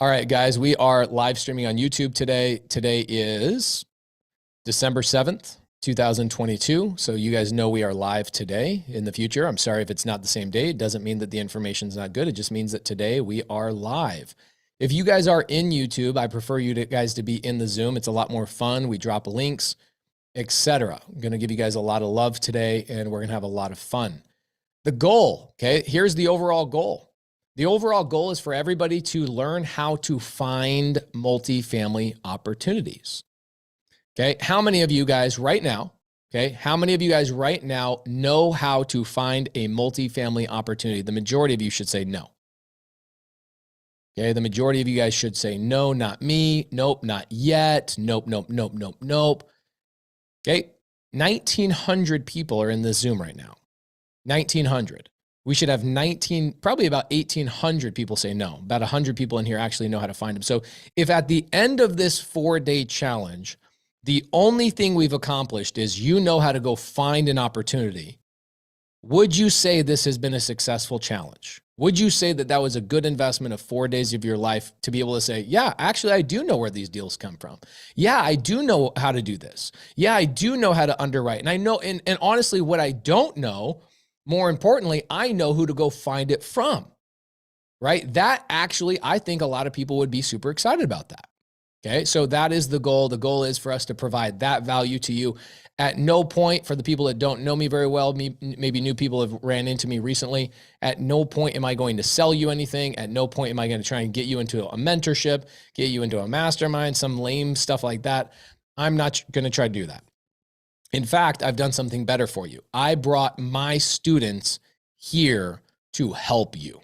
All right, guys, we are live streaming on YouTube today. Today is December 7th, 2022. So you guys know we are live today. In the future, I'm sorry if it's not the same day. It doesn't mean that the information's not good. It just means that today we are live. If you guys are in YouTube, I prefer you guys to be in the Zoom. It's a lot more fun. We drop links, etc. I'm going to give you guys a lot of love today, and we're going to have a lot of fun. The goal, okay, here's the overall goal. The overall goal is for everybody to learn how to find multifamily opportunities. Okay, how many of you guys right now, know how to find a multifamily opportunity? The majority of you should say no. Okay, the majority of you guys should say no, not me. Nope, not yet. Nope, nope, nope, nope, nope. Okay, 1,900 people are in this Zoom right now. 1,900. We should have probably about 1,800 people say no. About 100 people in here actually know how to find them. So if at the end of this 4-day challenge, the only thing we've accomplished is you know how to go find an opportunity, would you say this has been a successful challenge? Would you say that that was a good investment of 4 days of your life to be able to say, yeah, actually, I do know where these deals come from. Yeah, I do know how to do this. Yeah, I do know how to underwrite. And I know, and honestly, what I don't know, more importantly, I know who to go find it from, right? That actually, I think a lot of people would be super excited about that. Okay, so that is the goal. The goal is for us to provide that value to you. At no point, for the people that don't know me very well, maybe new people have ran into me recently, at no point am I going to sell you anything. At no point am I going to try and get you into a mentorship, get you into a mastermind, some lame stuff like that. I'm not going to try to do that. In fact, I've done something better for you. I brought my students here to help you.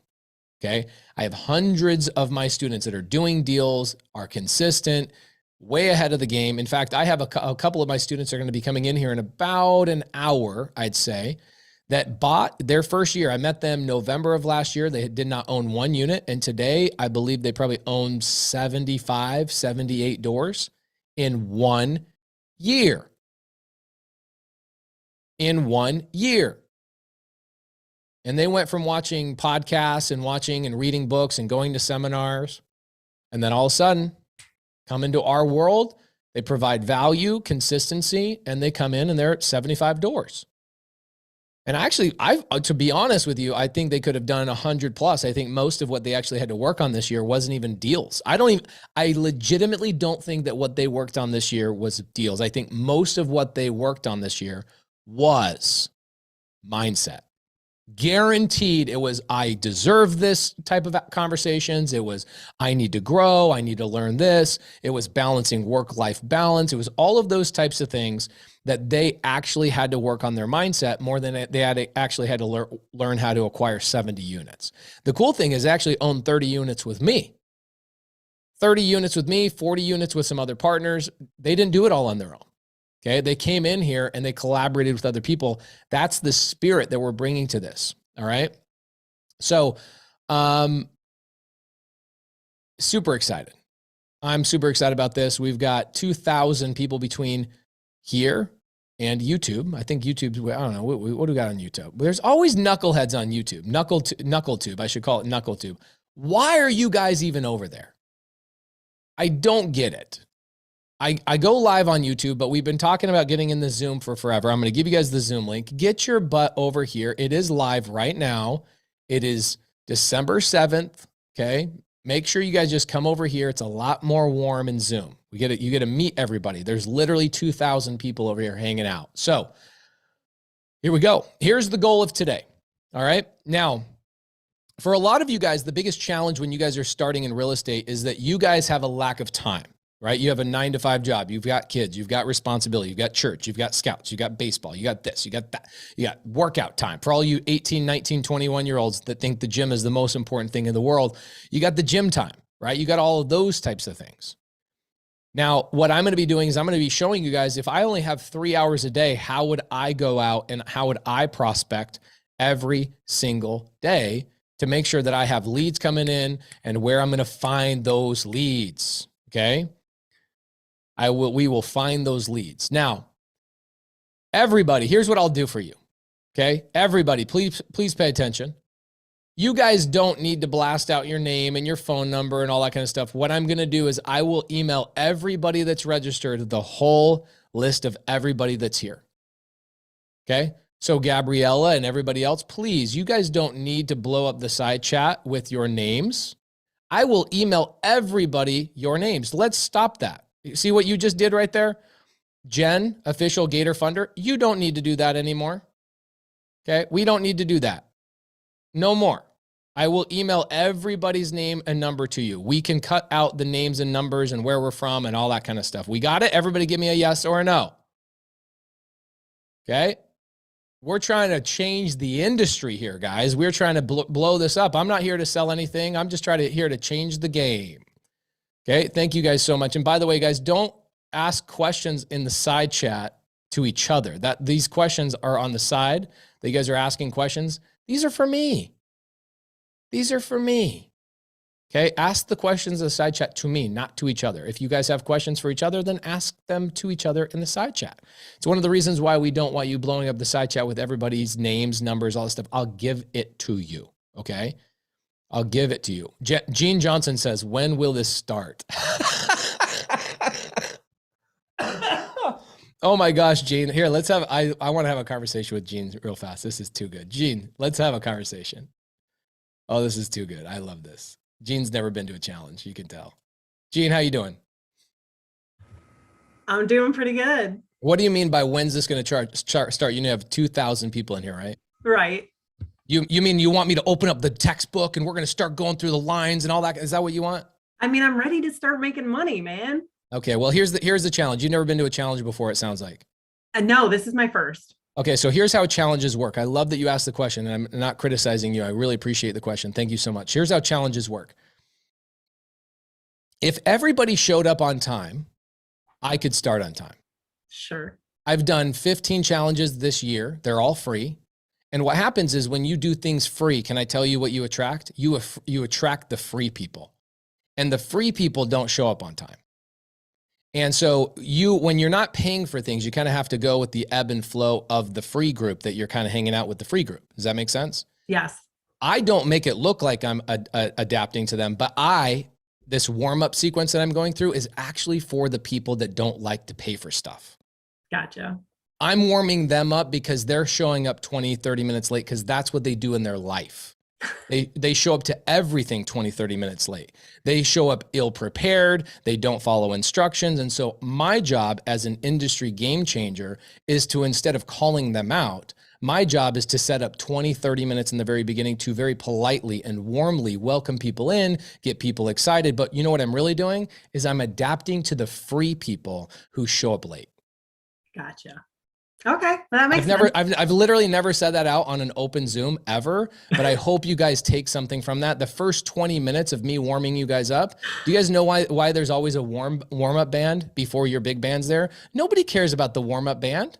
Okay. I have hundreds of my students that are doing deals, are consistent, way ahead of the game. In fact, I have a couple of my students are going to be coming in here in about an hour, I'd say, that bought their first year. I met them November of last year. They did not own one unit. And today, I believe they probably own 75, 78 doors in 1 year. In 1 year. And they went from watching podcasts and watching and reading books and going to seminars, and then all of a sudden come into our world. They provide value, consistency, and they come in and they're at 75 doors. And actually, to be honest with you, I think they could have done 100 plus. I think most of what they actually had to work on this year wasn't even deals. I legitimately don't think that what they worked on this year was deals. I think most of what they worked on this year was mindset. Guaranteed it was, I deserve this type of conversations. It was, I need to grow. I need to learn this. It was balancing work-life balance. It was all of those types of things that they actually had to work on their mindset more than they actually had to learn how to acquire 70 units. The cool thing is they actually own 30 units with me. 30 units with me, 40 units with some other partners. They didn't do it all on their own. Okay, they came in here and they collaborated with other people. That's the spirit that we're bringing to this. All right. So, super excited. I'm super excited about this. We've got 2,000 people between here and YouTube. I think YouTube, I don't know, what do we got on YouTube? There's always knuckleheads on YouTube. Knuckletube. I should call it Knuckletube. Why are you guys even over there? I don't get it. I go live on YouTube, but we've been talking about getting in the Zoom for forever. I'm going to give you guys the Zoom link. Get your butt over here. It is live right now. It is December 7th. Okay. Make sure you guys just come over here. It's a lot more warm in Zoom. You get to meet everybody. There's literally 2,000 people over here hanging out. So here we go. Here's the goal of today. All right. Now, for a lot of you guys, the biggest challenge when you guys are starting in real estate is that you guys have a lack of time. Right? You have a 9-to-5 job. You've got kids. You've got responsibility. You've got church. You've got scouts. You've got baseball. You got this. You got that. You got workout time. For all you 18, 19, 21-year-olds that think the gym is the most important thing in the world, you got the gym time, right? You got all of those types of things. Now, what I'm going to be doing is I'm going to be showing you guys, if I only have 3 hours a day, how would I go out and how would I prospect every single day to make sure that I have leads coming in and where I'm going to find those leads, okay? We will find those leads. Now, everybody, here's what I'll do for you. Okay. Everybody, please pay attention. You guys don't need to blast out your name and your phone number and all that kind of stuff. What I'm going to do is I will email everybody that's registered the whole list of everybody that's here. Okay? So Gabriella and everybody else, please, you guys don't need to blow up the side chat with your names. I will email everybody your names. Let's stop that. You see what you just did right there? Jen, official Gator Funder, you don't need to do that anymore. Okay? We don't need to do that. No more. I will email everybody's name and number to you. We can cut out the names and numbers and where we're from and all that kind of stuff. We got it? Everybody give me a yes or a no. Okay? We're trying to change the industry here, guys. We're trying to blow this up. I'm not here to sell anything. I'm just here to change the game. Okay? Thank you guys so much. And by the way, guys, don't ask questions in the side chat to each other. These questions are on the side. That you guys are asking questions. These are for me. These are for me. Okay? Ask the questions in the side chat to me, not to each other. If you guys have questions for each other, then ask them to each other in the side chat. It's one of the reasons why we don't want you blowing up the side chat with everybody's names, numbers, all this stuff. I'll give it to you. Okay? I'll give it to you. Gene Johnson says, when will this start? Oh my gosh, Gene. Here, let's have, I want to have a conversation with Gene real fast. This is too good. Gene, let's have a conversation. Oh, this is too good. I love this. Gene's never been to a challenge. You can tell. Gene, how you doing? I'm doing pretty good. What do you mean by when's this going to start? You have 2,000 people in here, right? Right. You mean you want me to open up the textbook and we're going to start going through the lines and all that? Is that what you want? I mean, I'm ready to start making money, man. Okay, well, here's the challenge. You've never been to a challenge before, it sounds like. No, this is my first. Okay, so here's how challenges work. I love that you asked the question, and I'm not criticizing you. I really appreciate the question. Thank you so much. Here's how challenges work. If everybody showed up on time, I could start on time. Sure. I've done 15 challenges this year. They're all free. And what happens is when you do things free, can I tell you what you attract? You attract the free people. And the free people don't show up on time. And so when you're not paying for things, you kind of have to go with the ebb and flow of the free group that you're kind of hanging out with the free group. Does that make sense? Yes. I don't make it look like I'm adapting to them, but this warm-up sequence that I'm going through is actually for the people that don't like to pay for stuff. Gotcha. I'm warming them up because they're showing up 20, 30 minutes late because that's what they do in their life. They show up to everything 20, 30 minutes late. They show up ill-prepared. They don't follow instructions. And so my job as an industry game changer is to, instead of calling them out, my job is to set up 20, 30 minutes in the very beginning to very politely and warmly welcome people in, get people excited. But you know what I'm really doing is I'm adapting to the free people who show up late. Gotcha. Okay, that makes sense. I've literally never said that out on an open Zoom ever, but I hope you guys take something from that. The first 20 minutes of me warming you guys up. Do you guys know why there's always a warm-up band before your big band's there? Nobody cares about the warm-up band.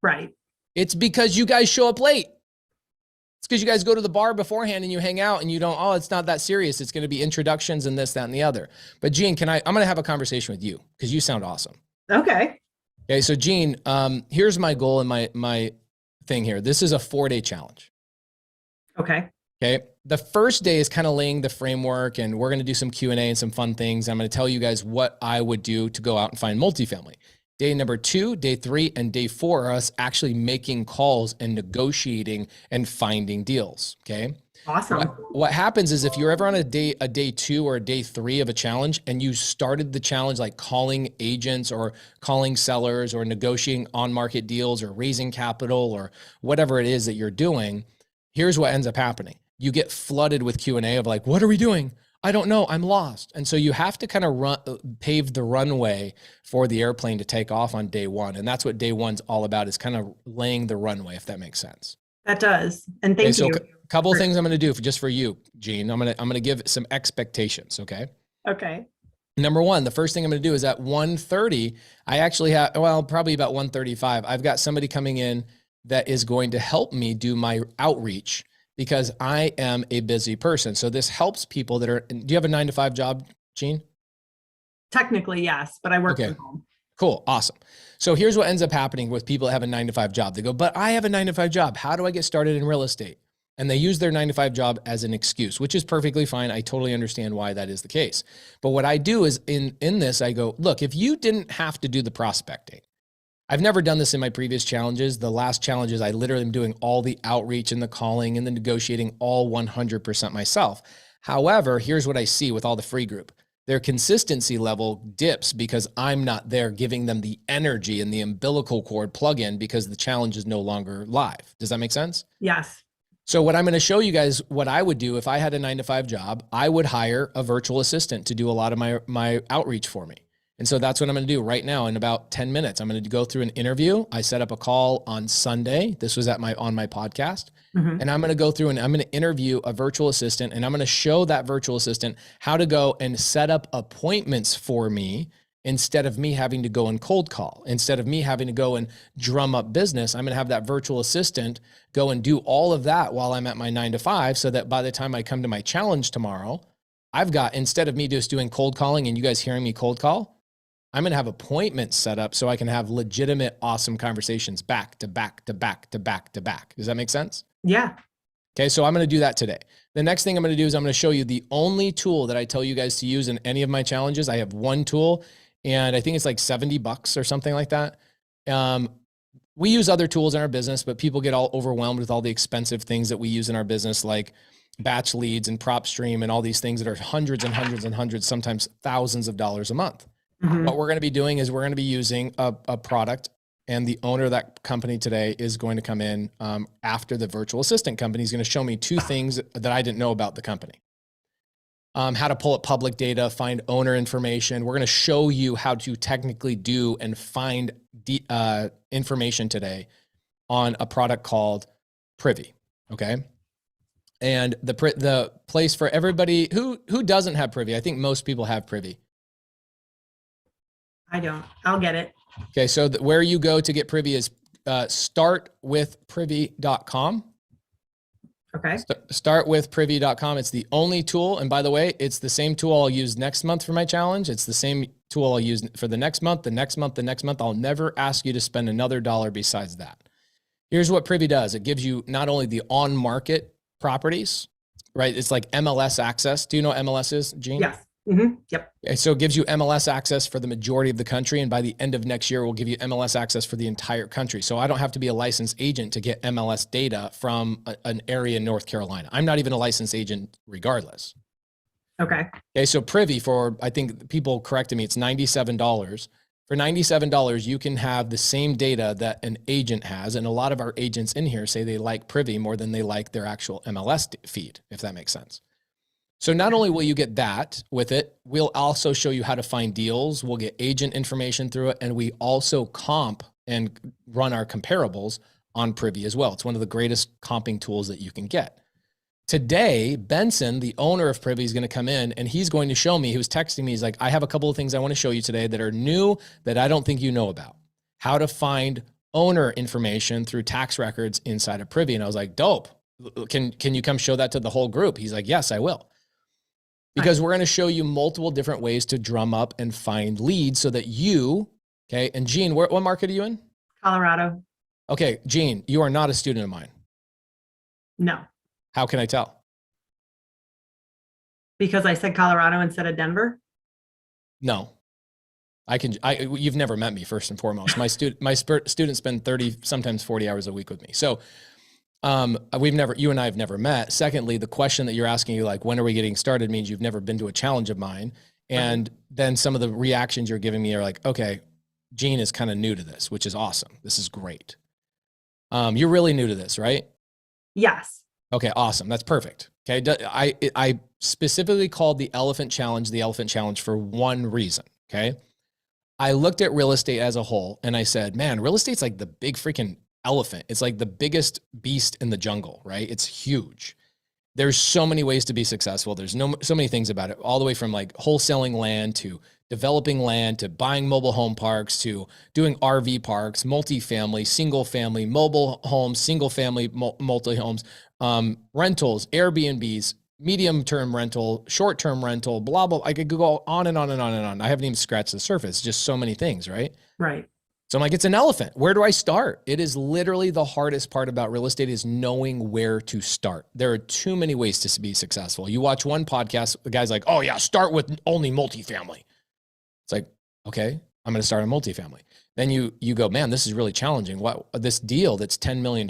Right. It's because you guys show up late. It's because you guys go to the bar beforehand and you hang out and you don't, it's not that serious. It's going to be introductions and this, that, and the other. But Gene, I'm going to have a conversation with you because you sound awesome. Okay. Okay, so Gene, here's my goal and my thing here. This is a 4-day challenge. Okay. Okay. The first day is kind of laying the framework, and we're going to do some Q&A and some fun things. I'm going to tell you guys what I would do to go out and find multifamily. Day number 2, day 3, and day 4 are us actually making calls and negotiating and finding deals. Okay. Awesome. What happens is if you're ever on a day 2 or a day 3 of a challenge and you started the challenge like calling agents or calling sellers or negotiating on-market deals or raising capital or whatever it is that you're doing, here's what ends up happening. You get flooded with Q&A of like, what are we doing? I don't know. I'm lost. And so you have to kind of pave the runway for the airplane to take off on day 1. And that's what day 1's all about, is kind of laying the runway, if that makes sense. That does. And thank you. A couple of things I'm going to do just for you, Gene. I'm going to give some expectations. Okay. Okay. Number 1, the first thing I'm going to do is at 1:30, I actually have, probably about 1:35. I've got somebody coming in that is going to help me do my outreach because I am a busy person. So this helps people that are, do you have a 9-to-5 job, Gene? Technically, yes, but I work from home. Cool. Awesome. So here's what ends up happening with people that have a 9-to-5 job. They go, but I have a 9-to-5 job. How do I get started in real estate? And they use their 9-to-5 job as an excuse, which is perfectly fine. I totally understand why that is the case. But what I do is in this, I go, look, if you didn't have to do the prospecting, I've never done this in my previous challenges. The last challenges, I literally am doing all the outreach and the calling and the negotiating all 100% myself. However, here's what I see with all the free group. Their consistency level dips because I'm not there giving them the energy and the umbilical cord plug-in because the challenge is no longer live. Does that make sense? Yes. So what I'm going to show you guys what I would do if I had a 9-to-5 job, I would hire a virtual assistant to do a lot of my outreach for me. And so that's what I'm going to do right now in about 10 minutes. I'm going to go through an interview. I set up a call on Sunday. This was on my podcast. Mm-hmm. And I'm going to go through and I'm going to interview a virtual assistant, and I'm going to show that virtual assistant how to go and set up appointments for me instead of me having to go and cold call. Instead of me having to go and drum up business, I'm going to have that virtual assistant go and do all of that while I'm at my 9-to-5, so that by the time I come to my challenge tomorrow, I've got, instead of me just doing cold calling and you guys hearing me cold call, I'm going to have appointments set up so I can have legitimate, awesome conversations back to back to back to back to back. Does that make sense? Yeah. Okay. So I'm going to do that today. The next thing I'm going to do is I'm going to show you the only tool that I tell you guys to use in any of my challenges. I have one tool, and I think it's like $70 or something like that. We use other tools in our business, but people get all overwhelmed with all the expensive things that we use in our business, like batch leads and PropStream and all these things that are hundreds and hundreds and hundreds, sometimes thousands of dollars a month. Mm-hmm. What we're going to be doing is we're going to be using a product, and the owner of that company today is going to come in after the virtual assistant company is going to show me two things that I didn't know about the company. How to pull up public data, find owner information. We're going to show you how to technically do and find information today on a product called Privy. Okay. And the place for everybody who doesn't have Privy, I think most people have Privy. I don't. I'll get it. Okay, so where you go to get Privy is startwithprivy.com. Okay. Startwithprivy.com. It's the only tool. And by the way, it's the same tool I'll use next month for my challenge. It's the same tool I'll use for the next month, the next month, the next month. I'll never ask you to spend another dollar besides that. Here's what Privy does. It gives you not only the on-market properties, right? It's like MLS access. Do you know what MLS is, Gene? Yes. Mm-hmm. Yep. Okay, so it gives you MLS access for the majority of the country. And by the end of next year, we'll give you MLS access for the entire country. So I don't have to be a licensed agent to get MLS data from an area in North Carolina. I'm not even a licensed agent regardless. Okay. Okay. So Privy, for, I think people corrected me, it's $97. For $97, you can have the same data that an agent has. And a lot of our agents in here say they like Privy more than they like their actual MLS feed, if that makes sense. So not only will you get that with it, we'll also show you how to find deals. We'll get agent information through it. And we also comp and run our comparables on Privy as well. It's one of the greatest comping tools that you can get. Today, Benson, the owner of Privy, is going to come in and he's going to show me, he was texting me, he's like, I have a couple of things I want to show you today that are new that I don't think you know about. How to find owner information through tax records inside of Privy. And I was like, dope. Can you come show that to the whole group? He's like, yes, I will. Because we're going to show you multiple different ways to drum up and find leads so that you, okay, and Gene, what market are you in? Colorado. Okay, Gene, you are not a student of mine. No. How can I tell? Because I said Colorado instead of Denver? No. You've never met me, first and foremost. My students spend 30, sometimes 40 hours a week with me. So you and I have never met. Secondly, the question that you're asking, you like, when are we getting started, means you've never been to a challenge of mine. And then some of the reactions you're giving me are like, okay, Gene is kind of new to this, which is awesome. This is great. You're really new to this, right? Yes. Okay, awesome. That's perfect. Okay. I specifically called the elephant challenge for one reason. Okay. I looked at real estate as a whole and I said, man, real estate's like the big freaking elephant. It's like the biggest beast in the jungle, right? It's huge. There's so many ways to be successful. There's so many things about it, all the way from like wholesaling land to developing land to buying mobile home parks to doing RV parks, multifamily, single family, mobile homes, single family, multi homes, rentals, Airbnbs, medium-term rental, short-term rental, blah, blah. I could go on and on and on and on. I haven't even scratched the surface. Just so many things, right? Right. So I'm like, it's an elephant. Where do I start? It is literally the hardest part about real estate is knowing where to start. There are too many ways to be successful. You watch one podcast, the guy's like, oh yeah, start with only multifamily. It's like, okay, I'm going to start a multifamily. Then you go, man, this is really challenging. What this deal that's $10 million,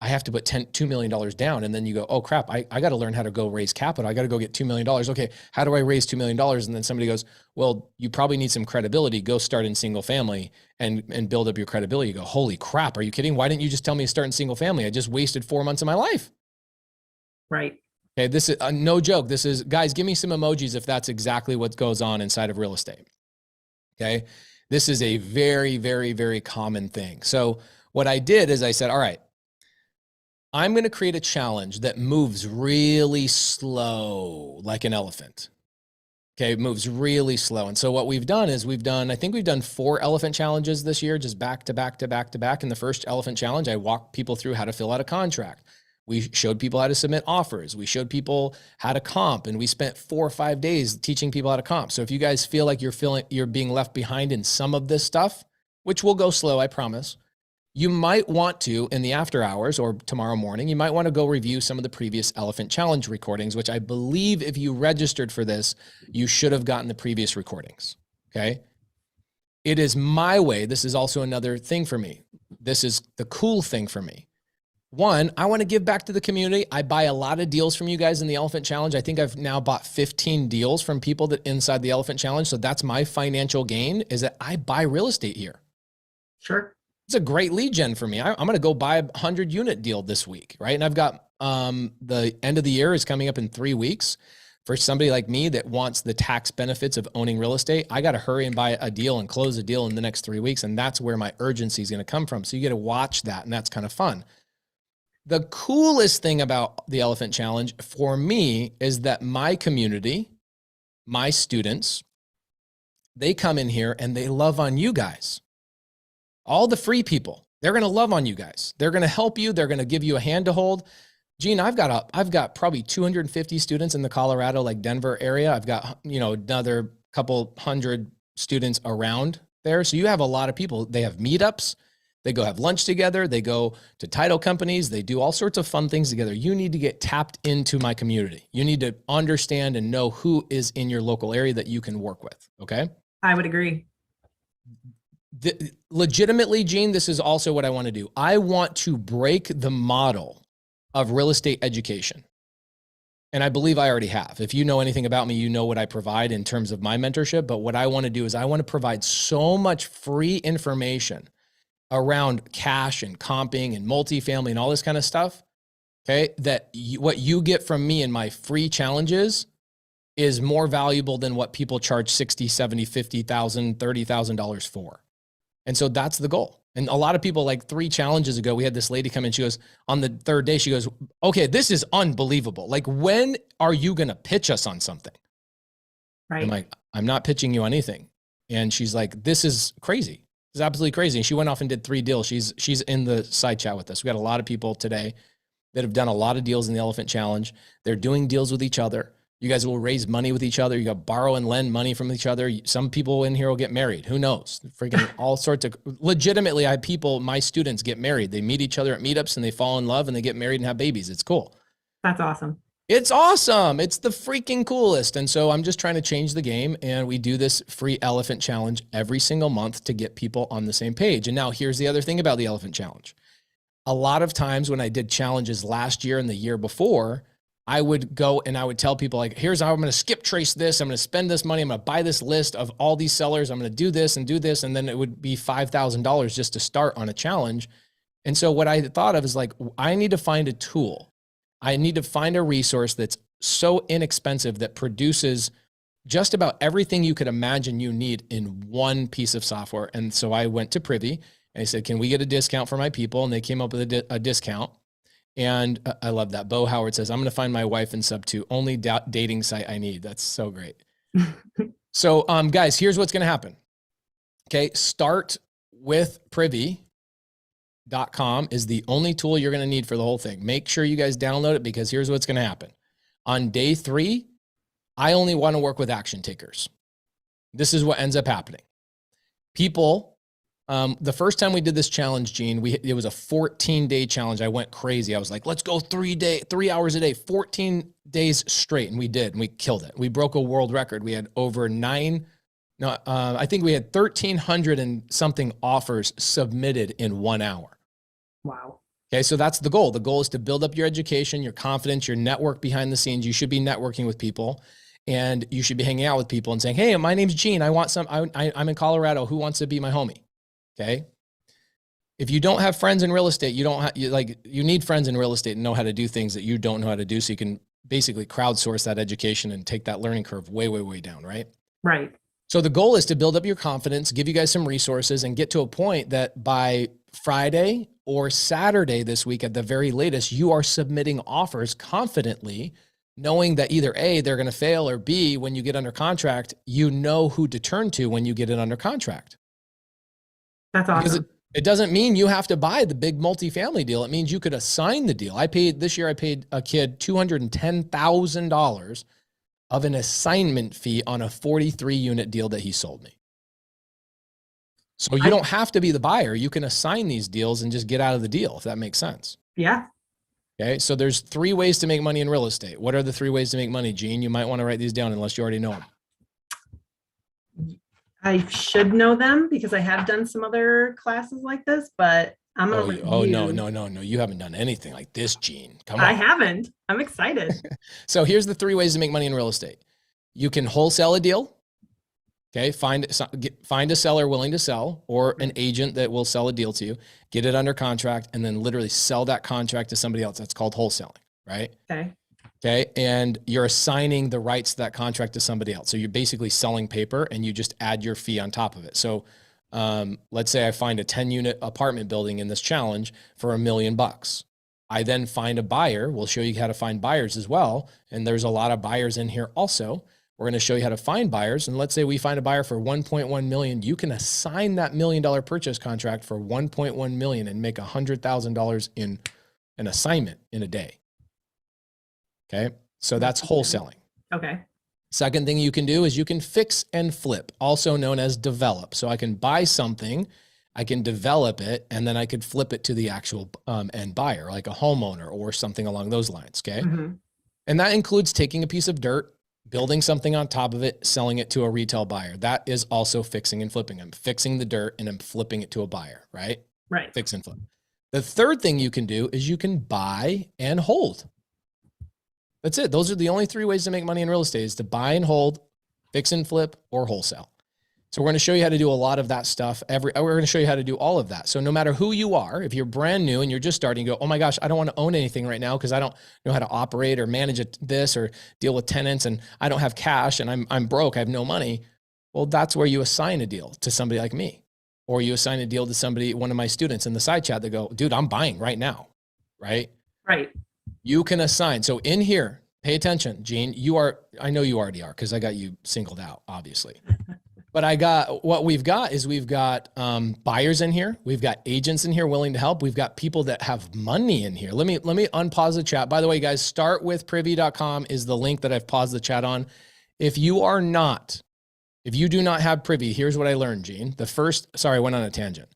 I have to put $2 million down. And then you go, oh crap, I got to learn how to go raise capital. I got to go get $2 million. Okay, how do I raise $2 million? And then somebody goes, well, you probably need some credibility. Go start in single family and build up your credibility. You go, holy crap, are you kidding? Why didn't you just tell me to start in single family? I just wasted 4 months of my life. Right. Okay, this is no joke. This is, guys, give me some emojis if that's exactly what goes on inside of real estate. Okay, this is a very, very, very common thing. So what I did is I said, all right, I'm going to create a challenge that moves really slow, like an elephant. Okay, it moves really slow. And so what we've done is I think we've done 4 elephant challenges this year, just back to back to back to back. In the first elephant challenge, I walked people through how to fill out a contract. We showed people how to submit offers. We showed people how to comp, and we spent 4 or 5 days teaching people how to comp. So if you guys feel like you're being left behind in some of this stuff, which will go slow, I promise, you might want to, in the after hours or tomorrow morning, you might want to go review some of the previous Elephant Challenge recordings, which I believe if you registered for this, you should have gotten the previous recordings. Okay. It is my way. This is also another thing for me. This is the cool thing for me. One, I want to give back to the community. I buy a lot of deals from you guys in the Elephant Challenge. I think I've now bought 15 deals from people that inside the Elephant Challenge. So that's my financial gain, is that I buy real estate here. Sure. It's a great lead gen for me. I'm going to go buy a 100 unit deal this week, right? And I've got the end of the year is coming up in 3 weeks. For somebody like me that wants the tax benefits of owning real estate, I got to hurry and buy a deal and close a deal in the next 3 weeks. And that's where my urgency is going to come from. So you get to watch that, and that's kind of fun. The coolest thing about the Elephant Challenge for me is that my community, my students, they come in here and they love on you guys. All the free people, they're going to love on you guys. They're going to help you. They're going to give you a hand to hold. Gene, I've got probably 250 students in the Colorado, like Denver area. I've got, another couple hundred students around there. So you have a lot of people. They have meetups. They go have lunch together. They go to title companies. They do all sorts of fun things together. You need to get tapped into my community. You need to understand and know who is in your local area that you can work with. Okay. I would agree. Legitimately, Gene, this is also what I want to do. I want to break the model of real estate education. And I believe I already have. If you know anything about me, you know what I provide in terms of my mentorship. But what I want to do is I want to provide so much free information around cash and comping and multifamily and all this kind of stuff. Okay. That what you get from me in my free challenges is more valuable than what people charge $60,000, $70,000, $50,000, $30,000 for. And so that's the goal. And a lot of people, like 3 challenges ago, we had this lady come in. She goes, on the 3rd day, she goes, okay, this is unbelievable. Like, when are you going to pitch us on something? Right. I'm like, I'm not pitching you on anything. And she's like, this is crazy. It's absolutely crazy. And she went off and did 3 deals. She's in the side chat with us. We got a lot of people today that have done a lot of deals in the Elephant Challenge. They're doing deals with each other. You guys will raise money with each other. You got borrow and lend money from each other. Some people in here will get married. Who knows? Freaking all sorts of, legitimately, I have people, my students get married. They meet each other at meetups and they fall in love and they get married and have babies. It's cool. That's awesome. It's awesome. It's the freaking coolest. And so I'm just trying to change the game. And we do this free Elephant Challenge every single month to get people on the same page. And now here's the other thing about the Elephant Challenge. A lot of times when I did challenges last year and the year before, I would go and I would tell people, like, here's how I'm going to skip trace this. I'm going to spend this money. I'm going to buy this list of all these sellers. I'm going to do this and do this. And then it would be $5,000 just to start on a challenge. And so what I thought of is, like, I need to find a tool. I need to find a resource that's so inexpensive that produces just about everything you could imagine you need in one piece of software. And so I went to Privy and I said, can we get a discount for my people? And they came up with a discount. And I love that. Bo Howard says, I'm going to find my wife in subto, only dating site I need. That's so great. So, guys, here's what's going to happen. Okay. Start with Privy.com is the only tool you're going to need for the whole thing. Make sure you guys download it, because here's what's going to happen. On day 3, I only want to work with action takers. This is what ends up happening. People The first time we did this challenge, Gene, it was a 14-day challenge. I went crazy. I was like, let's go 3 hours a day, 14 days straight. And we did, and we killed it. We broke a world record. We had over I think we had 1,300 and something offers submitted in 1 hour. Wow. Okay, so that's the goal. The goal is to build up your education, your confidence, your network behind the scenes. You should be networking with people, and you should be hanging out with people and saying, hey, my name's Gene. I'm in Colorado. Who wants to be my homie? Okay. If you don't have friends in real estate, you need friends in real estate and know how to do things that you don't know how to do. So you can basically crowdsource that education and take that learning curve way, way, way down. Right. Right. So the goal is to build up your confidence, give you guys some resources, and get to a point that by Friday or Saturday this week, at the very latest, you are submitting offers confidently, knowing that either A, they're going to fail, or B, when you get under contract, you know who to turn to when you get it under contract. That's awesome. It doesn't mean you have to buy the big multifamily deal. It means you could assign the deal. This year I paid a kid $210,000 of an assignment fee on a 43-unit deal that he sold me. So you don't have to be the buyer. You can assign these deals and just get out of the deal, if that makes sense. Yeah. Okay. So there's 3 ways to make money in real estate. What are the 3 ways to make money, Gene? You might want to write these down unless you already know them. I should know them because I have done some other classes like this, but I'm going to no. You haven't done anything like this, Gene. Come on. I haven't. I'm excited. So here's the 3 ways to make money in real estate. You can wholesale a deal. Okay. Find a seller willing to sell, or an agent that will sell a deal to you, get it under contract, and then literally sell that contract to somebody else. That's called wholesaling, right? Okay. Okay. And you're assigning the rights to that contract to somebody else. So you're basically selling paper, and you just add your fee on top of it. So let's say I find a 10-unit apartment building in this challenge for $1 million. I then find a buyer. We'll show you how to find buyers as well. And there's a lot of buyers in here also. We're going to show you how to find buyers. And let's say we find a buyer for 1.1 million. You can assign that $1 million purchase contract for 1.1 million and make $100,000 in an assignment in a day. Okay. So that's wholesaling. Okay. Second thing you can do is you can fix and flip, also known as develop. So I can buy something, I can develop it, and then I could flip it to the actual end buyer, like a homeowner or something along those lines. Okay. Mm-hmm. And that includes taking a piece of dirt, building something on top of it, selling it to a retail buyer. That is also fixing and flipping. I'm fixing the dirt and I'm flipping it to a buyer, right? Right. Fix and flip. The third thing you can do is you can buy and hold. That's it. Those are the only 3 ways to make money in real estate: is to buy and hold, fix and flip, or wholesale. So we're going to show you how to do a lot of that stuff. We're going to show you how to do all of that. So no matter who you are, if you're brand new and you're just starting, you go, oh my gosh, I don't want to own anything right now because I don't know how to operate or manage this or deal with tenants, and I don't have cash, and I'm broke, I have no money. Well, that's where you assign a deal to somebody like me, or you assign a deal to somebody, one of my students in the side chat, that go, dude, I'm buying right now. Right. Right. You can assign. So in here, pay attention, Gene, I know you already are, because I got you singled out, obviously. But we've got buyers in here. We've got agents in here willing to help. We've got people that have money in here. Let me unpause the chat. By the way, guys, startwithprivy.com is the link that I've paused the chat on. If you do not have Privy, here's what I learned, Gene. I went on a tangent.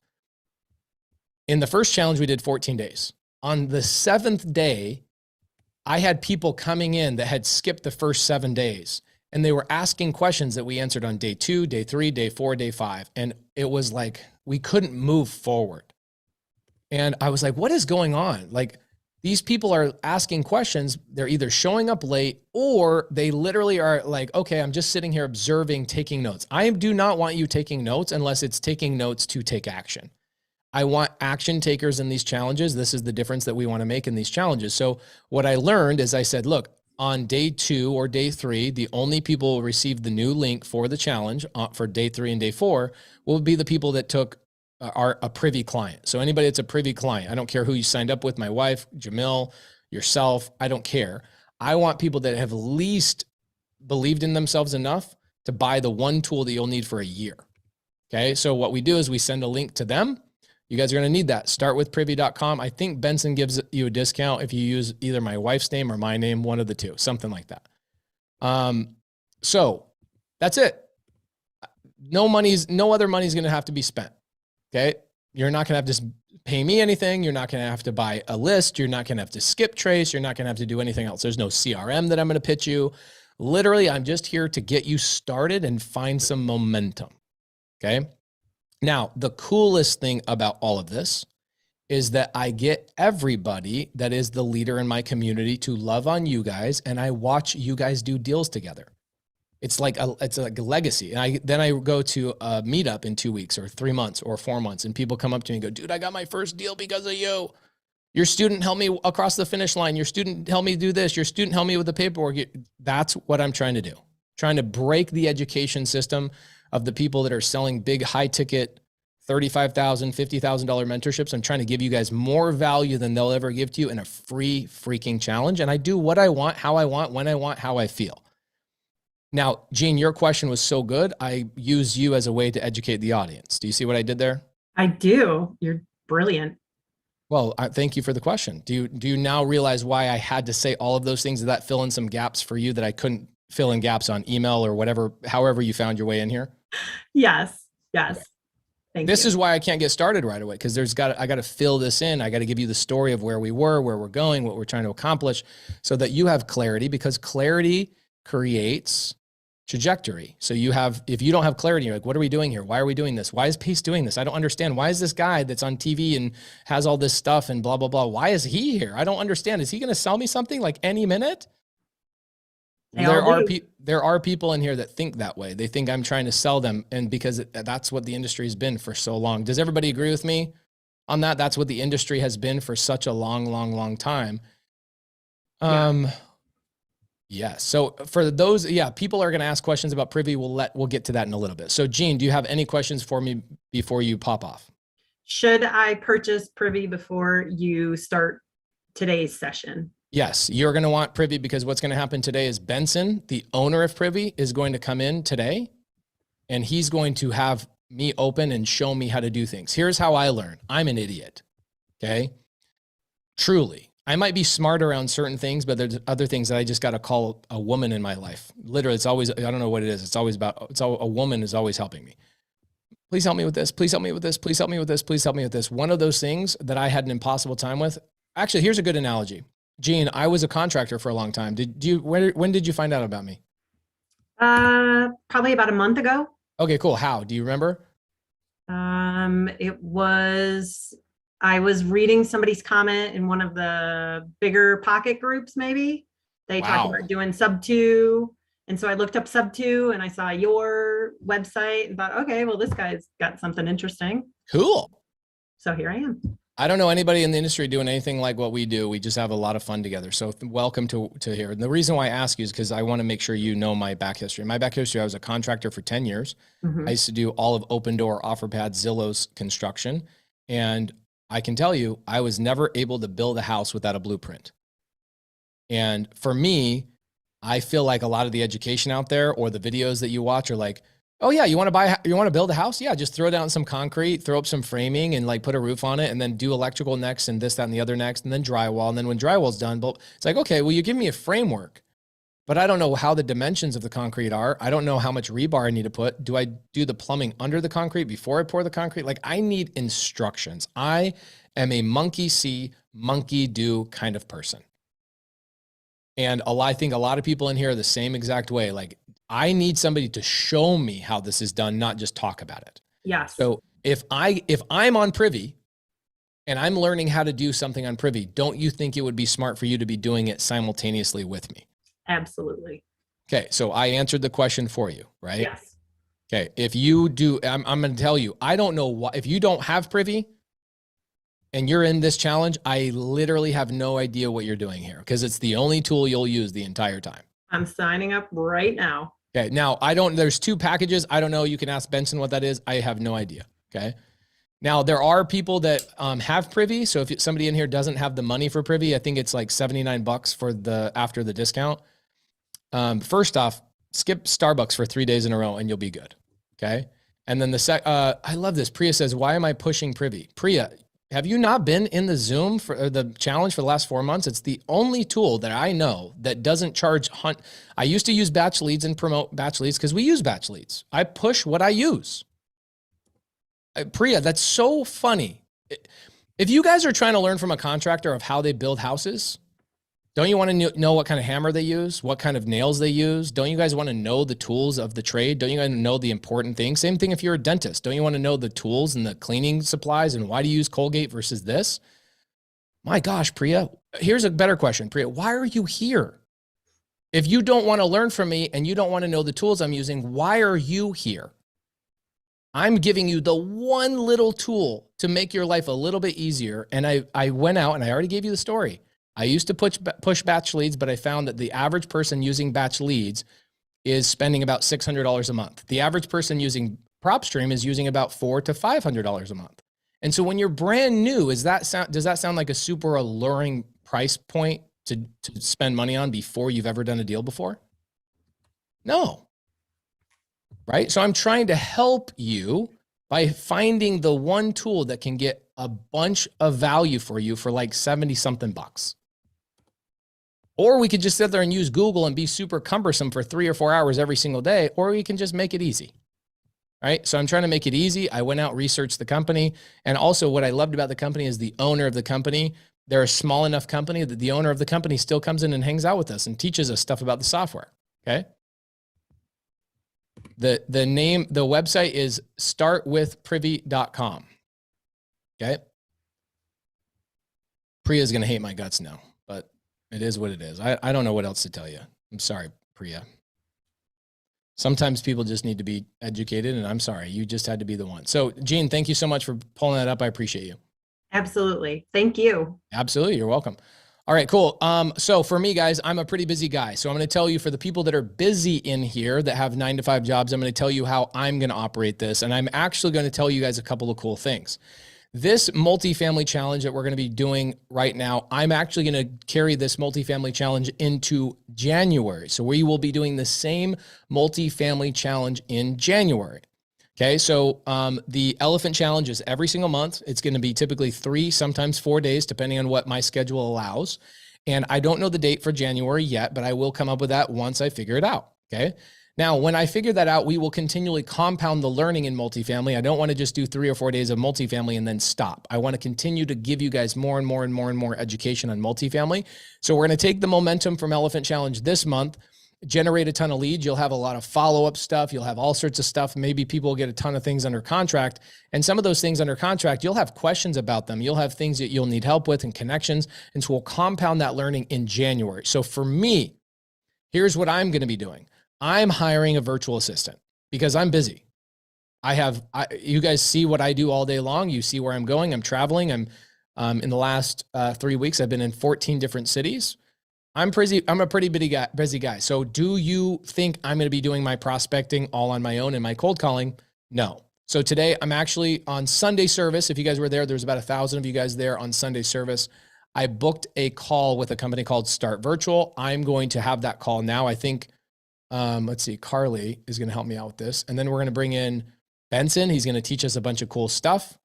In the first challenge, we did 14 days. On the 7th day, I had people coming in that had skipped the first 7 days. And they were asking questions that we answered on day 2, day 3, day 4, day 5. And it was like, we couldn't move forward. And I was like, what is going on? Like, these people are asking questions. They're either showing up late, or they literally are like, okay, I'm just sitting here observing, taking notes. I do not want you taking notes unless it's taking notes to take action. I want action takers in these challenges. This is the difference that we want to make in these challenges. So what I learned is I said, look, on day 2 or day 3, the only people who will receive the new link for the challenge for day 3 and day 4 will be the people that are a Privy client. So anybody that's a Privy client, I don't care who you signed up with, my wife, Jamil, yourself, I don't care. I want people that have at least believed in themselves enough to buy the one tool that you'll need for a year. Okay. So what we do is we send a link to them. You guys are going to need that. Startwithprivy.com. I think Benson gives you a discount if you use either my wife's name or my name, one of the two, something like that. So that's it. No other money is going to have to be spent. Okay. You're not going to have to pay me anything. You're not going to have to buy a list. You're not going to have to skip trace. You're not going to have to do anything else. There's no CRM that I'm going to pitch you. Literally, I'm just here to get you started and find some momentum. Okay. Now, the coolest thing about all of this is that I get everybody that is the leader in my community to love on you guys, and I watch you guys do deals together. It's like a legacy. And then I go to a meetup in 2 weeks or 3 months or 4 months, and people come up to me and go, dude, I got my first deal because of you. Your student helped me across the finish line. Your student helped me do this. Your student helped me with the paperwork. That's what I'm trying to do. Trying to break the education system of the people that are selling big high ticket $35,000, $50,000 mentorships. I'm trying to give you guys more value than they'll ever give to you in a free freaking challenge. And I do what I want, how I want, when I want, how I feel. Now, Gene, your question was so good. I use you as a way to educate the audience. Do you see what I did there? I do. You're brilliant. Well, thank you for the question. Do you now realize why I had to say all of those things? Did that fill in some gaps for you that I couldn't fill in gaps on email or whatever, however you found your way in here? Yes. Yes. Okay. Thank this you. is why I can't get started right away, because I got to fill this in. I got to give you the story of where we were, where we're going, what we're trying to accomplish, so that you have clarity, because clarity creates trajectory. So if you don't have clarity, you're like, what are we doing here? Why are we doing this? Why is Pace doing this? I don't understand. Why is this guy that's on TV and has all this stuff and blah, blah, blah? Why is he here? I don't understand. Is he going to sell me something like any minute? There are people in here that think that way. They think I'm trying to sell them, and because that's what the industry has been for so long. Does everybody agree with me on that? That's what the industry has been for such a long, long, long time. Yes. So for those, people are going to ask questions about Privy. We'll get to that in a little bit. So Gene, do you have any questions for me before you pop off? Should I purchase Privy before you start today's session? Yes, you're going to want Privy, because what's going to happen today is Benson, the owner of Privy, is going to come in today, and he's going to have me open and show me how to do things. Here's how I learn. I'm an idiot. Okay. Truly. I might be smart around certain things, but there's other things that I just got to call a woman in my life. Literally, it's always, I don't know what it is. It's always a woman is always helping me. Please help me with this. Please help me with this. Please help me with this. Please help me with this. One of those things that I had an impossible time with. Actually, here's a good analogy. Gene, I was a contractor for a long time. When did you find out about me? Probably about a month ago. Okay, cool. How? Do you remember? I was reading somebody's comment in one of the bigger pocket groups, maybe. They talked about doing subto. And so I looked up subto and I saw your website and thought, okay, well, this guy's got something interesting. Cool. So here I am. I don't know anybody in the industry doing anything like what we do. We just have a lot of fun together. So welcome to here. And the reason why I ask you is because I want to make sure you know my back history. My back history, I was a contractor for 10 years. Mm-hmm. I used to do all of Open Door, OfferPad, Zillow's construction. And I can tell you, I was never able to build a house without a blueprint. And for me, I feel like a lot of the education out there or the videos that you watch are like, oh yeah, you want to build a house? Yeah, just throw down some concrete, throw up some framing and like put a roof on it, and then do electrical next and this, that, and the other next, and then drywall. And then when drywall's done, it's like, okay, well, you give me a framework, but I don't know how the dimensions of the concrete are. I don't know how much rebar I need to put. Do I do the plumbing under the concrete before I pour the concrete? Like, I need instructions. I am a monkey see, monkey do kind of person. And I think a lot of people in here are the same exact way. Like, I need somebody to show me how this is done, not just talk about it. Yes. So if I'm on Privy and I'm learning how to do something on Privy, don't you think it would be smart for you to be doing it simultaneously with me? Absolutely. Okay. So I answered the question for you, right? Yes. Okay. If you do, I'm going to tell you, I don't know what, if you don't have Privy and you're in this challenge, I literally have no idea what you're doing here, because it's the only tool you'll use the entire time. I'm signing up right now. Okay. Now there's 2 packages. I don't know. You can ask Benson what that is. I have no idea. Okay. Now there are people that have Privy. So if somebody in here doesn't have the money for Privy, I think it's like $79 for after the discount. First off, skip Starbucks for 3 days in a row and you'll be good. Okay. And then I love this. Priya says, why am I pushing Privy? Priya, have you not been in the Zoom for the challenge for the last 4 months? It's the only tool that I know that doesn't charge hunt. I used to use batch leads and promote batch leads because we use batch leads. I push what I use. Priya, that's so funny. If you guys are trying to learn from a contractor of how they build houses, don't you want to know what kind of hammer they use? What kind of nails they use? Don't you guys want to know the tools of the trade? Don't you want to know the important things? Same thing if you're a dentist. Don't you want to know the tools and the cleaning supplies and why do you use Colgate versus this? My gosh, Priya, here's a better question. Priya, why are you here? If you don't want to learn from me and you don't want to know the tools I'm using, why are you here? I'm giving you the one little tool to make your life a little bit easier. And I went out and I already gave you the story. I used to push batch leads, but I found that the average person using batch leads is spending about $600 a month. The average person using PropStream is using about $400 to $500 a month. And so when you're brand new, does that sound like a super alluring price point to spend money on before you've ever done a deal before? No. Right? So I'm trying to help you by finding the one tool that can get a bunch of value for you for like 70 something bucks. Or we could just sit there and use Google and be super cumbersome for 3 or 4 hours every single day, or we can just make it easy. Right? So I'm trying to make it easy. I went out, researched the company. And also what I loved about the company is the owner of the company. They're a small enough company that the owner of the company still comes in and hangs out with us and teaches us stuff about the software. Okay. The website is startwithprivy.com. Okay. Priya's going to hate my guts now, but it is what it is. I don't know what else to tell you. I'm sorry, Priya. Sometimes people just need to be educated, and I'm sorry, you just had to be the one. So Jean, thank you so much for pulling that up. I appreciate you. Absolutely. Thank you. Absolutely. You're welcome. All right, cool. So for me, guys, I'm a pretty busy guy. So I'm going to tell you, for the people that are busy in here that have 9-to-5 jobs, I'm going to tell you how I'm going to operate this. And I'm actually going to tell you guys a couple of cool things. This multifamily challenge that we're going to be doing right now, I'm actually going to carry this multifamily challenge into January. So we will be doing the same multifamily challenge in January. Okay, so the elephant challenge is every single month. It's going to be typically 3, sometimes 4 days, depending on what my schedule allows. And I don't know the date for January yet, but I will come up with that once I figure it out. Okay. Now, when I figure that out, we will continually compound the learning in multifamily. I don't want to just do 3 or 4 days of multifamily and then stop. I want to continue to give you guys more and more and more and more education on multifamily. So we're going to take the momentum from Elephant Challenge this month, generate a ton of leads. You'll have a lot of follow-up stuff. You'll have all sorts of stuff. Maybe people will get a ton of things under contract. And some of those things under contract, you'll have questions about them. You'll have things that you'll need help with and connections. And so we'll compound that learning in January. So for me, here's what I'm going to be doing. I'm hiring a virtual assistant because I'm busy. You guys see what I do all day long. You see where I'm going. I'm traveling. I'm in the last 3 weeks, I've been in 14 different cities. I'm a pretty busy guy. So do you think I'm going to be doing my prospecting all on my own and my cold calling? No. So today I'm actually on Sunday service. If you guys were there was about 1,000 of you guys there on Sunday service. I booked a call with a company called Start Virtual. I'm going to have that call now. I think, let's see, Carly is going to help me out with this. And then we're going to bring in Benson. He's going to teach us a bunch of cool stuff.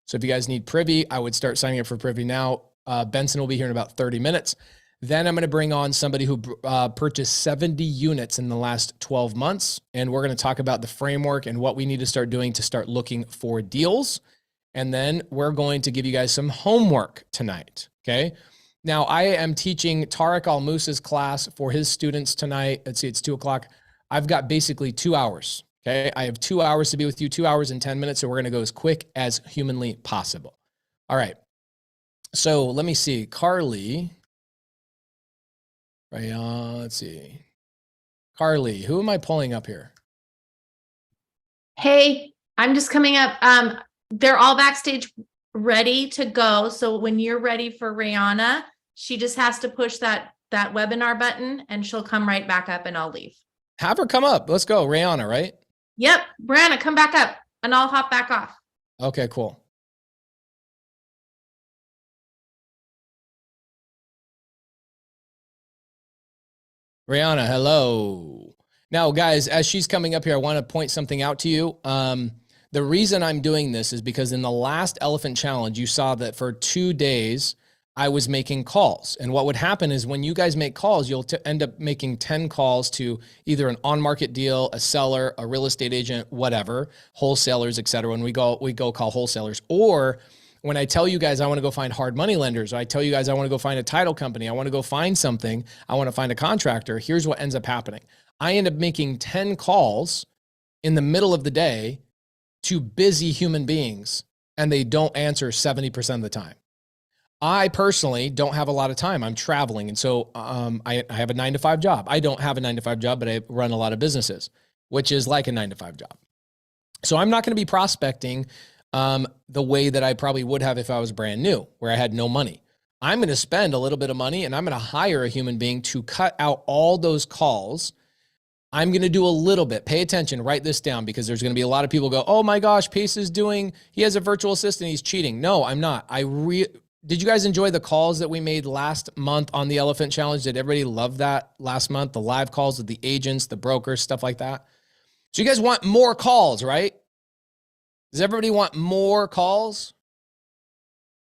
So if you guys need Privy, I would start signing up for Privy now. Benson will be here in about 30 minutes. Then I'm going to bring on somebody who purchased 70 units in the last 12 months. And we're going to talk about the framework and what we need to start doing to start looking for deals. And then we're going to give you guys some homework tonight. Okay. Now I am teaching Tariq Al-Musa's class for his students tonight. Let's see, it's 2:00. I've got basically 2 hours. Okay. I have 2 hours to be with you, 2 hours and 10 minutes. So we're going to go as quick as humanly possible. All right. So let me see, Carly. Right, let's see. Carly, who am I pulling up here? Hey, I'm just coming up. They're all backstage ready to go. So when you're ready for Rihanna, she just has to push that webinar button and she'll come right back up and I'll leave. Have her come up. Let's go. Rihanna, right? Yep. Brianna, come back up and I'll hop back off. Okay, cool. Rihanna, hello. Now, guys, as she's coming up here, I want to point something out to you. The reason I'm doing this is because in the last Elephant Challenge, you saw that for 2 days, I was making calls. And what would happen is when you guys make calls, you'll end up making 10 calls to either an on-market deal, a seller, a real estate agent, whatever, wholesalers, et cetera. When we go call wholesalers. Or when I tell you guys I want to go find hard money lenders, or I tell you guys I want to go find a title company, I want to go find something, I want to find a contractor, here's what ends up happening. I end up making 10 calls in the middle of the day to busy human beings, and they don't answer 70% of the time. I personally don't have a lot of time. I'm traveling. And so I have a 9-to-5 job. I don't have a 9-to-5 job, but I run a lot of businesses, which is like a 9-to-5 job. So I'm not going to be prospecting the way that I probably would have if I was brand new, where I had no money. I'm going to spend a little bit of money and I'm going to hire a human being to cut out all those calls. I'm going to do a little bit. Pay attention, write this down, because there's going to be a lot of people go, oh my gosh, Pace is he has a virtual assistant, he's cheating. No, I'm not. Did you guys enjoy the calls that we made last month on the Elephant Challenge? Did everybody love that last month? The live calls with the agents, the brokers, stuff like that. So you guys want more calls, right? Does everybody want more calls?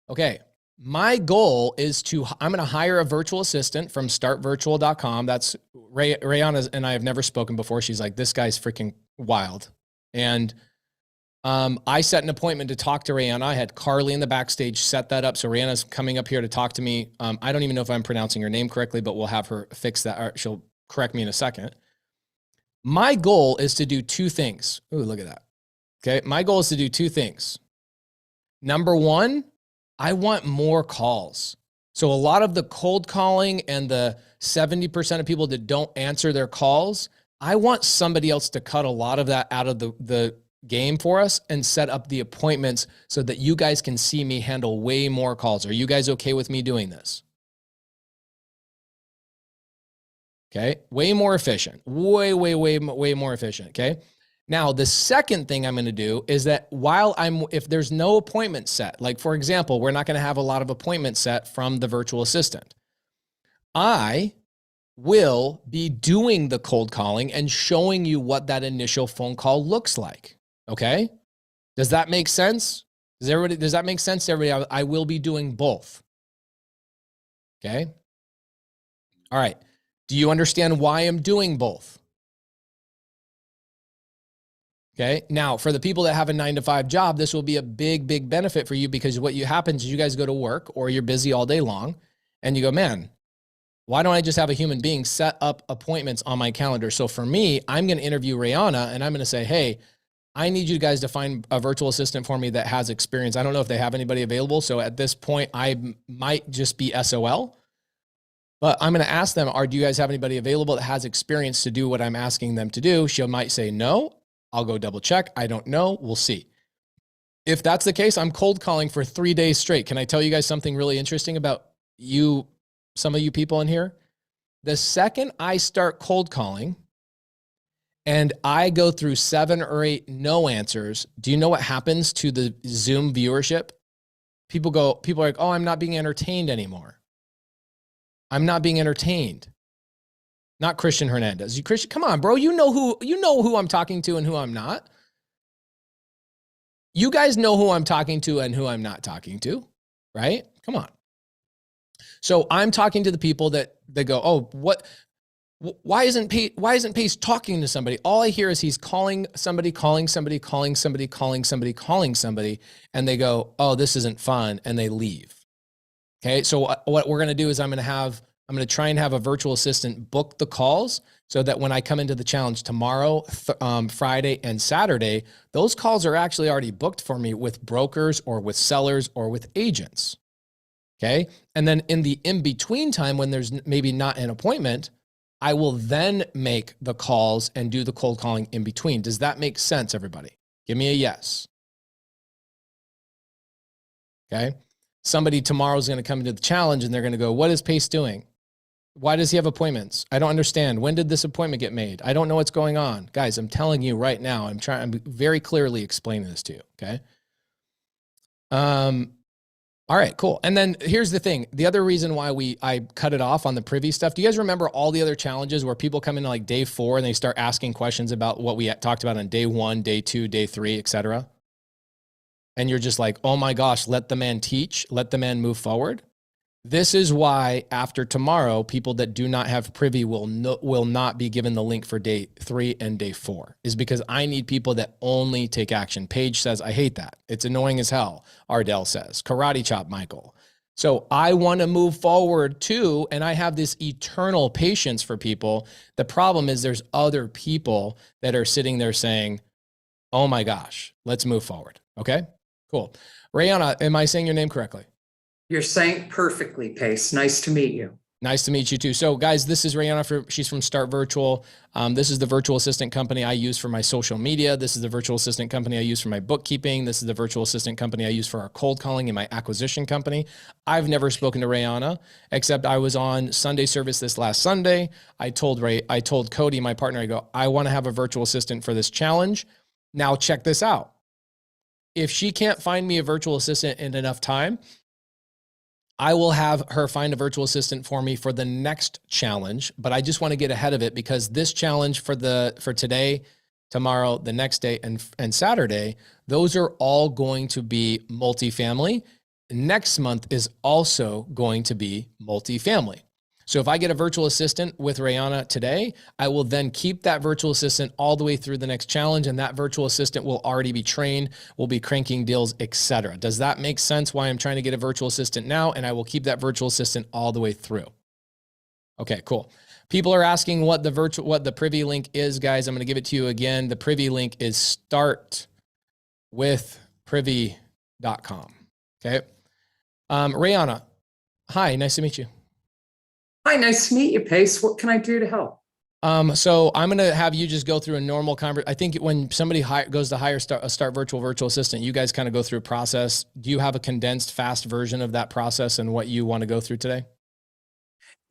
Okay. My goal is I'm going to hire a virtual assistant from startvirtual.com. That's Rayana and I have never spoken before. She's like, this guy's freaking wild. And I set an appointment to talk to Rayana. I had Carly in the backstage set that up. So Rayana's coming up here to talk to me. I don't even know if I'm pronouncing her name correctly, but we'll have her fix that. Or she'll correct me in a second. My goal is to do two things. Ooh, look at that. Okay. My goal is to do two things. Number one, I want more calls. So a lot of the cold calling and the 70% of people that don't answer their calls, I want somebody else to cut a lot of that out of the game for us and set up the appointments so that you guys can see me handle way more calls. Are you guys okay with me doing this? Okay. Way more efficient. Way more efficient. Okay. Now, the second thing I'm going to do is that if there's no appointment set, like for example, we're not going to have a lot of appointments set from the virtual assistant. I will be doing the cold calling and showing you what that initial phone call looks like. Okay. Does that make sense? Does that make sense to everybody? I will be doing both. Okay. All right. Do you understand why I'm doing both? Okay. Now, for the people that have a 9-to-5 job, this will be a big benefit for you, because what happens is you guys go to work or you're busy all day long and you go, man, why don't I just have a human being set up appointments on my calendar? So for me, I'm going to interview Rayana and I'm going to say, hey, I need you guys to find a virtual assistant for me that has experience. I don't know if they have anybody available. So at this point, I might just be SOL, but I'm going to ask them, do you guys have anybody available that has experience to do what I'm asking them to do? She might say no. I'll go double check. I don't know. We'll see. If that's the case, I'm cold calling for 3 days straight. Can I tell you guys something really interesting about some of you people in here? The second I start cold calling and I go through 7 or 8 no answers, do you know what happens to the Zoom viewership? People are like, oh, I'm not being entertained anymore. I'm not being entertained. Not Christian Hernandez. Christian, come on, bro. You know who I'm talking to and who I'm not. You guys know who I'm talking to and who I'm not talking to, right? Come on. So I'm talking to the people that go, oh, why isn't Pace talking to somebody? All I hear is he's calling somebody, and they go, oh, this isn't fun, and they leave. Okay, so what we're going to do is I'm going to try and have a virtual assistant book the calls so that when I come into the challenge tomorrow, Friday, and Saturday, those calls are actually already booked for me with brokers or with sellers or with agents. Okay. And then in the in-between time, when there's maybe not an appointment, I will then make the calls and do the cold calling in between. Does that make sense, everybody? Give me a yes. Okay. Somebody tomorrow is going to come into the challenge and they're going to go, what is Pace doing? Why does he have appointments? I don't understand. When did this appointment get made? I don't know what's going on. Guys, I'm telling you right now, I'm very clearly explaining this to you. Okay. All right, cool. And then here's the thing. The other reason why I cut it off on the privy stuff. Do you guys remember all the other challenges where people come in like day 4 and they start asking questions about what we talked about on day 1, day 2, day 3, etc.? And you're just like, oh my gosh, let the man teach, let the man move forward. This is why after tomorrow, people that do not have privy will not be given the link for day 3 and day 4, is because I need people that only take action. Paige says, I hate that. It's annoying as hell. Ardell says, karate chop, Michael. So I want to move forward too. And I have this eternal patience for people. The problem is there's other people that are sitting there saying, oh my gosh, let's move forward. Okay, cool. Rayana, am I saying your name correctly? You're saying perfectly, Pace. Nice to meet you. Nice to meet you too. So guys, this is Rayana. She's from Start Virtual. This is the virtual assistant company I use for my social media. This is the virtual assistant company I use for my bookkeeping. This is the virtual assistant company I use for our cold calling and my acquisition company. I've never spoken to Rayana, except I was on Sunday service this last Sunday. I told Cody, my partner, I go, I want to have a virtual assistant for this challenge. Now check this out. If she can't find me a virtual assistant in enough time, I will have her find a virtual assistant for me for the next challenge, but I just want to get ahead of it because this challenge for today, tomorrow, the next day, and Saturday, those are all going to be multifamily. Next month is also going to be multifamily. So if I get a virtual assistant with Rayana today, I will then keep that virtual assistant all the way through the next challenge, and that virtual assistant will already be trained, will be cranking deals, etc. Does that make sense why I'm trying to get a virtual assistant now? And I will keep that virtual assistant all the way through. Okay, cool. People are asking what the privy link is, guys. I'm going to give it to you again. The privy link is startwithprivy.com. Okay. Rayana, hi, nice to meet you. Hi, nice to meet you, Pace. What can I do to help? So I'm going to have you just go through a normal conversation. I think when somebody goes to hire a Start virtual assistant, you guys kind of go through a process. Do you have a condensed, fast version of that process and what you want to go through today?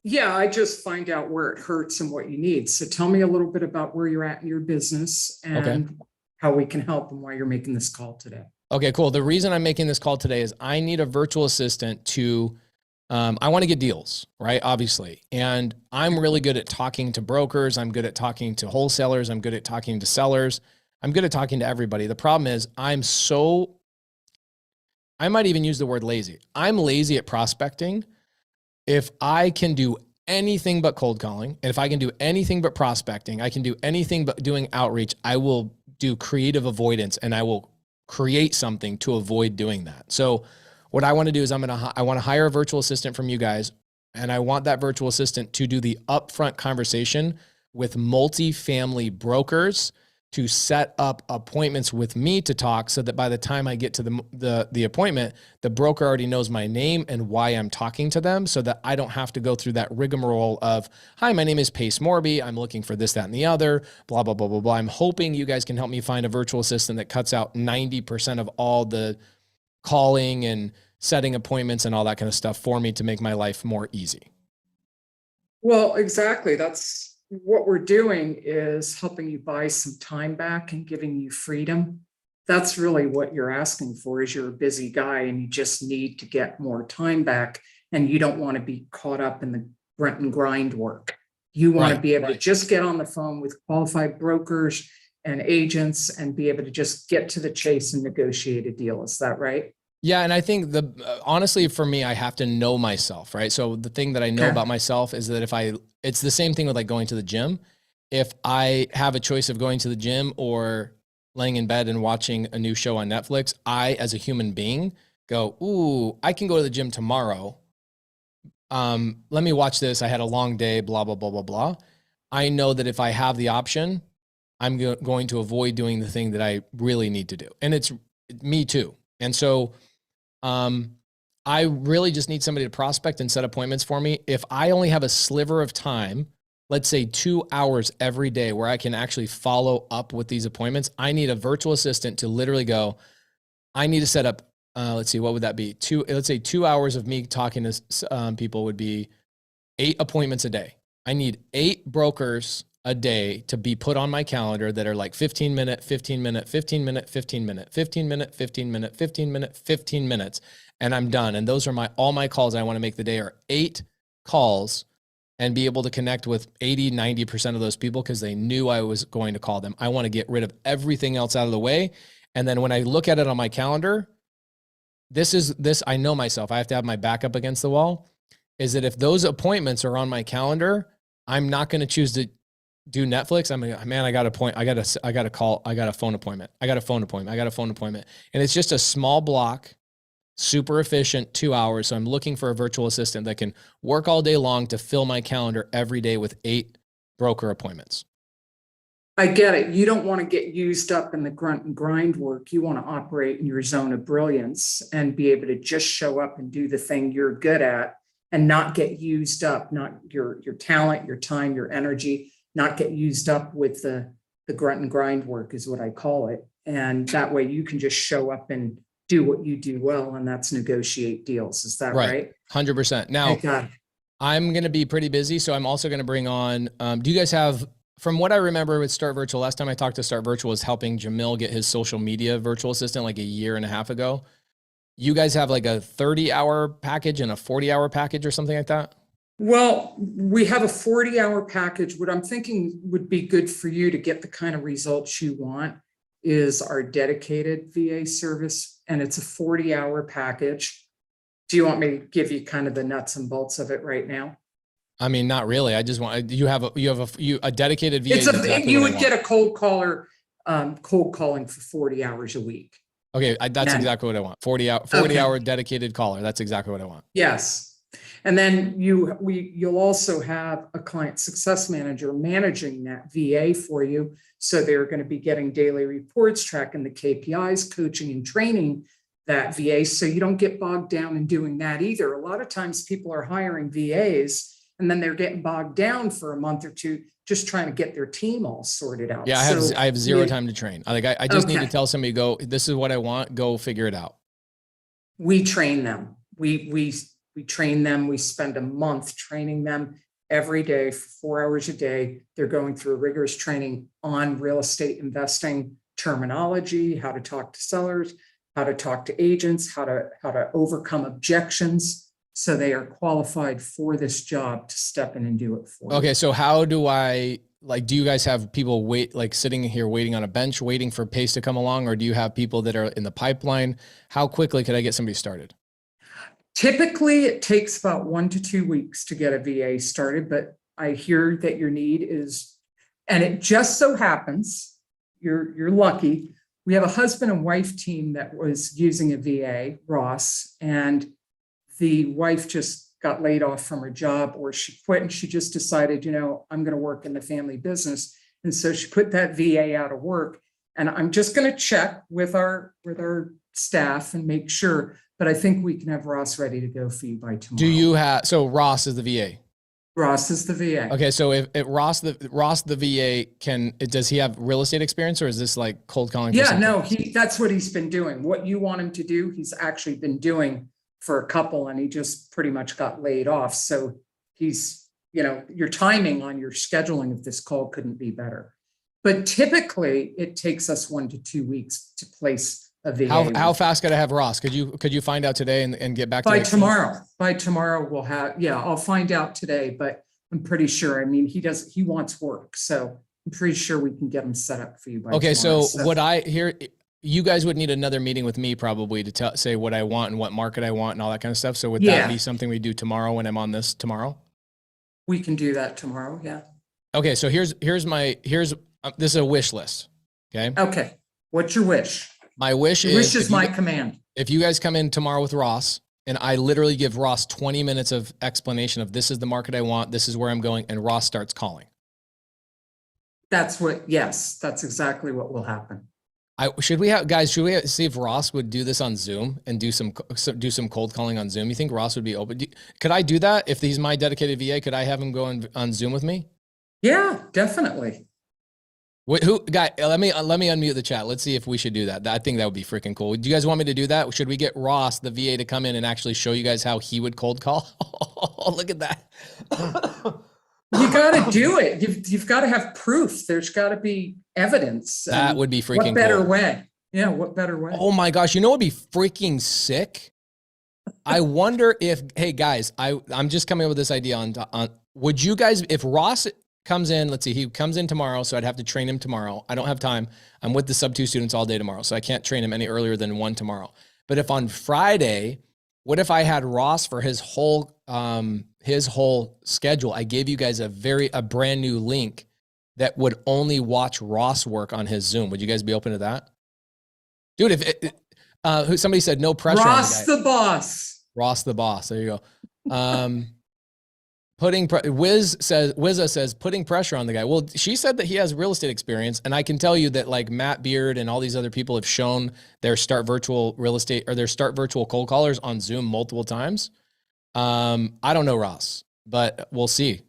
Yeah, I just find out where it hurts and what you need. So tell me a little bit about where you're at in your business and how we can help and why you're making this call today. Okay, cool. The reason I'm making this call today is I need a virtual assistant to I want to get deals, right? Obviously. And I'm really good at talking to brokers. I'm good at talking to wholesalers. I'm good at talking to sellers. I'm good at talking to everybody. The problem is I might even use the word lazy. I'm lazy at prospecting. If I can do anything but cold calling, and if I can do anything but prospecting, I can do anything but doing outreach, I will do creative avoidance and I will create something to avoid doing that. So what I want to do is I want to hire a virtual assistant from you guys, and I want that virtual assistant to do the upfront conversation with multifamily brokers to set up appointments with me to talk so that by the time I get to the appointment, the broker already knows my name and why I'm talking to them so that I don't have to go through that rigmarole of, hi, my name is Pace Morby. I'm looking for this, that, and the other, blah, blah, blah, blah, blah. I'm hoping you guys can help me find a virtual assistant that cuts out 90% of all the calling and setting appointments and all that kind of stuff for me to make my life more easy. Well, exactly. That's what we're doing, is helping you buy some time back and giving you freedom. That's really what you're asking for. Is you're a busy guy and you just need to get more time back, and you don't want to be caught up in the grunt and grind work. You want to be able to just get on the phone with qualified brokers and agents and be able to just get to the chase and negotiate a deal. Is that right? Yeah. And I think honestly, for me, I have to know myself, right? So the thing that I know about myself is that it's the same thing with like going to the gym. If I have a choice of going to the gym or laying in bed and watching a new show on Netflix, I, as a human being, go, ooh, I can go to the gym tomorrow. Let me watch this. I had a long day, blah, blah, blah, blah, blah. I know that if I have the option, I'm going to avoid doing the thing that I really need to do. And it's me too. And so I really just need somebody to prospect and set appointments for me. If I only have a sliver of time, let's say 2 hours every day where I can actually follow up with these appointments, I need a virtual assistant to literally go, I need to set up, let's see, what would that be? Let's say 2 hours of me talking to people would be 8 appointments a day. I need 8 brokers a day to be put on my calendar that are like 15 minute, 15 minute, 15 minute, 15 minute, 15 minute, 15 minute, 15 minute, 15 minutes, and I'm done. And those are all my calls I want to make the day are 8 calls and be able to connect with 80, 90% of those people because they knew I was going to call them. I want to get rid of everything else out of the way. And then when I look at it on my calendar, I know myself. I have to have my back up against the wall. is that if those appointments are on my calendar, I'm not going to choose to do Netflix. I'm like, man, I got a phone appointment. And it's just a small block, super efficient, 2 hours. So I'm looking for a virtual assistant that can work all day long to fill my calendar every day with 8 broker appointments. I get it. You don't want to get used up in the grunt and grind work. You want to operate in your zone of brilliance and be able to just show up and do the thing you're good at and not get used up, not your talent, your time, your energy, not get used up with the grunt and grind work is what I call it. And that way you can just show up and do what you do well, and that's negotiate deals. Is that right? 100%. Now, I'm going to be pretty busy, so I'm also going to bring on, do you guys have, from what I remember with Start Virtual, last time I talked to Start Virtual was helping Jamil get his social media virtual assistant like a year and a half ago. You guys have like a 30-hour package and a 40-hour package or something like that? Well, we have a 40-hour package. What I'm thinking would be good for you to get the kind of results you want is our dedicated VA service, and it's a 40-hour package. Do you want me to give you kind of the nuts and bolts of it right now? I mean, not really. I just want, you have a dedicated VA. You would get a cold caller, cold calling for 40 hours a week. Okay. That's exactly what I want. 40 hour dedicated caller. That's exactly what I want. Yes. And then you'll also have a client success manager managing that VA for you. So they're going to be getting daily reports, tracking the KPIs, coaching and training that VA. So you don't get bogged down in doing that either. A lot of times people are hiring VAs and then they're getting bogged down for a month or two, just trying to get their team all sorted out. Yeah. I have zero time to train. I just need to tell somebody, go, this is what I want, go figure it out. We train them. We train them. We spend a month training them every day for 4 hours a day. They're going through rigorous training on real estate investing terminology, how to talk to sellers, how to talk to agents, how to overcome objections. So they are qualified for this job to step in and do it for you. Okay. So how do I, do you guys have people sitting here waiting on a bench, waiting for Pace to come along? Or do you have people that are in the pipeline? How quickly could I get somebody started? Typically, it takes about 1 to 2 weeks to get a VA started, but I hear that your need is, and it just so happens, you're lucky. We have a husband and wife team that was using a VA, Ross, and the wife just got laid off from her job, or she quit and she just decided, I'm going to work in the family business. And so she put that VA out of work, and I'm just going to check with our staff and make sure. But I think we can have Ross ready to go for you by tomorrow. Do you have, so Ross is the VA? Ross is the VA. Okay. So if Ross, the VA does he have real estate experience, or is this like cold calling? Yeah, no, that's what he's been doing. What you want him to do, he's actually been doing for a couple, and he just pretty much got laid off. So he's, your timing on your scheduling of this call couldn't be better. But typically it takes us 1 to 2 weeks to place a VA. How fast could I have Ross? Could you find out today and get back to me? By tomorrow we'll have, I'll find out today, but I'm pretty sure, he wants work. So I'm pretty sure we can get him set up for you by tomorrow. So you guys would need another meeting with me probably to say what I want and what market I want and all that kind of stuff. So would that be something we do tomorrow when I'm on this tomorrow? We can do that tomorrow. Yeah. Okay. So this is a wish list. Okay. Okay. What's your wish? My wish is my command. If you guys come in tomorrow with Ross and I literally give Ross 20 minutes of explanation of this is the market I want, this is where I'm going, and Ross starts calling. That's exactly what will happen. Should we see if Ross would do this on Zoom and do some cold calling on Zoom? You think Ross would be open? Could I do that? If he's my dedicated VA, could I have him go on Zoom with me? Yeah, definitely. Let me unmute the chat. Let's see if we should do that. I think that would be freaking cool. Do you guys want me to do that? Should we get Ross, the VA, to come in and actually show you guys how he would cold call? Look at that. You got to do it. You've got to have proof. There's got to be evidence. That would be freaking cool. What better way? Yeah, what better way? Oh my gosh. You know what would be freaking sick? I wonder if, hey guys, I'm just coming up with this idea on would you guys, if Ross comes in, let's see, he comes in tomorrow, so I'd have to train him tomorrow. I don't have time. I'm with the sub 2 students all day tomorrow, so I can't train him any earlier than 1 tomorrow. But if on Friday, What if I had Ross for his whole schedule? I gave you guys a brand new link that would only watch Ross work on his Zoom. Would you guys be open to that? Dude, somebody said no pressure Ross on the guy. the boss. Ross the boss. There you go. Wizza says putting pressure on the guy. Well, she said that he has real estate experience, and I can tell you that like Matt Beard and all these other people have shown their start virtual real estate or their start virtual cold callers on Zoom multiple times. I don't know Ross, but we'll see.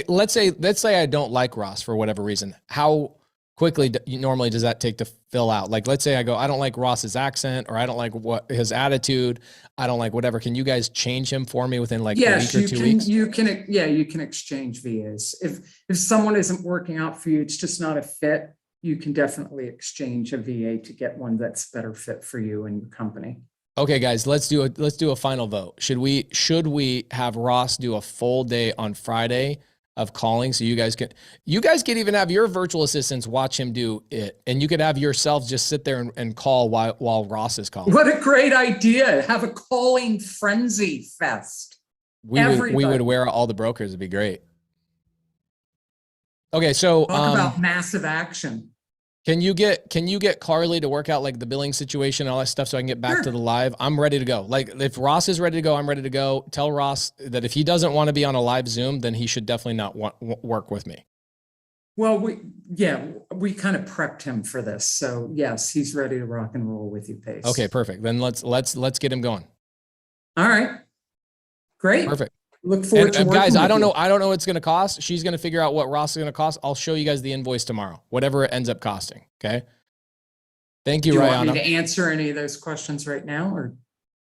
Let's say I don't like Ross for whatever reason. How quickly normally does that take to fill out? Like, let's say I don't like Ross's accent, or I don't like his attitude. I don't like whatever. Can you guys change him for me within like a week or 2 weeks? You can exchange VAs. If someone isn't working out for you, it's just not a fit, you can definitely exchange a VA to get one that's better fit for you and your company. Okay, guys, let's do a final vote. Should we have Ross do a full day on Friday of calling, so you guys can even have your virtual assistants watch him do it, and you could have yourselves just sit there and call while Ross is calling. What a great idea. Have a calling frenzy fest. We would wear out all the brokers. It'd be great. Okay, so talk about massive action. Can you get Carly to work out like the billing situation and all that stuff so I can get back to the live? I'm ready to go. Like if Ross is ready to go, I'm ready to go. Tell Ross that if he doesn't want to be on a live Zoom, then he should definitely not work with me. Well, we kind of prepped him for this. So yes, he's ready to rock and roll with you, Pace. Okay, perfect. Then let's get him going. All right. Great. Perfect. Look forward to working guys, with I don't you. know what it's going to cost. She's going to figure out what Ross is going to cost. I'll show you guys the invoice tomorrow, whatever it ends up costing. Okay. Thank you, Do you Rihanna. want me to answer any of those questions right now, or?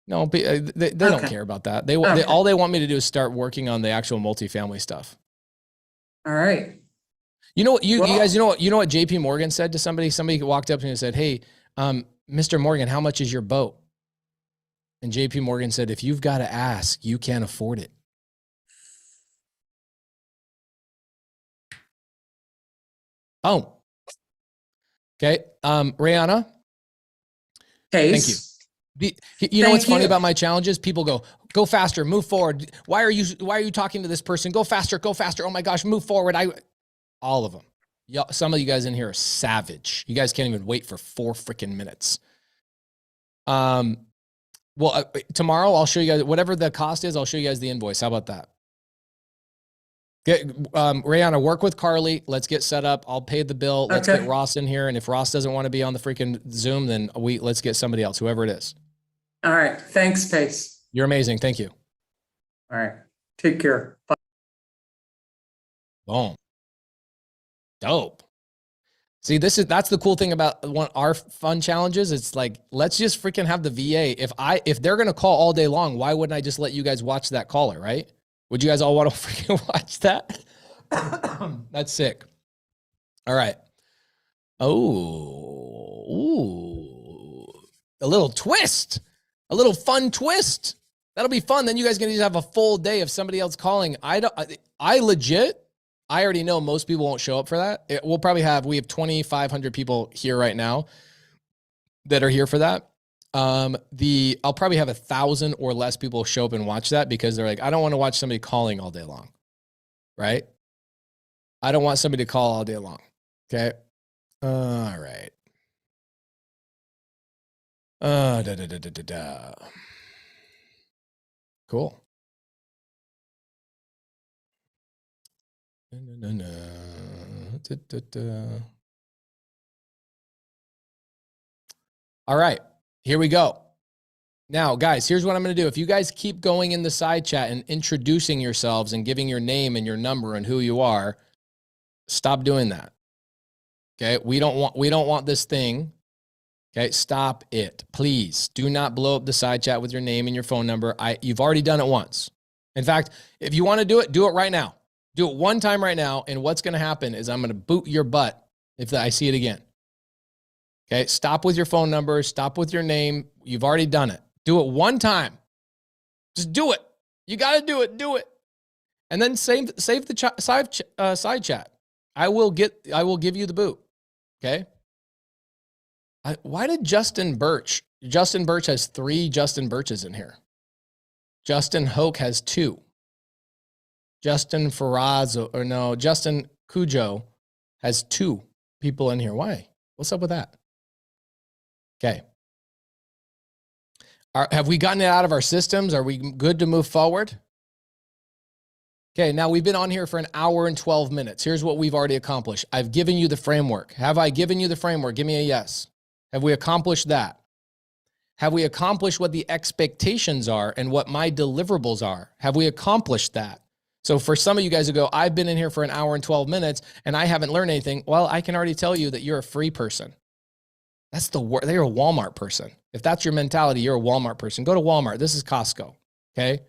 No, they don't care about that. All they want me to do is start working on the actual multifamily stuff. All right. You know what, you guys, you know what JP Morgan said to somebody? Somebody walked up to me and said, "Hey, Mr. Morgan, how much is your boat?" And JP Morgan said, "If you've got to ask, you can't afford it." Oh, okay. Rihanna. Pace. Thank you. You know what's funny about my challenges? People go faster, move forward. Why are you talking to this person? Go faster. Oh my gosh, move forward. All of them. Some of you guys in here are savage. You guys can't even wait for 4 freaking minutes. Well, tomorrow I'll show you guys whatever the cost is. I'll show you guys the invoice. How about that? Rihanna, work with Carly. Let's get set up. I'll pay the bill. Let's get Ross in here. And if Ross doesn't want to be on the freaking Zoom, then let's get somebody else, whoever it is. All right. Thanks, Pace. You're amazing. Thank you. All right. Take care. Bye. Boom. Dope. See, that's the cool thing about our fun challenges. It's like, let's just freaking have the VA. If they're going to call all day long, why wouldn't I just let you guys watch that caller, right? Would you guys all want to freaking watch that? That's sick. All right. Oh, a little twist, a little fun twist. That'll be fun. Then you guys can just have a full day of somebody else calling. I already know most people won't show up for that. We have 2,500 people here right now that are here for that. I'll probably have 1,000 or less people show up and watch that because they're like, I don't want to watch somebody calling all day long. Right? I don't want somebody to call all day long. Okay. All right. Cool. All right, here we go. Now, guys, here's what I'm going to do. If you guys keep going in the side chat and introducing yourselves and giving your name and your number and who you are, stop doing that. Okay? We don't want this thing. Okay? Stop it. Please do not blow up the side chat with your name and your phone number. You've already done it once. In fact, if you want to do it right now. Do it one time right now, and what's going to happen is I'm going to boot your butt if I see it again. Okay? Stop with your phone number. Stop with your name. You've already done it. Do it one time. Just do it. You got to do it. Do it. And then save the side chat. I will give you the boot. Okay? Why did Justin Birch has 3 Justin Birches in here? Justin Hoke has 2. Justin Ferrazzo, or no, Justin Cujo has 2 people in here. Why? What's up with that? Okay. Have we gotten it out of our systems? Are we good to move forward? Okay, now we've been on here for an hour and 12 minutes. Here's what we've already accomplished. I've given you the framework. Have I given you the framework? Give me a yes. Have we accomplished that? Have we accomplished what the expectations are and what my deliverables are? Have we accomplished that? So for some of you guys who go, I've been in here for an hour and 12 minutes and I haven't learned anything. Well, I can already tell you that you're a free person. That's the word. They're a Walmart person. If that's your mentality, you're a Walmart person. Go to Walmart. This is Costco. Okay.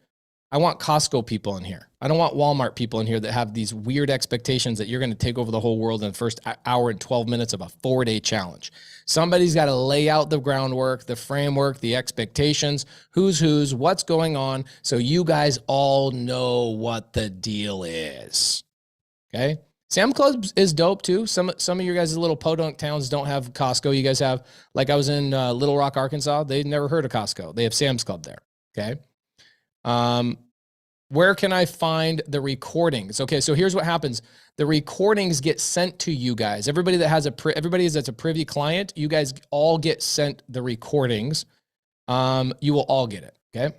I want Costco people in here. I don't want Walmart people in here that have these weird expectations that you're going to take over the whole world in the first hour and 12 minutes of a 4-day challenge. Somebody's got to lay out the groundwork, the framework, the expectations, who's, what's going on, so you guys all know what the deal is. Okay? Sam Club is dope too. Some of your guys' little podunk towns don't have Costco. You guys have, like I was in Little Rock, Arkansas. They'd never heard of Costco. They have Sam's Club there. Okay? Where can I find the recordings? Okay, so here's what happens. The recordings get sent to you guys. Everybody that's a Privy client, you guys all get sent the recordings. You will all get it, okay?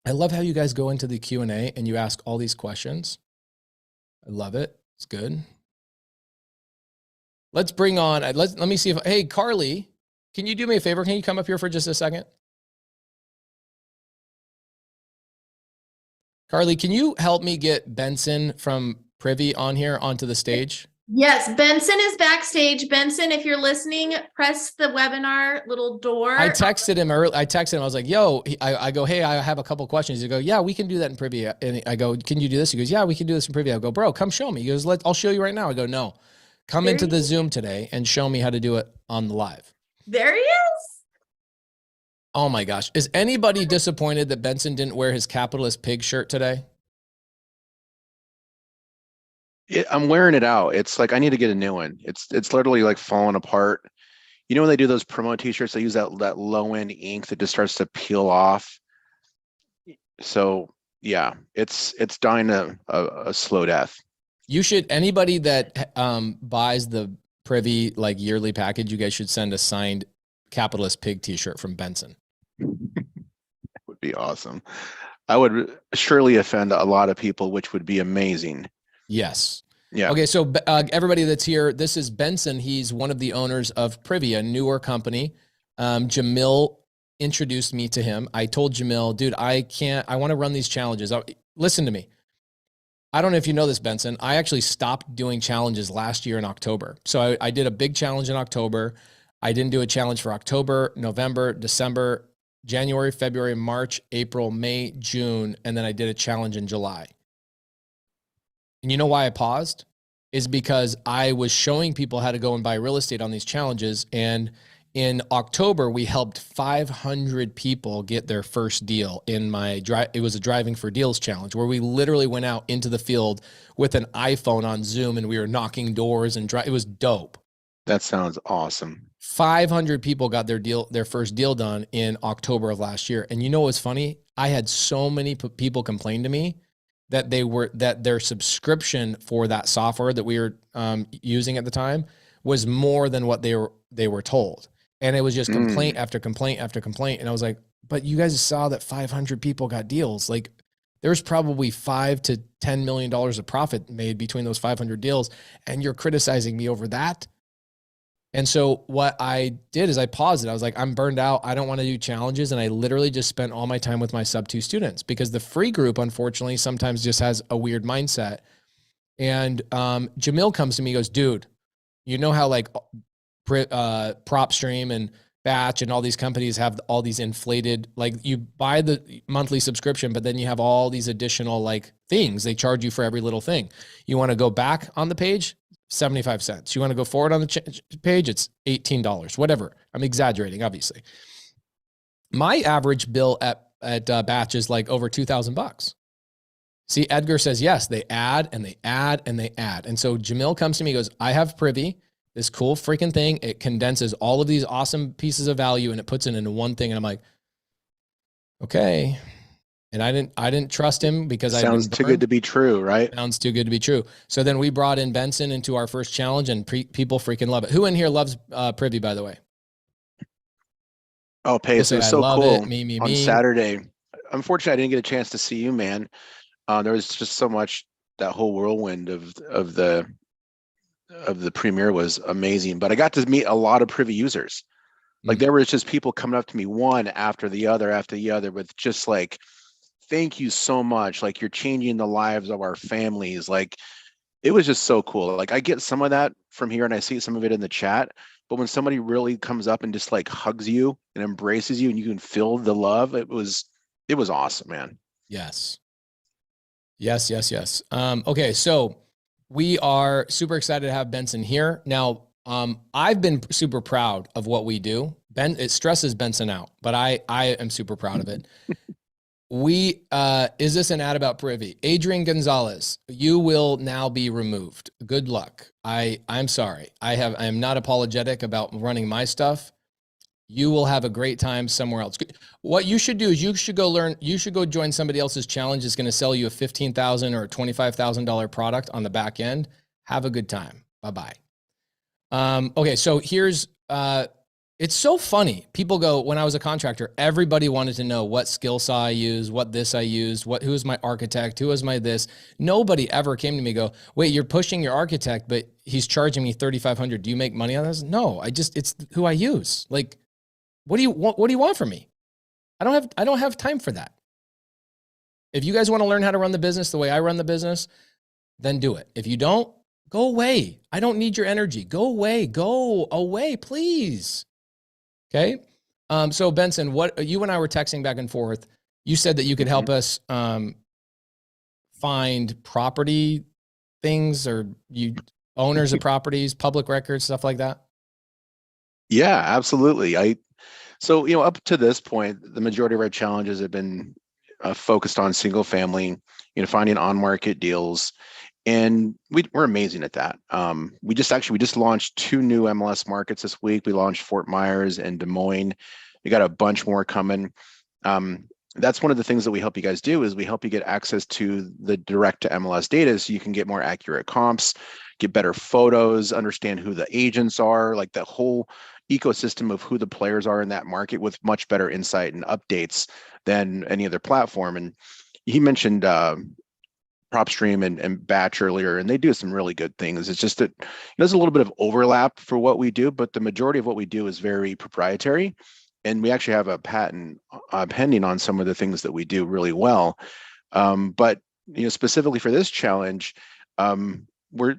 I love how you guys go into the Q&A and you ask all these questions. I love it. It's good. Let's bring on, let me see if, hey, Carly, can you do me a favor? Can you come up here for just a second? Carly, can you help me get Benson from Privy on here onto the stage? Yes, Benson is backstage. Benson, if you're listening, press the webinar little door. I texted him early. I texted him. I was like, yo, I go, hey, I have a couple questions. He go, yeah, we can do that in Privy. And I go, can you do this? He goes, yeah, we can do this in Privy. I go, bro, come show me. He goes, I'll show you right now. I go, no, come into the Zoom today and show me how to do it on the live. There he is. Oh my gosh. Is anybody disappointed that Benson didn't wear his capitalist pig shirt today? I'm wearing it out. It's like I need to get a new one. It's literally like falling apart. You know when they do those promo t-shirts, they use that low end ink that just starts to peel off. So yeah, it's dying a slow death. You should, anybody that buys the Privy like yearly package, you guys should send a signed capitalist pig t-shirt from Benson. That would be awesome. I would surely offend a lot of people, which would be amazing. Yes. Yeah. Okay. So everybody that's here, this is Benson. He's one of the owners of Privy, a newer company. Jamil introduced me to him. I told Jamil, dude, I want to run these challenges. Listen to me. I don't know if you know this, Benson. I actually stopped doing challenges last year in October. So I did a big challenge in October. I didn't do a challenge for October, November, December, January, February, March, April, May, June, and then I did a challenge in July. And you know why I paused? Is because I was showing people how to go and buy real estate on these challenges. And in October, we helped 500 people get their first deal in it was a Driving for Deals challenge where we literally went out into the field with an iPhone on Zoom and we were knocking doors and it was dope. That sounds awesome. 500 people got their first deal done in October of last year. And you know what's funny? I had so many people complain to me that their subscription for that software that we were using at the time was more than what they were told. And it was just complaint after complaint after complaint. And I was like, but you guys saw that 500 people got deals. Like there's probably $5 to $10 million of profit made between those 500 deals. And you're criticizing me over that. And so what I did is I paused it. I was like, I'm burned out. I don't want to do challenges. And I literally just spent all my time with my sub-2 students because the free group, unfortunately, sometimes just has a weird mindset. And Jamil comes to me, he goes, dude, you know how like PropStream and Batch and all these companies have all these inflated, like you buy the monthly subscription, but then you have all these additional like things. They charge you for every little thing. You want to go back on the page? 75 cents. You want to go forward on the page? It's $18, whatever. I'm exaggerating, obviously. My average bill at Batch is like over $2,000. See, Edgar says, yes, they add and they add and they add. And so Jamil comes to me, goes, I have Privy, this cool freaking thing. It condenses all of these awesome pieces of value and it puts it into one thing. And I'm like, okay. And I didn't trust him because Sounds too good to be true, right? Sounds too good to be true. So then we brought in Benson into our first challenge, and people freaking love it. Who in here loves Privy, by the way? Oh, Pace, it was so cool. On Saturday. Unfortunately, I didn't get a chance to see you, man. There was just so much. That whole whirlwind of the premiere was amazing. But I got to meet a lot of Privy users. Like there was just people coming up to me one after the other with just like, thank you so much. Like you're changing the lives of our families. Like it was just so cool. Like I get some of that from here and I see some of it in the chat, but when somebody really comes up and just like hugs you and embraces you and you can feel the love, it was awesome, man. Yes. Okay. So we are super excited to have Benson here. Now, I've been super proud of what we do. It stresses Benson out, but I am super proud of it. Is this an ad about Privy? Adrian Gonzalez, you will now be removed. Good luck. I'm sorry. I am not apologetic about running my stuff. You will have a great time somewhere else. What you should do is you should go join somebody else's challenge that's going to sell you a $15,000 or $25,000 product on the back end. Have a good time. Bye-bye. Okay. So here's, it's so funny. People go, when I was a contractor, everybody wanted to know what skill saw I used, what this I used, who's my architect, who is my this. Nobody ever came to me and go, wait, you're pushing your architect, but he's charging me $3,500. Do you make money on this? No, it's who I use. Like, what do you want from me? I don't have time for that. If you guys want to learn how to run the business the way I run the business, then do it. If you don't, go away. I don't need your energy. Go away, please. Okay. So Benson, what you and I were texting back and forth. You said that you could help us find property things or owners of properties, public records, stuff like that. Yeah, absolutely. So, up to this point, the majority of our challenges have been focused on single family, finding on-market deals. And we're amazing at that. We just launched 2 new MLS markets this week. We launched Fort Myers and Des Moines. We got a bunch more coming. That's one of the things that we help you guys do is we help you get access to the direct to MLS data so you can get more accurate comps, get better photos, understand who the agents are, like the whole ecosystem of who the players are in that market with much better insight and updates than any other platform. And he mentioned PropStream and Batch earlier, and they do some really good things. It's just that there's a little bit of overlap for what we do, but the majority of what we do is very proprietary. And we actually have a patent pending on some of the things that we do really well. But specifically for this challenge, we're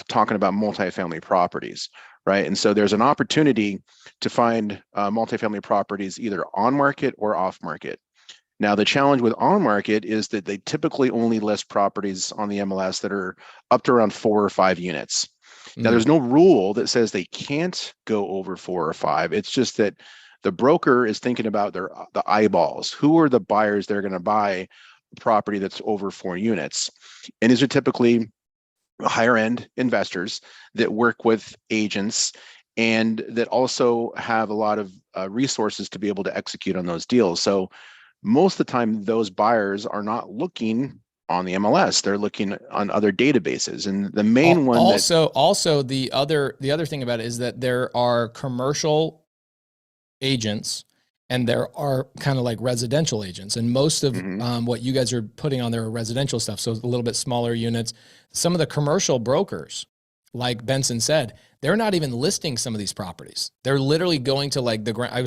talking about multifamily properties, right? And so there's an opportunity to find multifamily properties either on market or off market. Now, the challenge with on market is that they typically only list properties on the MLS that are up to around 4 or 5 units. Now, there's no rule that says they can't go over 4 or 5. It's just that the broker is thinking about the eyeballs. Who are the buyers that are going to buy a property that's over 4 units? And these are typically higher end investors that work with agents and that also have a lot of resources to be able to execute on those deals. So most of the time, those buyers are not looking on the MLS; they're looking on other databases. And the main one also the other thing about it is that there are commercial agents and there are kind of like residential agents, and most of what you guys are putting on there are residential stuff. So a little bit smaller units. Some of the commercial brokers, like Benson said, they're not even listing some of these properties. They're literally going to like I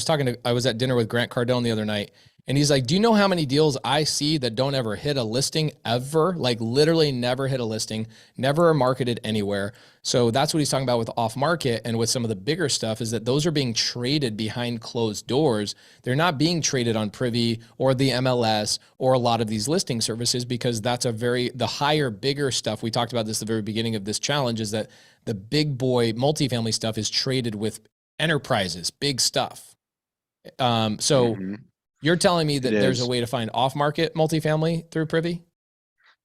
was at dinner with Grant Cardone the other night. And he's like, do you know how many deals I see that don't ever hit a listing ever? Like literally never hit a listing, never are marketed anywhere. So that's what he's talking about with off market and with some of the bigger stuff is that those are being traded behind closed doors. They're not being traded on Privy or the MLS or a lot of these listing services because that's the higher, bigger stuff. We talked about this at the very beginning of this challenge is that the big boy multifamily stuff is traded with enterprises, big stuff. You're telling me that there's a way to find off-market multifamily through Privy?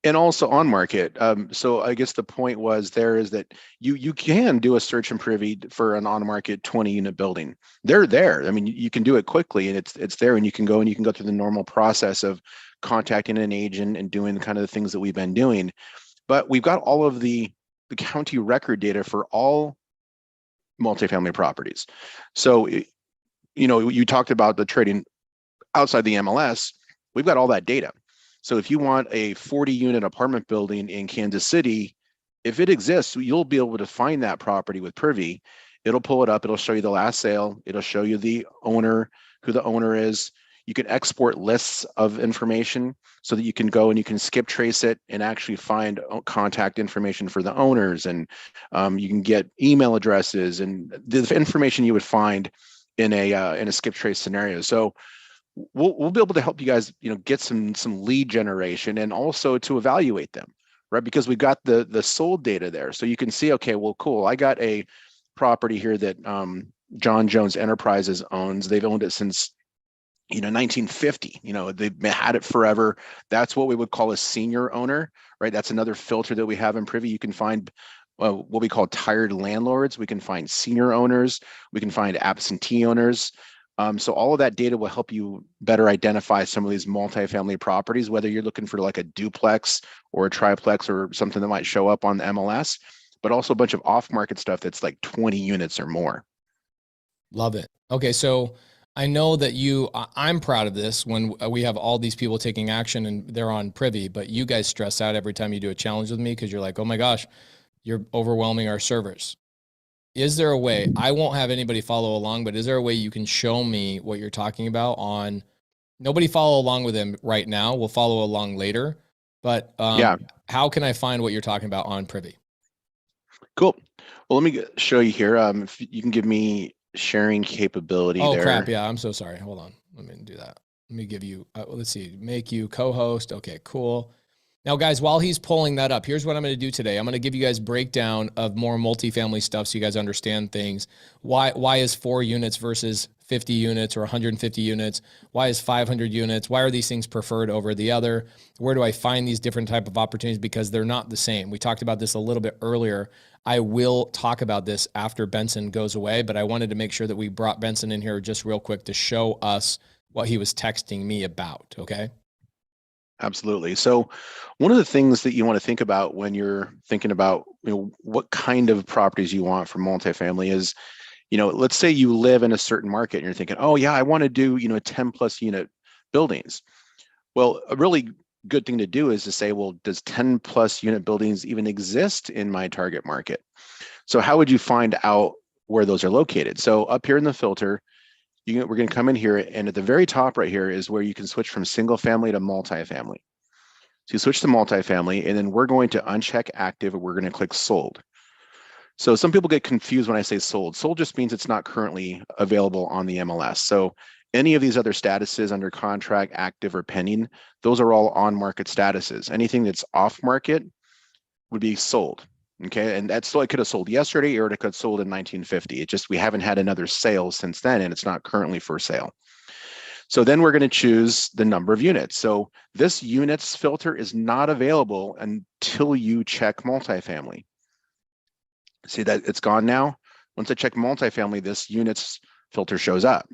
And also on market. So I guess the point is that you can do a search in Privy for an on-market 20-unit building. They're there. I mean, you can do it quickly and it's there and you can go through the normal process of contacting an agent and doing kind of the things that we've been doing. But we've got all of the county record data for all multifamily properties. So, you talked about the trading outside the MLS. We've got all that data. So if you want a 40-unit apartment building in Kansas City, if it exists, you'll be able to find that property with Privy. It'll pull it up. It'll show you the last sale. It'll show you the owner, who the owner is. You can export lists of information so that you can go and you can skip trace it and actually find contact information for the owners. And you can get email addresses and the information you would find in a skip trace scenario. So we'll be able to help you guys, get some lead generation and also to evaluate them, right? Because we've got the sold data there. So you can see, okay, well, cool. I got a property here that John Jones Enterprises owns. They've owned it since 1950. They've had it forever. That's what we would call a senior owner, right? That's another filter that we have in Privy. You can find what we call tired landlords. We can find senior owners. We can find absentee owners. So all of that data will help you better identify some of these multifamily properties, whether you're looking for like a duplex or a triplex or something that might show up on the MLS, but also a bunch of off-market stuff that's like 20 units or more. Love it. Okay, so I know that I'm proud of this when we have all these people taking action and they're on Privy, but you guys stress out every time you do a challenge with me because you're like, oh my gosh, you're overwhelming our servers. Is there a way, I won't have anybody follow along, but is there a way you can show me what you're talking about on, nobody follow along with him right now. We'll follow along later, but how can I find what you're talking about on Privy? Cool. Well, let me show you here. If you can give me sharing capability there. Oh crap. Yeah. I'm so sorry. Hold on. Let me do that. Let me give you, let's see, make you co-host. Okay, cool. Now, guys, while he's pulling that up, here's what I'm going to do today. I'm going to give you guys breakdown of more multifamily stuff so you guys understand things. Why is 4 units versus 50 units or 150 units? Why is 500 units? Why are these things preferred over the other? Where do I find these different type of opportunities? Because they're not the same. We talked about this a little bit earlier. I will talk about this after Benson goes away, but I wanted to make sure that we brought Benson in here just real quick to show us what he was texting me about, okay? Absolutely. So one of the things that you want to think about when you're thinking about what kind of properties you want for multifamily is, let's say you live in a certain market and you're thinking, oh yeah, I want to do 10 plus unit buildings. Well, a really good thing to do is to say, well, does 10 plus unit buildings even exist in my target market? So how would you find out where those are located? So up here in the filter, we're going to come in here, and at the very top right here is where you can switch from single family to multifamily. So you switch to multifamily, and then we're going to uncheck active, and we're going to click sold. So some people get confused when I say sold. Sold just means it's not currently available on the MLS. So any of these other statuses under contract, active, or pending, those are all on market statuses. Anything that's off market would be sold. Okay, and that's still, it could have sold yesterday or it could have sold in 1950. It just, we haven't had another sale since then, and it's not currently for sale. So then we're going to choose the number of units. So this units filter is not available until you check multifamily. See that it's gone now? Once I check multifamily, this units filter shows up.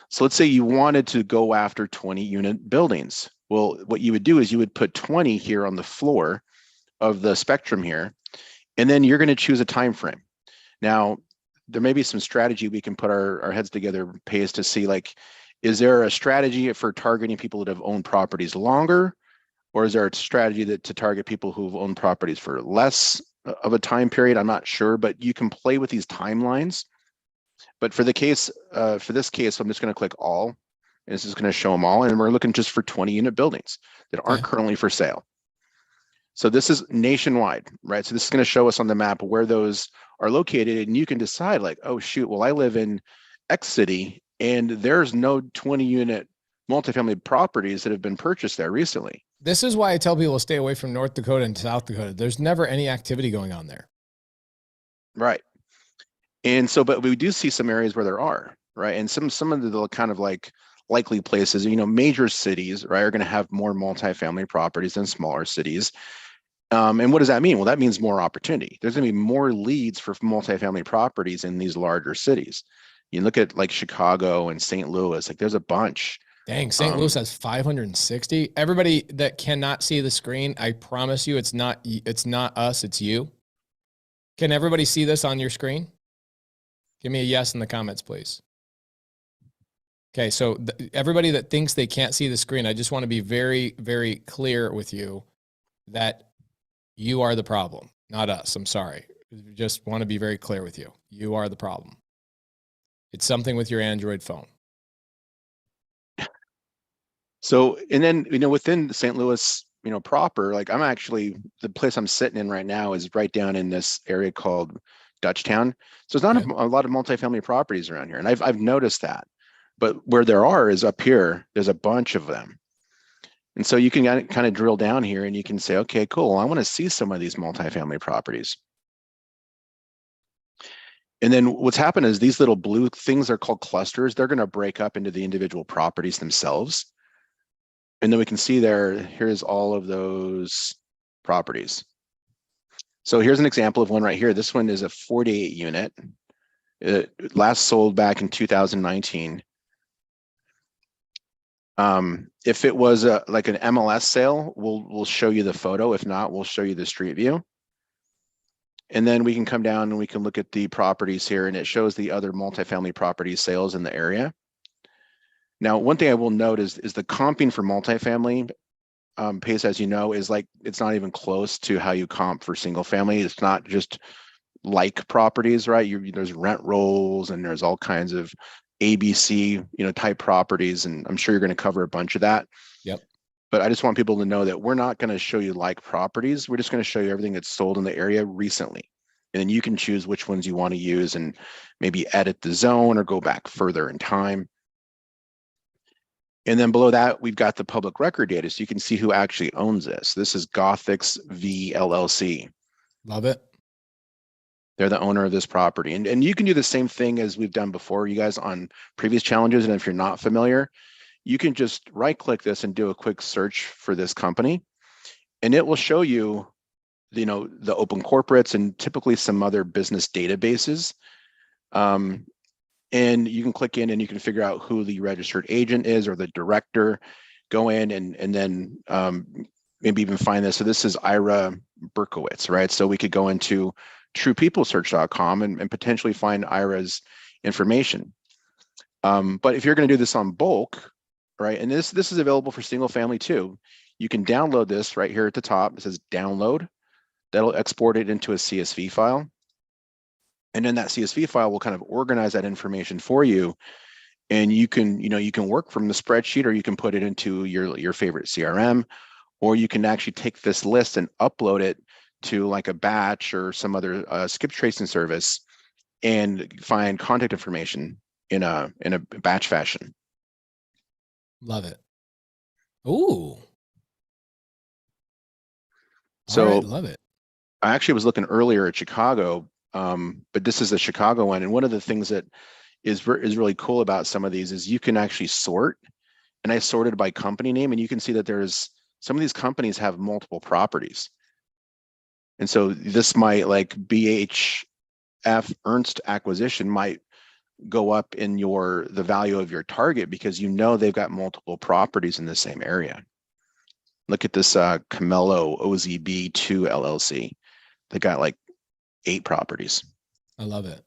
So let's say you wanted to go after 20 unit buildings. Well, what you would do is you would put 20 here on the floor of the spectrum here, and then you're going to choose a time frame. Now, there may be some strategy we can put our heads together, pays to see, like, is there a strategy for targeting people that have owned properties longer, or is there a strategy to target people who've owned properties for less of a time period? I'm not sure, but you can play with these timelines. But for this case, I'm just going to click all, and this is going to show them all, and we're looking just for 20 unit buildings that aren't currently for sale. So this is nationwide, right? So this is going to show us on the map where those are located, and you can decide, like, oh shoot, well, I live in X city and there's no 20 unit multifamily properties that have been purchased there recently. This is why I tell people to stay away from North Dakota and South Dakota. There's never any activity going on there. Right. And so, but we do see some areas where there are, right? And some of the kind of like likely places, major cities, right, are going to have more multifamily properties than smaller cities. And what does that mean? Well, that means more opportunity. There's going to be more leads for multifamily properties in these larger cities. You look at like Chicago and St. Louis, like there's a bunch Dang, St. Louis has 560. Everybody that cannot see the screen, I promise you, it's not us, it's you. Can everybody see this on your screen? Give me a yes in the comments, please. Okay, so everybody that thinks they can't see the screen, I just want to be very, very clear with you that you are the problem, not us. I'm sorry. Just want to be very clear with you. You are the problem. It's something with your Android phone. So, and then, within St. Louis, proper, like I'm actually, the place I'm sitting in right now is right down in this area called Dutchtown. So there's not Okay. a lot of multifamily properties around here. And I've noticed that, but where there are is up here, there's a bunch of them. And so you can kind of drill down here and you can say, okay, cool. I want to see some of these multifamily properties. And then what's happened is these little blue things are called clusters. They're going to break up into the individual properties themselves. And then we can see here's all of those properties. So here's an example of one right here. This one is a 48 unit. It last sold back in 2019. If it was like an MLS sale, we'll show you the photo. If not, we'll show you the street view. And then we can come down and we can look at the properties here, and it shows the other multifamily property sales in the area. Now, one thing I will note is the comping for multifamily pace, as you know, is like, it's not even close to how you comp for single family. It's not just like properties, right? There's rent rolls and there's all kinds of ABC, type properties. And I'm sure you're going to cover a bunch of that. Yep. But I just want people to know that we're not going to show you like properties. We're just going to show you everything that's sold in the area recently. And then you can choose which ones you want to use and maybe edit the zone or go back further in time. And then below that, we've got the public record data, so you can see who actually owns this. This is Gothics V LLC. Love it. They're the owner of this property. And you can do the same thing as we've done before, you guys, on previous challenges. And if you're not familiar, you can just right-click this and do a quick search for this company. And it will show you, the open corporates and typically some other business databases. And you can click in and you can figure out who the registered agent is or the director. Go in and then maybe even find this. So this is Ira Berkowitz, right? So we could go into truepeoplesearch.com and potentially find Ira's information. But if you're going to do this on bulk, right? And this is available for single family too. You can download this right here at the top. It says download. That'll export it into a CSV file. And then that CSV file will kind of organize that information for you. And you can work from the spreadsheet, or you can put it into your favorite CRM, or you can actually take this list and upload it to like a batch or some other skip tracing service and find contact information in a batch fashion. Love it. Ooh. So all right, love it. I actually was looking earlier at Chicago, but this is the Chicago one. And one of the things that is really cool about some of these is you can actually sort. And I sorted by company name, and you can see that there's some of these companies have multiple properties. And so this might, like BHF Ernst acquisition might go up in the value of your target because they've got multiple properties in the same area. Look at this Camelo OZB2 LLC. They got like 8 properties. I love it.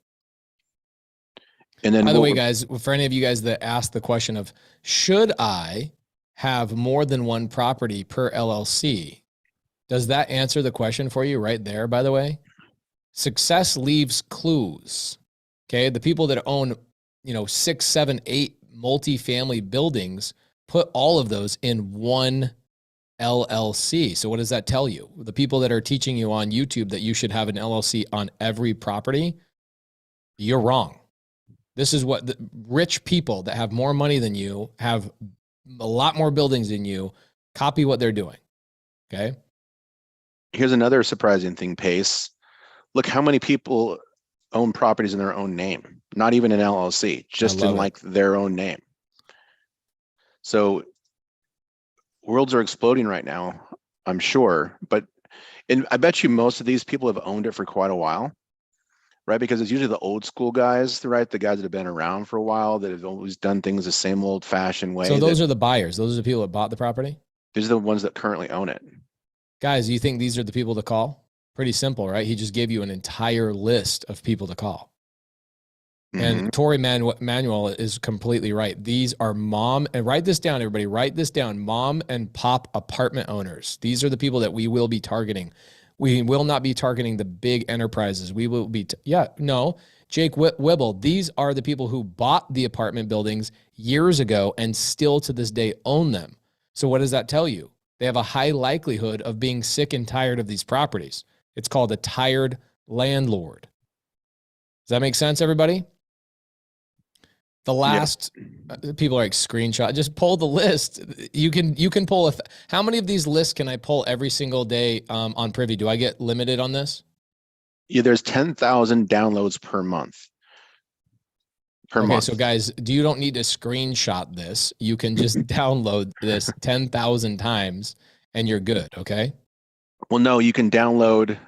And then, by the way, guys, for any of you guys that asked the question of, should I have more than one property per LLC? Does that answer the question for you right there, by the way? Success leaves clues. Okay. The people that own, 6, 7, 8 multifamily buildings put all of those in one LLC. So what does that tell you? The people that are teaching you on YouTube that you should have an LLC on every property, you're wrong. This is what the rich people that have more money than you, have a lot more buildings than you, copy what they're doing. Okay. Here's another surprising thing, Pace. Look how many people own properties in their own name, not even an LLC, just in like their own name. So worlds are exploding right now, I'm sure, and I bet you most of these people have owned it for quite a while, right? Because it's usually the old school guys, right? The guys that have been around for a while that have always done things the same old fashioned way. So those are the buyers. Those are the people that bought the property. These are the ones that currently own it. Guys, do you think these are the people to call? Pretty simple, right? He just gave you an entire list of people to call. And Tori Manuel is completely right. These are mom, and write this down, everybody. Write this down. Mom and pop apartment owners. These are the people that we will be targeting. We will not be targeting the big enterprises. We will be, Jake Wibble. These are the people who bought the apartment buildings years ago and still to this day own them. So what does that tell you? They have a high likelihood of being sick and tired of these properties. It's called a tired landlord. Does that make sense, everybody? The last people are like screenshot. Just pull the list. You can pull how many of these lists can I pull every single day on Privy? Do I get limited on this? Yeah, there's 10,000 downloads per month. Okay, so guys, you don't need to screenshot this. You can just download this 10,000 times and you're good, okay? Well, no, you can download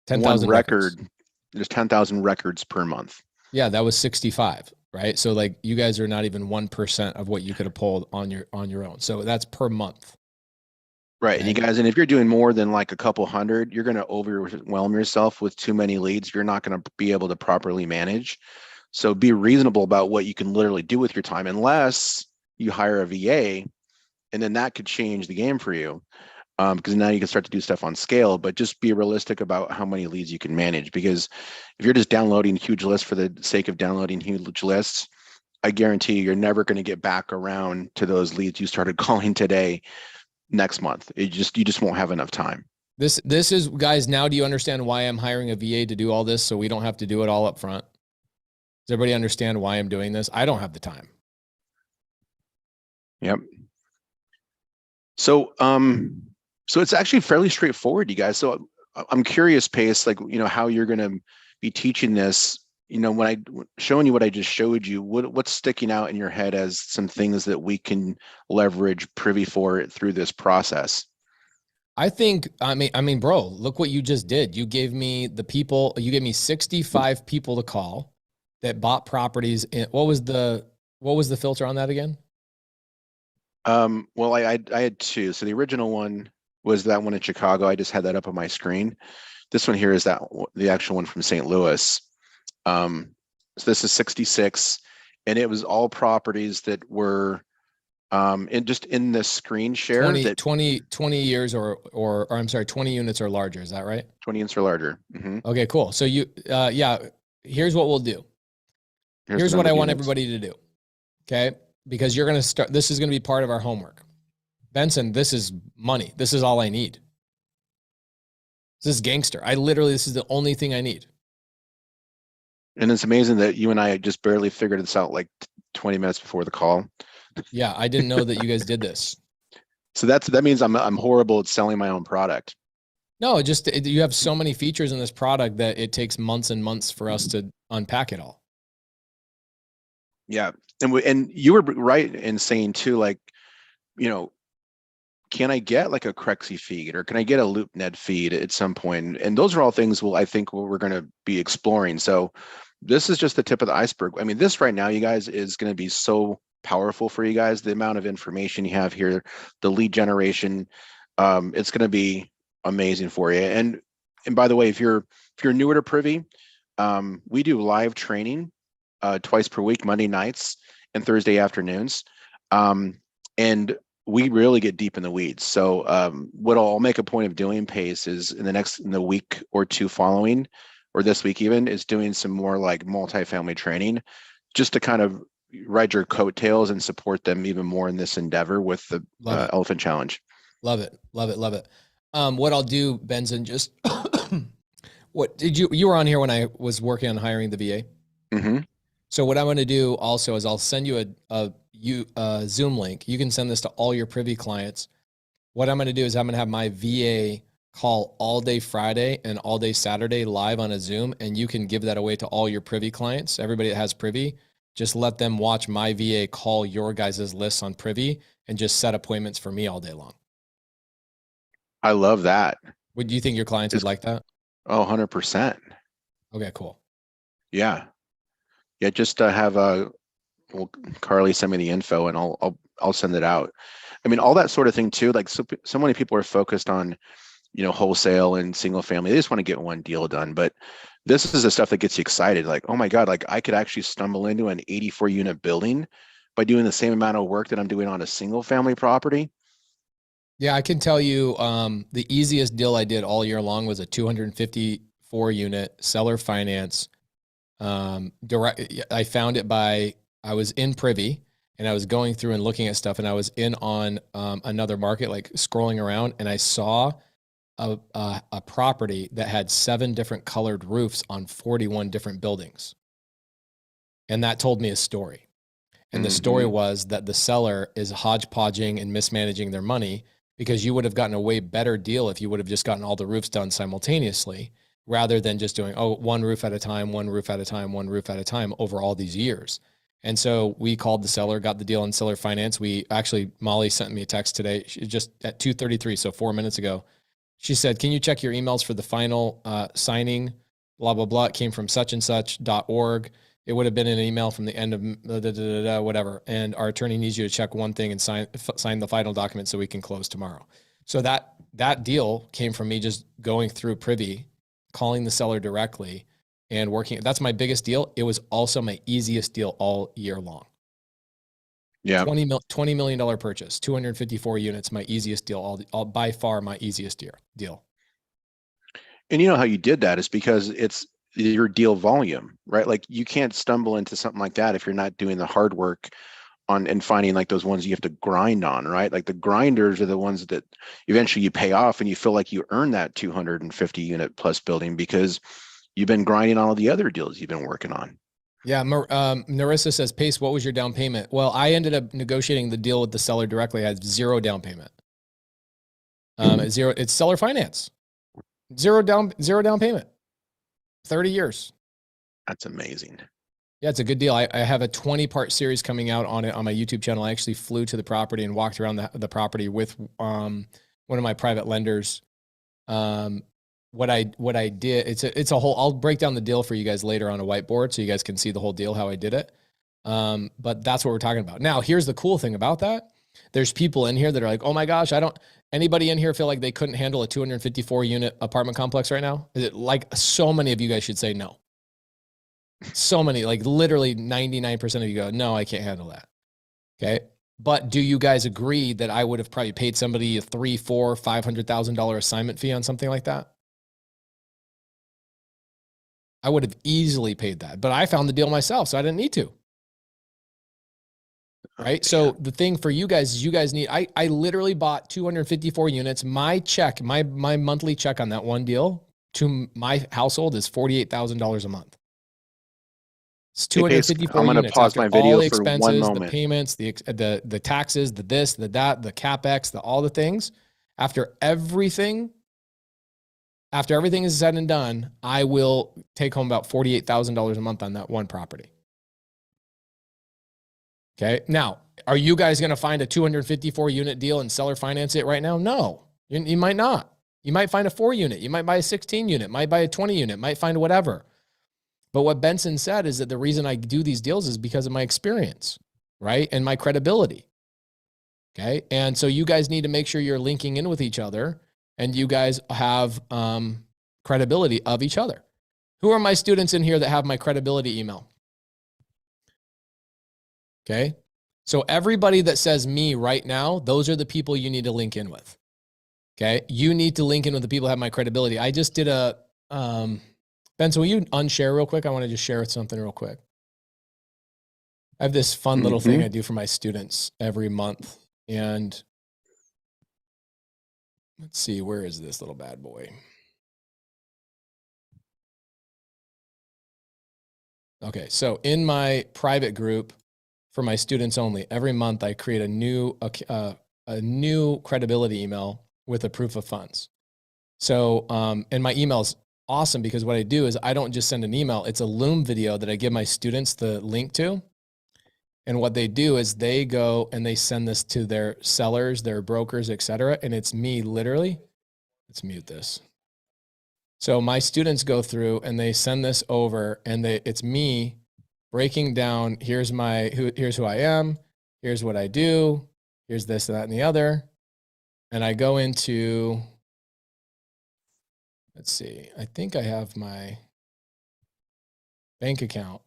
10,000 record. There's 10,000 records per month. Yeah, that was 65, right? So like you guys are not even 1% of what you could have pulled on your own. So that's per month. Right. And you guys, and if you're doing more than like a couple hundred, you're going to overwhelm yourself with too many leads. You're not going to be able to properly manage. So be reasonable about what you can literally do with your time, unless you hire a VA, and then that could change the game for you. Because now you can start to do stuff on scale, but just be realistic about how many leads you can manage. Because if you're just downloading huge lists for the sake of downloading huge lists, I guarantee you're never going to get back around to those leads you started calling today next month. You just won't have enough time. This is, guys, now do you understand why I'm hiring a VA to do all this so we don't have to do it all up front? Does everybody understand why I'm doing this? I don't have the time. Yep. So it's actually fairly straightforward, you guys. So I'm curious, Pace, like, how you're going to be teaching this. When I showing you what I just showed you, what's sticking out in your head as some things that we can leverage Privy for through this process? I mean, bro, look what you just did. You gave me 65 people to call that bought properties in, what was the filter on that again? Well, I had two. So the original one was that one in Chicago. I just had that up on my screen. This one here is the actual one from St. Louis. So this is 66, and it was all properties that were in the screen share 20 years or I'm sorry, 20 units or larger. Is that right? 20 units or larger. Mm-hmm. Okay, cool. So here's what we'll do. Here's what I want everybody to do. Okay. Because you're going to start, this is going to be part of our homework. Benson, this is money. This is all I need. This is gangster. This is the only thing I need. And it's amazing that you and I just barely figured this out like 20 minutes before the call. Yeah, I didn't know that you guys did this. So that means I'm horrible at selling my own product. No, you have so many features in this product that it takes months and months for us to unpack it all. Yeah. And you were right in saying too, like, can I get like a Crexy feed, or can I get a LoopNet feed at some point? And those are all things we're going to be exploring. So this is just the tip of the iceberg. I mean, this right now, you guys, is going to be so powerful for you guys. The amount of information you have here, the lead generation, it's going to be amazing for you. And by the way, if you're newer to Privy, we do live training twice per week, Monday nights and Thursday afternoons. And we really get deep in the weeds. So what I'll make a point of doing, Pace, is in the week or two following, or this week even, is doing some more like multifamily training, just to kind of ride your coattails and support them even more in this endeavor with the Elephant Challenge. Love it. Love it. Love it. What I'll do, Benson, just you were on here when I was working on hiring the VA. Mm-hmm. So what I'm going to do also is I'll send you a Zoom link. You can send this to all your Privy clients. What I'm going to do is I'm going to have my VA call all day Friday and all day Saturday live on a Zoom, and you can give that away to all your Privy clients. Everybody that has Privy, just let them watch my VA call your guys' lists on Privy and just set appointments for me all day long. I love that. Would you think your clients would like that? Oh, 100%. Okay, cool. Yeah. Yeah. Just have well, Carly send me the info and I'll send it out. I mean, all that sort of thing too. Like so many people are focused on, wholesale and single family. They just want to get one deal done. But this is the stuff that gets you excited. Like, oh my God, like I could actually stumble into an 84 unit building by doing the same amount of work that I'm doing on a single family property. Yeah, I can tell you the easiest deal I did all year long was a 254 unit seller finance. I found it I was in Privy and I was going through and looking at stuff, and I was in on another market, like scrolling around, and I saw a property that had 7 different colored roofs on 41 different buildings. And that told me a story. And the story was that the seller is hodgepodging and mismanaging their money, because you would have gotten a way better deal if you would have just gotten all the roofs done simultaneously, rather than just doing, one roof at a time, one roof at a time, one roof at a time over all these years. And so we called the seller, got the deal in seller finance. Molly sent me a text today, just at 2:33, so 4 minutes ago. She said, can you check your emails for the final signing, blah, blah, blah. It came from such and such.org. It would have been an email from the end of whatever. And our attorney needs you to check one thing and sign the final document so we can close tomorrow. So that deal came from me just going through Privy, calling the seller directly and working. That's my biggest deal. It was also my easiest deal all year long. Yeah. $20 million purchase, 254 units, my easiest deal, all by far my easiest deal. And you know how you did that is because it's your deal volume, right? Like you can't stumble into something like that if you're not doing the hard work on and finding like those ones you have to grind on, right? Like the grinders are the ones that eventually you pay off and you feel like you earn that 250 unit plus building because you've been grinding on all the other deals you've been working on. Yeah. Narissa says, Pace, what was your down payment? Well, I ended up negotiating the deal with the seller directly. I had 0 down payment. It's seller finance. Zero down payment. 30 years. That's amazing. Yeah, it's a good deal. I have a 20-part series coming out on it on my YouTube channel. I actually flew to the property and walked around the property with one of my private lenders. What I did, it's a whole, I'll break down the deal for you guys later on a whiteboard so you guys can see the whole deal, how I did it. But that's what we're talking about. Now, here's the cool thing about that. There's people in here that are like, oh my gosh, anybody in here feel like they couldn't handle a 254 unit apartment complex right now? Is it like so many of you guys should say no? So many, like literally 99% of you go, no, I can't handle that. Okay. But do you guys agree that I would have probably paid somebody a $300,000, $400,000, $500,000 assignment fee on something like that? I would have easily paid that, but I found the deal myself, so I didn't need to. Right. So the thing for you guys is you guys need, I literally bought 254 units. My check, my monthly check on that one deal to my household is $48,000 a month. It's 254 units. I'm going to pause my video all the for expenses, one moment. the payments, the taxes, the this, the that, the CapEx, all the things. After everything is said and done, I will take home about $48,000 a month on that one property. Okay. Now, are you guys going to find a 254 unit deal and seller finance it right now? No, you might not. You might find a 4 unit. You might buy a 16 unit, might buy a 20 unit, might find whatever. But what Benson said is that the reason I do these deals is because of my experience, right? And my credibility. Okay. And so you guys need to make sure you're linking in with each other and you guys have credibility of each other. Who are my students in here that have my credibility email? Okay. So everybody that says me right now, those are the people you need to link in with. Okay. You need to link in with the people that have my credibility. I just did a, Benson, will you unshare real quick? I want to just share something real quick. I have this fun little thing I do for my students every month. And let's see, where is this little bad boy? Okay. So in my private group, for my students only, every month I create a new credibility email with a proof of funds. So, and my email's awesome because what I do is I don't just send an email. It's a Loom video that I give my students the link to. And what they do is they go and they send this to their sellers, their brokers, et cetera. And it's me literally, let's mute this. So my students go through and they send this over, and it's me breaking down, here's who I am, here's what I do, here's this, that, and the other. And I go into, let's see, I think I have my bank account.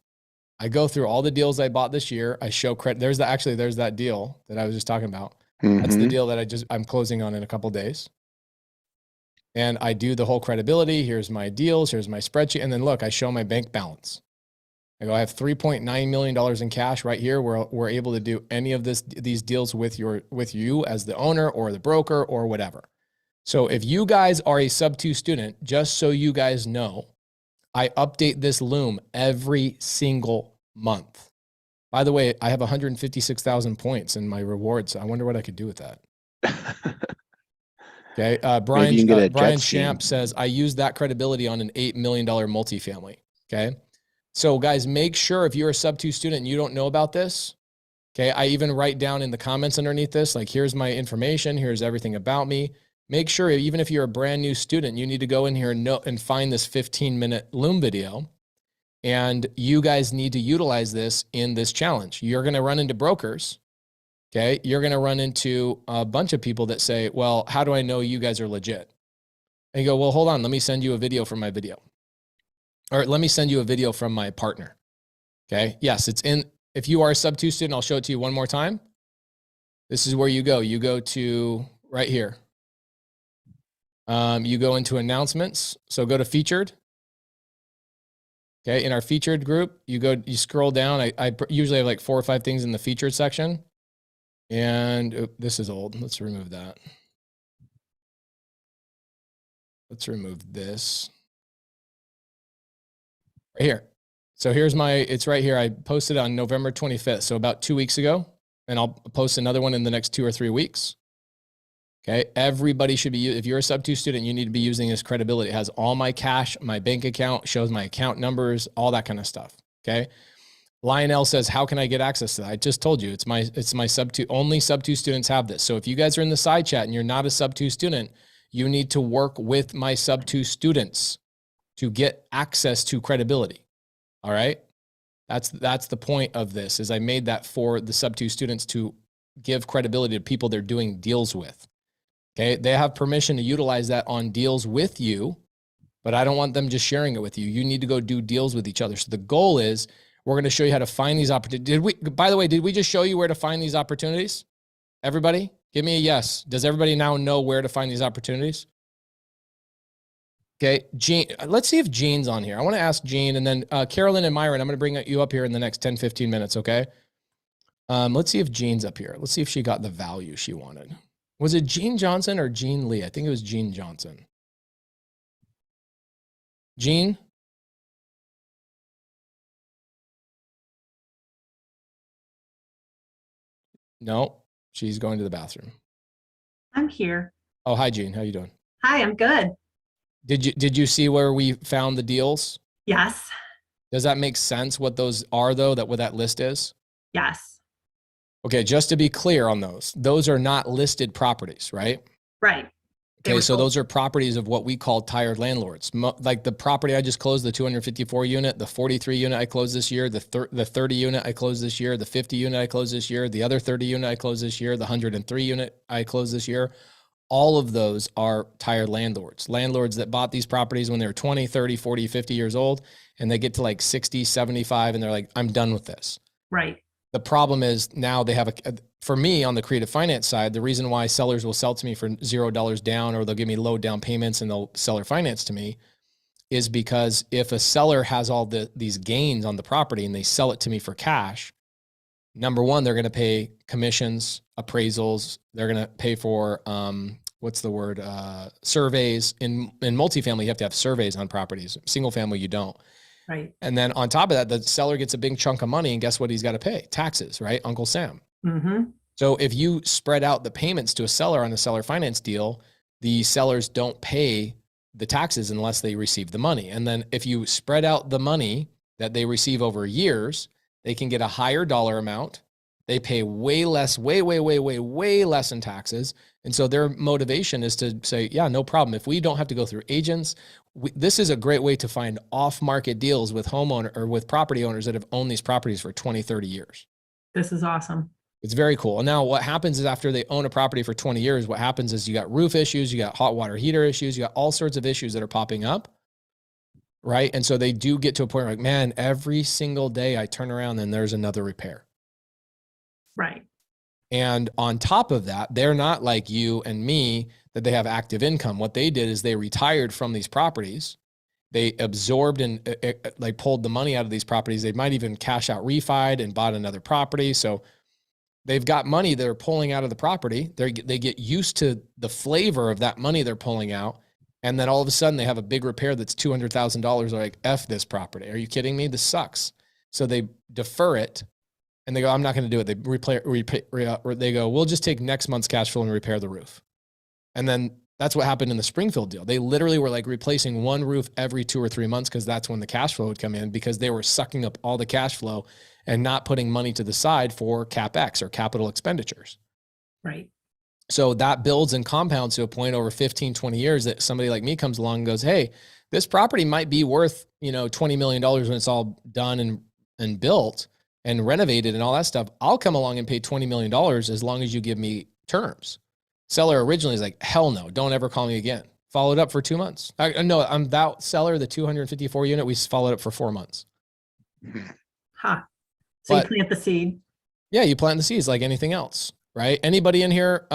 I go through all the deals I bought this year. I show credit. There's that deal that I was just talking about. That's the deal that I'm closing on in a couple of days. And I do the whole credibility. Here's my deals. Here's my spreadsheet. And then look, I show my bank balance. I go, I have $3.9 million in cash right here. We're able to do any of these deals with you as the owner or the broker or whatever. So if you guys are a sub-2 student, just so you guys know, I update this Loom every single month. By the way, I have 156,000 points in my rewards. I wonder what I could do with that. Okay. Brian Champ says, I use that credibility on an $8 million multifamily. Okay. So guys, make sure if you're a sub-2 student and you don't know about this, okay, I even write down in the comments underneath this, like, here's my information, here's everything about me. Make sure, even if you're a brand new student, you need to go in here and find this 15-minute Loom video. And you guys need to utilize this in this challenge. You're going to run into brokers. Okay. You're going to run into a bunch of people that say, well, how do I know you guys are legit? And you go, well, hold on. Let me send you a video from my video. Or let me send you a video from my partner. Okay. Yes, if you are a sub-2 student, I'll show it to you one more time. This is where you go. You go to right here. You go into announcements. So go to featured. Okay. In our featured group, you scroll down. I usually have like 4 or 5 things in the featured section. And this is old. Let's remove that. Let's remove this. Right here. So it's right here. I posted on November 25th. So about 2 weeks ago, and I'll post another one in the next 2 or 3 weeks. Okay. Everybody should be, if you're a sub-2 student, you need to be using this credibility. It has all my cash, my bank account, shows my account numbers, all that kind of stuff. Okay. Lionel says, how can I get access to that? I just told you, it's my sub-2, only sub-2 students have this. So if you guys are in the side chat and you're not a sub-2 student, you need to work with my sub-2 students to get access to credibility. All right. That's the point of this, is I made that for the sub-2 students to give credibility to people they're doing deals with. Okay. They have permission to utilize that on deals with you, but I don't want them just sharing it with you. You need to go do deals with each other. So the goal is, we're going to show you how to find these opportunities. By the way, did we just show you where to find these opportunities? Everybody, give me a yes. Does everybody now know where to find these opportunities? Okay, Jean, let's see if Jean's on here. I want to ask Jean, and then Carolyn and Myron, I'm going to bring you up here in the next 10, 15 minutes, okay? Let's see if Jean's up here. Let's see if she got the value she wanted. Was it Jean Johnson or Jean Lee? I think it was Jean Johnson. Jean? No, she's going to the bathroom. I'm here. Oh, hi, Jean. How you doing? Hi, I'm good. Did you see where we found the deals? Yes. Does that make sense what those are, though, what that list is? Yes. Okay, just to be clear on those are not listed properties, right? Right. Okay, so those are properties of what we call tired landlords. Like the property I just closed, the 254 unit, the 43 unit I closed this year, the 30 unit I closed this year, the 50 unit I closed this year, the other 30 unit I closed this year, the 103 unit I closed this year. All of those are tired landlords that bought these properties when they were 20, 30, 40, 50 years old, and they get to like 60, 75, and they're like, I'm done with this. Right. The problem is now they have for me on the creative finance side, the reason why sellers will sell to me for $0 down, or they'll give me low down payments and they'll seller finance to me, is because if a seller has all these gains on the property and they sell it to me for cash, number one, they're going to pay commissions, appraisals. They're going to pay for, surveys. In multifamily, you have to have surveys on properties. Single family, you don't. Right. And then on top of that, the seller gets a big chunk of money, and guess what he's got to pay? Taxes, right? Uncle Sam. Mm-hmm. So if you spread out the payments to a seller on a seller finance deal, the sellers don't pay the taxes unless they receive the money. And then if you spread out the money that they receive over years, they can get a higher dollar amount. They pay way less, way less in taxes. And so their motivation is to say, yeah, no problem. If we don't have to go through agents, this is a great way to find off-market deals with homeowner or with property owners that have owned these properties for 20, 30 years. This is awesome. It's very cool. And now what happens is after they own a property for 20 years, what happens is you got roof issues, you got hot water heater issues, you got all sorts of issues that are popping up. Right. And so they do get to a point where like, man, every single day I turn around and there's another repair. Right. And on top of that, they're not like you and me that they have active income. What they did is they retired from these properties. They absorbed and like pulled the money out of these properties. They might even cash out refied and bought another property. So they've got money they're pulling out of the property. They get used to the flavor of that money they're pulling out. And then all of a sudden they have a big repair that's $200,000. They're like, F this property. Are you kidding me? This sucks. So they defer it and they go, I'm not going to do it. They go, we'll just take next month's cash flow and repair the roof. And then that's what happened in the Springfield deal. They literally were like replacing one roof every 2 or 3 months because that's when the cash flow would come in, because they were sucking up all the cash flow and not putting money to the side for CapEx or capital expenditures. Right. So that builds and compounds to a point over 15, 20 years that somebody like me comes along and goes, hey, this property might be worth, $20 million when it's all done and built and renovated and all that stuff. I'll come along and pay $20 million as long as you give me terms. Seller originally is like, hell no, don't ever call me again. Followed up for 2 months. No, I'm that seller, the 254 unit, we followed up for 4 months. Huh. So But- you plant the seed. Yeah, you plant the seeds like anything else, right? Anybody in here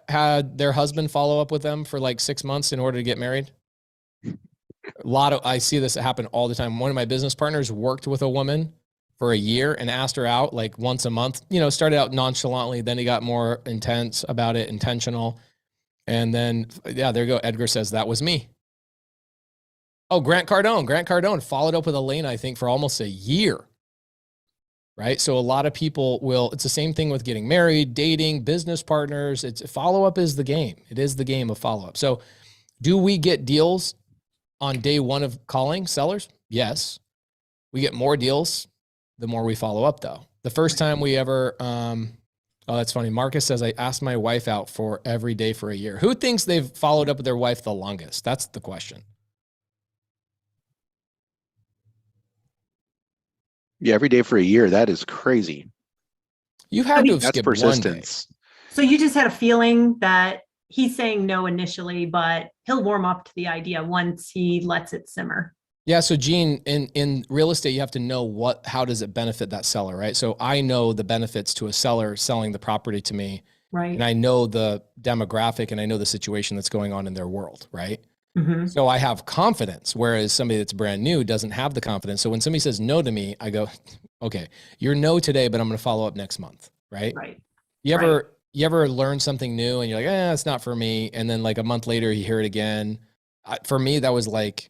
had their husband follow up with them for like 6 months in order to get married? I see this happen all the time. One of my business partners worked with a woman for a year and asked her out like once a month. Started out nonchalantly, then he got more intense about it, intentional. And then, yeah, there you go. Edgar says, that was me. Oh, Grant Cardone followed up with Elena, I think, for almost a year. Right. So a lot of people it's the same thing with getting married, dating, business partners. Follow-up is the game. It is the game of follow-up. So do we get deals on day one of calling sellers? Yes. We get more deals the more we follow up though. The first time we ever, that's funny. Marcus says, I asked my wife out for every day for a year. Who thinks they've followed up with their wife the longest? That's the question. Yeah, every day for a year. That is crazy. You had to have That's skipped one day. persistence. So you just had a feeling that he's saying no initially, but he'll warm up to the idea once he lets it simmer. Yeah. So Gene, in real estate, you have to know how does it benefit that seller, right? So I know the benefits to a seller selling the property to me, Right. and I know the demographic and I know the situation that's going on in their world, right? Mm-hmm. So I have confidence, whereas somebody that's brand new doesn't have the confidence. So when somebody says no to me, I go, okay, you're no today, but I'm going to follow up next month, right? Right. You ever learn something new and you're like, it's not for me. And then like a month later, you hear it again. For me, that was like,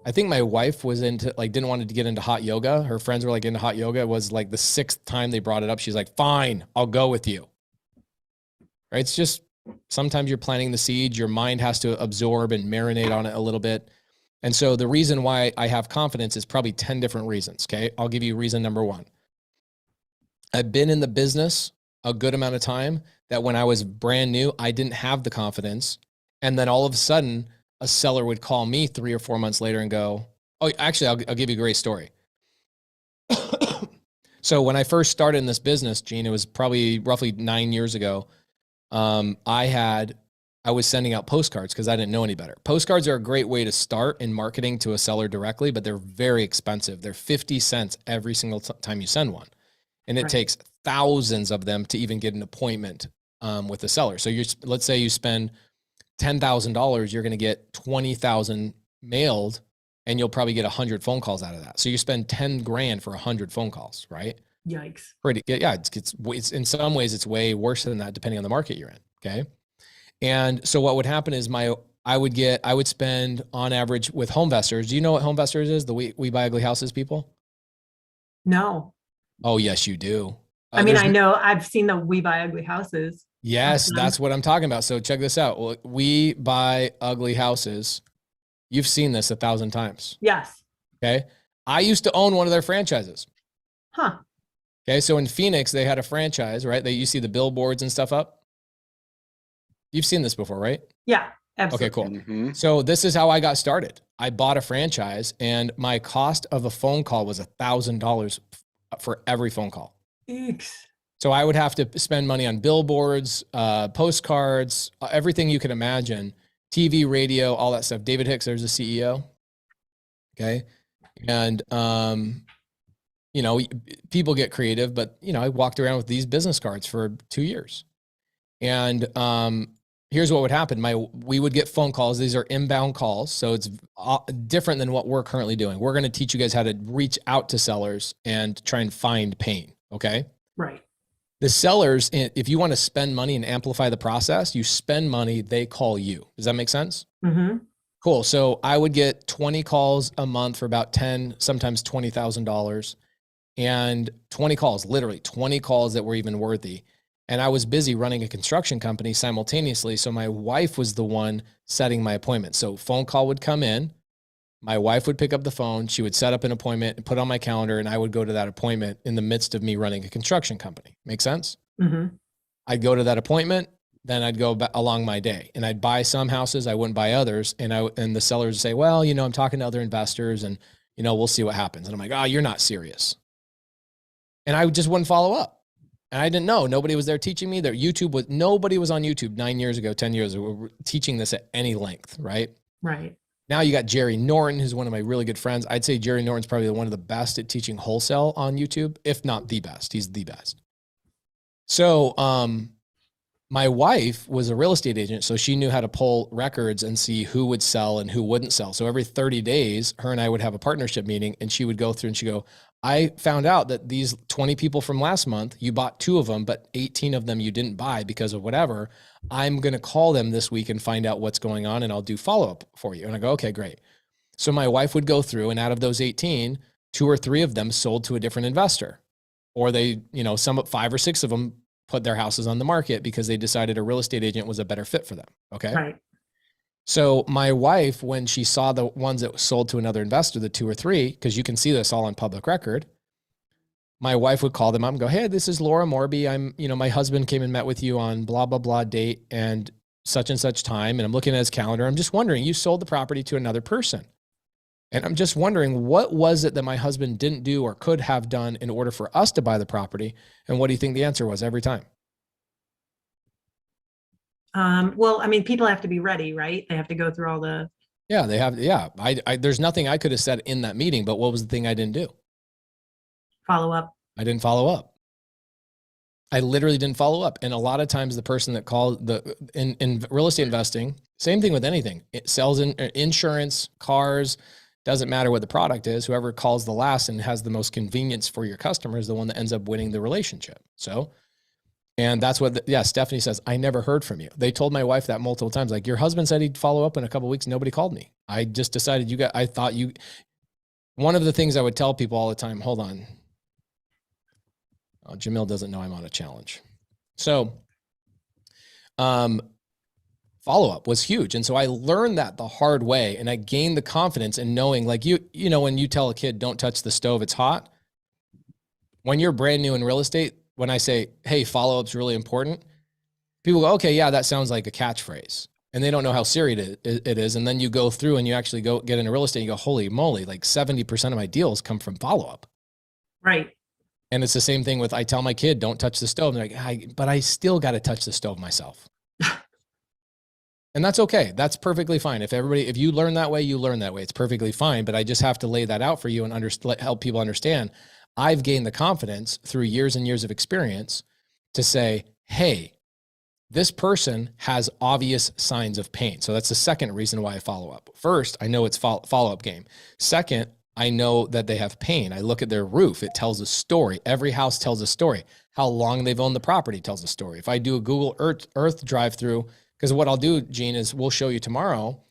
I think my wife was didn't want to get into hot yoga. Her friends were like into hot yoga. It was like the 6th time they brought it up. She's like, fine, I'll go with you. Right? It's just, sometimes you're planting the seeds. Your mind has to absorb and marinate on it a little bit. And so the reason why I have confidence is probably 10 different reasons. Okay. I'll give you reason number 1. I've been in the business a good amount of time that when I was brand new, I didn't have the confidence. And then all of a sudden a seller would call me 3 or 4 months later and go, oh, actually, I'll give you a great story. So when I first started in this business, Gene, it was probably roughly 9 years ago. I was sending out postcards because I didn't know any better. Postcards are a great way to start in marketing to a seller directly, but they're very expensive. They're 50 cents every single time you send one. And it takes thousands of them to even get an appointment with the seller. So let's say you spend $10,000, you're going to get 20,000 mailed and you'll probably get 100 phone calls out of that. So you spend 10 grand for 100 phone calls, right? Yikes. Yeah, it's in some ways it's way worse than that depending on the market you're in. Okay. And so what would happen is I would spend on average with Homevestors. Do you know what Homevestors is? The We Buy Ugly Houses people? No. Oh yes, you do. I mean, I know I've seen the We Buy Ugly Houses. Yes, that's what I'm talking about. So check this out. Well, We Buy Ugly Houses. You've seen this 1,000 times. Yes. Okay. I used to own one of their franchises. Huh. Okay. So in Phoenix, they had a franchise, right? You see the billboards and stuff up. You've seen this before, right? Yeah, absolutely. Okay, cool. Mhm. So this is how I got started. I bought a franchise and my cost of a phone call was $1,000 for every phone call. Eeks. So I would have to spend money on billboards, postcards, everything you can imagine, TV, radio, all that stuff. David Hicks, there's a CEO. Okay. And, you know, people get creative, but you know, I walked around with these business cards for 2 years. And, here's what would happen. We would get phone calls. These are inbound calls. So it's different than what we're currently doing. We're going to teach you guys how to reach out to sellers and try and find pain. Okay. Right. The sellers, if you want to spend money and amplify the process, you spend money, they call you. Does that make sense? Mm-hmm. Cool. So I would get 20 calls a month for about 10, sometimes $20,000, and 20 calls, literally 20 calls that were even worthy. And I was busy running a construction company simultaneously. So my wife was the one setting my appointment. So phone call would come in. My wife would pick up the phone. She would set up an appointment and put on my calendar, and I would go to that appointment in the midst of me running a construction company. Make sense? Mm-hmm. I'd go to that appointment, then I'd go along my day, and I'd buy some houses. I wouldn't buy others. And the sellers would say, well, you know, I'm talking to other investors and, you know, we'll see what happens. And I'm like, oh, you're not serious. And I just wouldn't follow up. And I didn't know. Nobody was there teaching me. Nobody was on YouTube 9 years ago, 10 years ago, teaching this at any length, right? Right. Now you got Jerry Norton, who's one of my really good friends. I'd say Jerry Norton's probably one of the best at teaching wholesale on YouTube, if not the best. He's the best. So my wife was a real estate agent, so she knew how to pull records and see who would sell and who wouldn't sell. So every 30 days, her and I would have a partnership meeting, and she would go through and she'd go, I found out that these 20 people from last month, you bought 2 of them, but 18 of them you didn't buy because of whatever. I'm going to call them this week and find out what's going on, and I'll do follow-up for you. And I go, okay, great. So my wife would go through, and out of those 18, 2 or 3 of them sold to a different investor, or they, you know, 5 or 6 of them put their houses on the market because they decided a real estate agent was a better fit for them. Okay. Right. So my wife, when she saw the ones that sold to another investor, the 2 or 3, because you can see this all on public record, my wife would call them up and go, hey, this is Laura Morby. My husband came and met with you on blah, blah, blah date and such time. And I'm looking at his calendar. I'm just wondering, you sold the property to another person. And I'm just wondering, what was it that my husband didn't do or could have done in order for us to buy the property? And what do you think the answer was every time? Well, I mean, people have to be ready, right? They have to go through all the. Yeah, they have. Yeah. There's nothing I could have said in that meeting, but what was the thing I didn't do? Follow up. I didn't follow up. I literally didn't follow up. And a lot of times the person that called in real estate investing, same thing with anything. It sells insurance, cars, doesn't matter what the product is. Whoever calls the last and has the most convenience for your customer is the one that ends up winning the relationship. So, and that's what, Stephanie says, I never heard from you. They told my wife that multiple times. Like, your husband said he'd follow up in a couple of weeks. Nobody called me. I just decided one of the things I would tell people all the time, hold on. Oh, Jamil doesn't know I'm on a challenge. So, follow-up was huge. And so I learned that the hard way, and I gained the confidence in knowing, like, you know, when you tell a kid, don't touch the stove, it's hot. When you're brand new in real estate, when I say, hey, follow-up's really important, people go, okay, yeah, that sounds like a catchphrase. And they don't know how serious it is. And then you go through and you actually go get into real estate and you go, holy moly, like 70% of my deals come from follow-up. Right. And it's the same thing with, I tell my kid, don't touch the stove. And they're like, but I still got to touch the stove myself. And that's okay. That's perfectly fine. If you learn that way, you learn that way. It's perfectly fine. But I just have to lay that out for you and help people understand. I've gained the confidence through years and years of experience to say, hey, this person has obvious signs of pain. So that's the second reason why I follow up. First, I know it's follow-up game. Second, I know that they have pain. I look at their roof. It tells a story. Every house tells a story. How long they've owned the property tells a story. If I do a Google Earth drive-through, because what I'll do, Gene, is we'll show you tomorrow.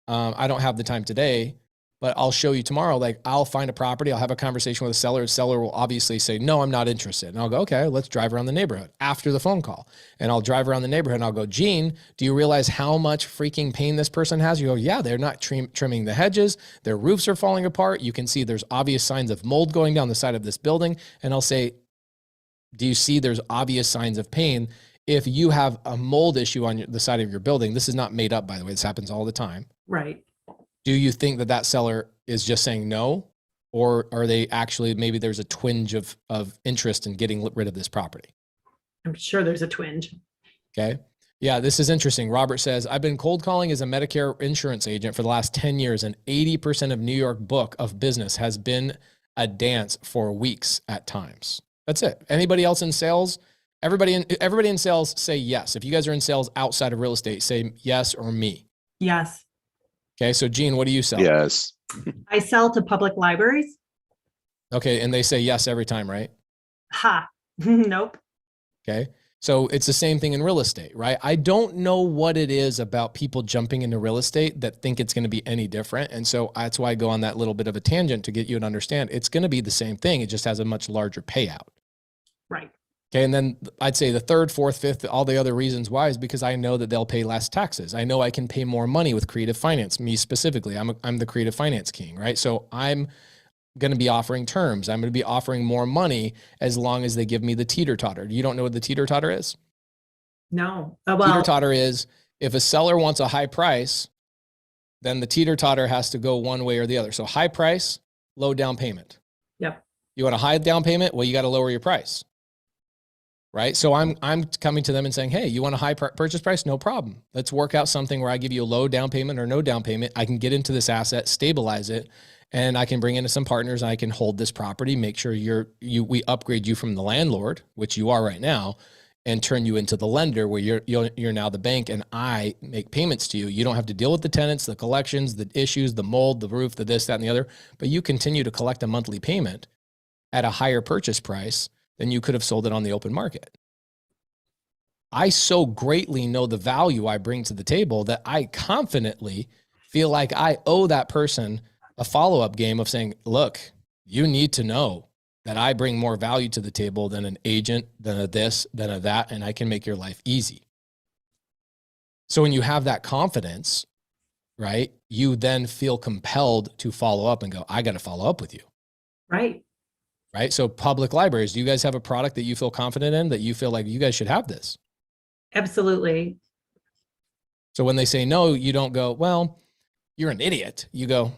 I don't have the time today, but I'll show you tomorrow. Like, I'll find a property. I'll have a conversation with a seller. The seller will obviously say, no, I'm not interested. And I'll go, okay, let's drive around the neighborhood after the phone call. And I'll drive around the neighborhood and I'll go, Gene, do you realize how much freaking pain this person has? You go, yeah, they're not trimming the hedges. Their roofs are falling apart. You can see there's obvious signs of mold going down the side of this building. And I'll say, do you see there's obvious signs of pain? if you have a mold issue on the side of your building, this is not made up, by the way, this happens all the time. Right. Do you think that that seller is just saying no? Or are they actually, maybe there's a twinge of interest in getting rid of this property? I'm sure there's a twinge. Okay. Yeah, this is interesting. Robert says, I've been cold calling as a Medicare insurance agent for the last 10 years, and 80% of New York book of business has been a dance for weeks at times. That's it. Anybody else in sales? Everybody in sales say yes. If you guys are in sales outside of real estate, say yes or me. Yes. Okay. So Gene, what do you sell? Yes. I sell to public libraries. Okay. And they say yes every time, right? Ha. Nope. Okay. So it's the same thing in real estate, right? I don't know what it is about people jumping into real estate that think it's going to be any different. And so that's why I go on that little bit of a tangent to get you to understand it's going to be the same thing. It just has a much larger payout. Right. Okay. And then I'd say the third, fourth, fifth, all the other reasons why is because I know that they'll pay less taxes. I know I can pay more money with creative finance, me specifically. I'm the creative finance king, right? So I'm going to be offering terms. I'm going to be offering more money as long as they give me the teeter-totter. You don't know what the teeter-totter is? No. Well, Teeter-totter is if a seller wants a high price, then the teeter-totter has to go one way or the other. So high price, low down payment. Yep. You want a high down payment? Well, you got to lower your price. Right? So I'm coming to them and saying, hey, you want a high purchase price? No problem. Let's work out something where I give you a low down payment or no down payment. I can get into this asset, stabilize it, and I can bring in some partners. I can hold this property, make sure we upgrade you from the landlord, which you are right now, and turn you into the lender where you're now the bank and I make payments to you. You don't have to deal with the tenants, the collections, the issues, the mold, the roof, the this, that, and the other, but you continue to collect a monthly payment at a higher purchase price than you could have sold it on the open market. I so greatly know the value I bring to the table that I confidently feel like I owe that person a follow-up game of saying, look, you need to know that I bring more value to the table than an agent, than a this, than a that, and I can make your life easy. So when you have that confidence, right, you then feel compelled to follow up and go, I got to follow up with you. right. Right? So public libraries, do you guys have a product that you feel confident in, that you feel like you guys should have this? Absolutely. So when they say no, you don't go, well, you're an idiot. You go,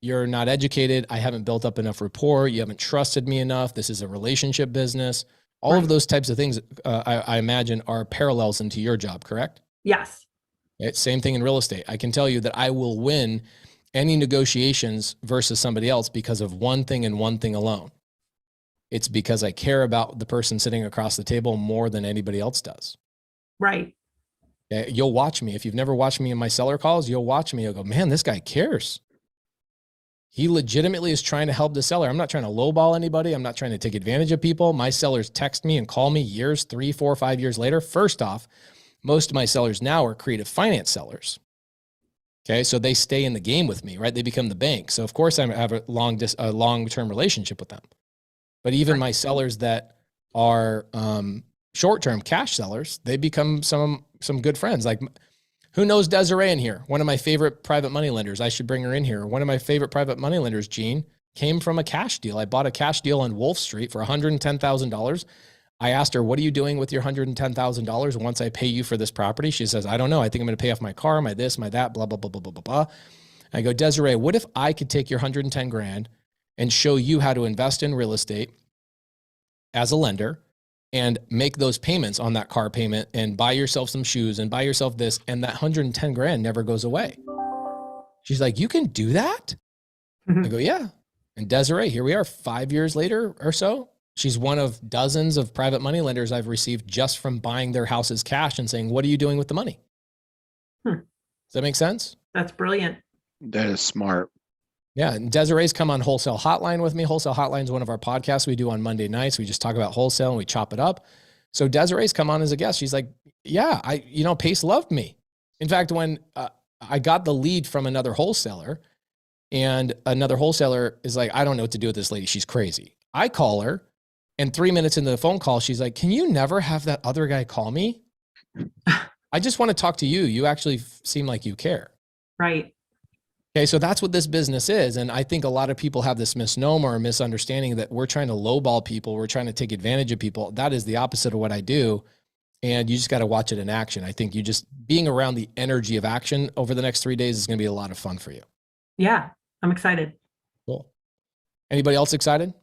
you're not educated. I haven't built up enough rapport. You haven't trusted me enough. This is a relationship business. All of those types of things, I imagine, are parallels into your job, correct? Yes. Okay, same thing in real estate. I can tell you that I will win any negotiations versus somebody else because of one thing and one thing alone. It's because I care about the person sitting across the table more than anybody else does. Right. Okay, you'll watch me. If you've never watched me in my seller calls, you'll watch me. You'll go, man, this guy cares. He legitimately is trying to help the seller. I'm not trying to lowball anybody. I'm not trying to take advantage of people. My sellers text me and call me years, 3, 4, 5 years later. First off, most of my sellers now are creative finance sellers. Okay, so they stay in the game with me, right? They become the bank. So of course I have a long-term relationship with them. But even my sellers that are short-term cash sellers, they become some good friends. Like, who knows Desiree in here? One of my favorite private money lenders. I should bring her in here. One of my favorite private money lenders, Gene, came from a cash deal. I bought a cash deal on Wolf Street for $110,000. I asked her, what are you doing with your $110,000 once I pay you for this property? She says, I don't know. I think I'm going to pay off my car, my this, my that, blah, blah, blah, blah, blah, blah, blah. I go, Desiree, what if I could take your 110 grand and show you how to invest in real estate as a lender and make those payments on that car payment and buy yourself some shoes and buy yourself this, and that 110 grand never goes away. She's like, you can do that? I go, yeah. And Desiree, here we are 5 years later or so. She's one of dozens of private money lenders I've received just from buying their houses cash and saying, what are you doing with the money? Does that make sense? That's brilliant. That is smart. Yeah. And Desiree's come on Wholesale Hotline with me. Wholesale Hotline is one of our podcasts we do on Monday nights. We just talk about wholesale and we chop it up. So Desiree's come on as a guest. She's like, yeah, Pace loved me. In fact, when I got the lead from another wholesaler, and another wholesaler is like, I don't know what to do with this lady. She's crazy. I call her, and 3 minutes into the phone call, she's like, can you never have that other guy call me? I just want to talk to you. You actually seem like you care. Right. Okay, so that's what this business is. And I think a lot of people have this misnomer or misunderstanding that we're trying to lowball people. We're trying to take advantage of people. That is the opposite of what I do. and you just got to watch it in action. I think you just being around the energy of action over the next 3 days is going to be a lot of fun for you. Yeah, I'm excited. Cool. Anybody else excited?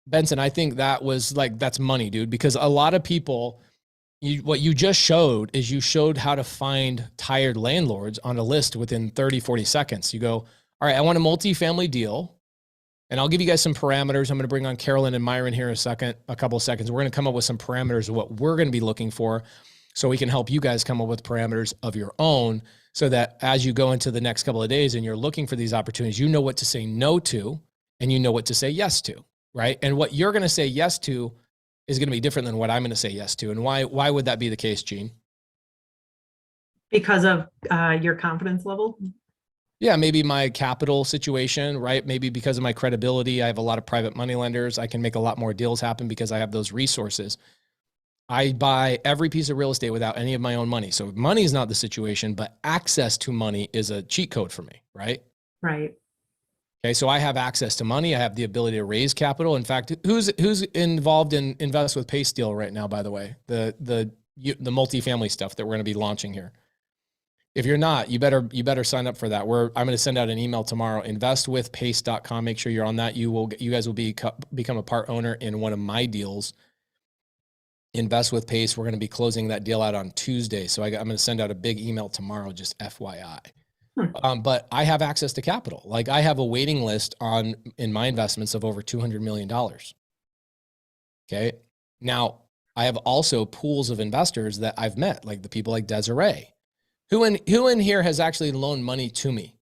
Benson, I think that was like, that's money, dude, because a lot of people, what you just showed is you showed how to find tired landlords on a list within 30, 40 seconds. You go, all right, I want a multifamily deal. And I'll give you guys some parameters. I'm going to bring on Carolyn and Myron here in a couple of seconds. We're going to come up with some parameters of what we're going to be looking for so we can help you guys come up with parameters of your own so that as you go into the next couple of days and you're looking for these opportunities, you know what to say no to and you know what to say yes to, right? And what you're going to say yes to is going to be different than what I'm going to say yes to. And why would that be the case, Gene? Because of your confidence level? Yeah, maybe my capital situation, right? Maybe because of my credibility, I have a lot of private money lenders. I can make a lot more deals happen because I have those resources. I buy every piece of real estate without any of my own money. So money is not the situation, but access to money is a cheat code for me, right? Right. Okay, so I have access to money. I have the ability to raise capital. In fact, who's involved in Invest with Pace deal right now, by the way? The multifamily stuff that we're going to be launching here. If you're not, you better sign up for that. I'm going to send out an email tomorrow, investwithpace.com. Make sure you're on that. You guys will become a part owner in one of my deals. Invest with Pace. We're going to be closing that deal out on Tuesday. So I'm going to send out a big email tomorrow, just FYI. But I have access to capital. Like I have a waiting list in my investments of over $200 million. Okay. Now I have also pools of investors that I've met, like the people like Desiree. Who in here has actually loaned money to me?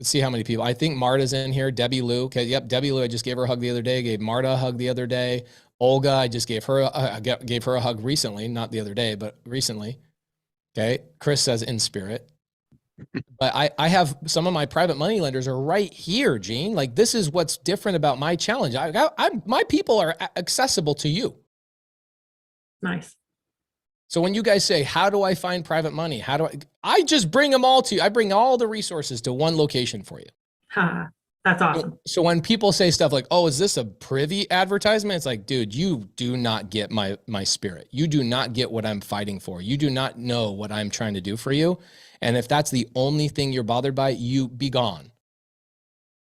Let's see how many people. I think Marta's in here. Debbie Lou. Okay, yep, Debbie Lou. I just gave her a hug the other day. Gave Marta a hug the other day. Olga, I just gave her a hug recently, not the other day, but recently. Okay, Chris says in spirit. But I have some of my private money lenders are right here, Gene. Like this is what's different about my challenge. My people are accessible to you. Nice. So when you guys say, how do I find private money? I just bring them all to you. I bring all the resources to one location for you. That's awesome. So when people say stuff like, oh, is this a privy advertisement? It's like, dude, you do not get my spirit. You do not get what I'm fighting for. You do not know what I'm trying to do for you. And if that's the only thing you're bothered by, you be gone.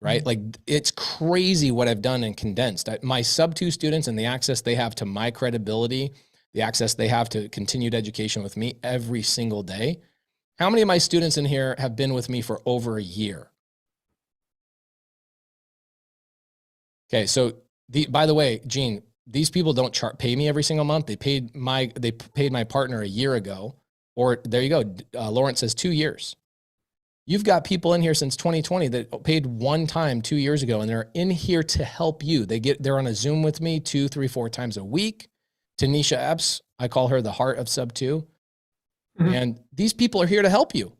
Right? Mm-hmm. Like it's crazy what I've done and condensed. My sub-2 students and the access they have to my credibility, the access they have to continued education with me every single day. How many of my students in here have been with me for over a year? Okay, so by the way, Gene, these people don't pay me every single month. They paid my partner a year ago, or there you go. Lawrence says 2 years. You've got people in here since 2020 that paid one time 2 years ago, and they're in here to help you. They're on a Zoom with me 2, 3, 4 times a week. Tanisha Epps, I call her the heart of sub-2. Mm-hmm. And these people are here to help you.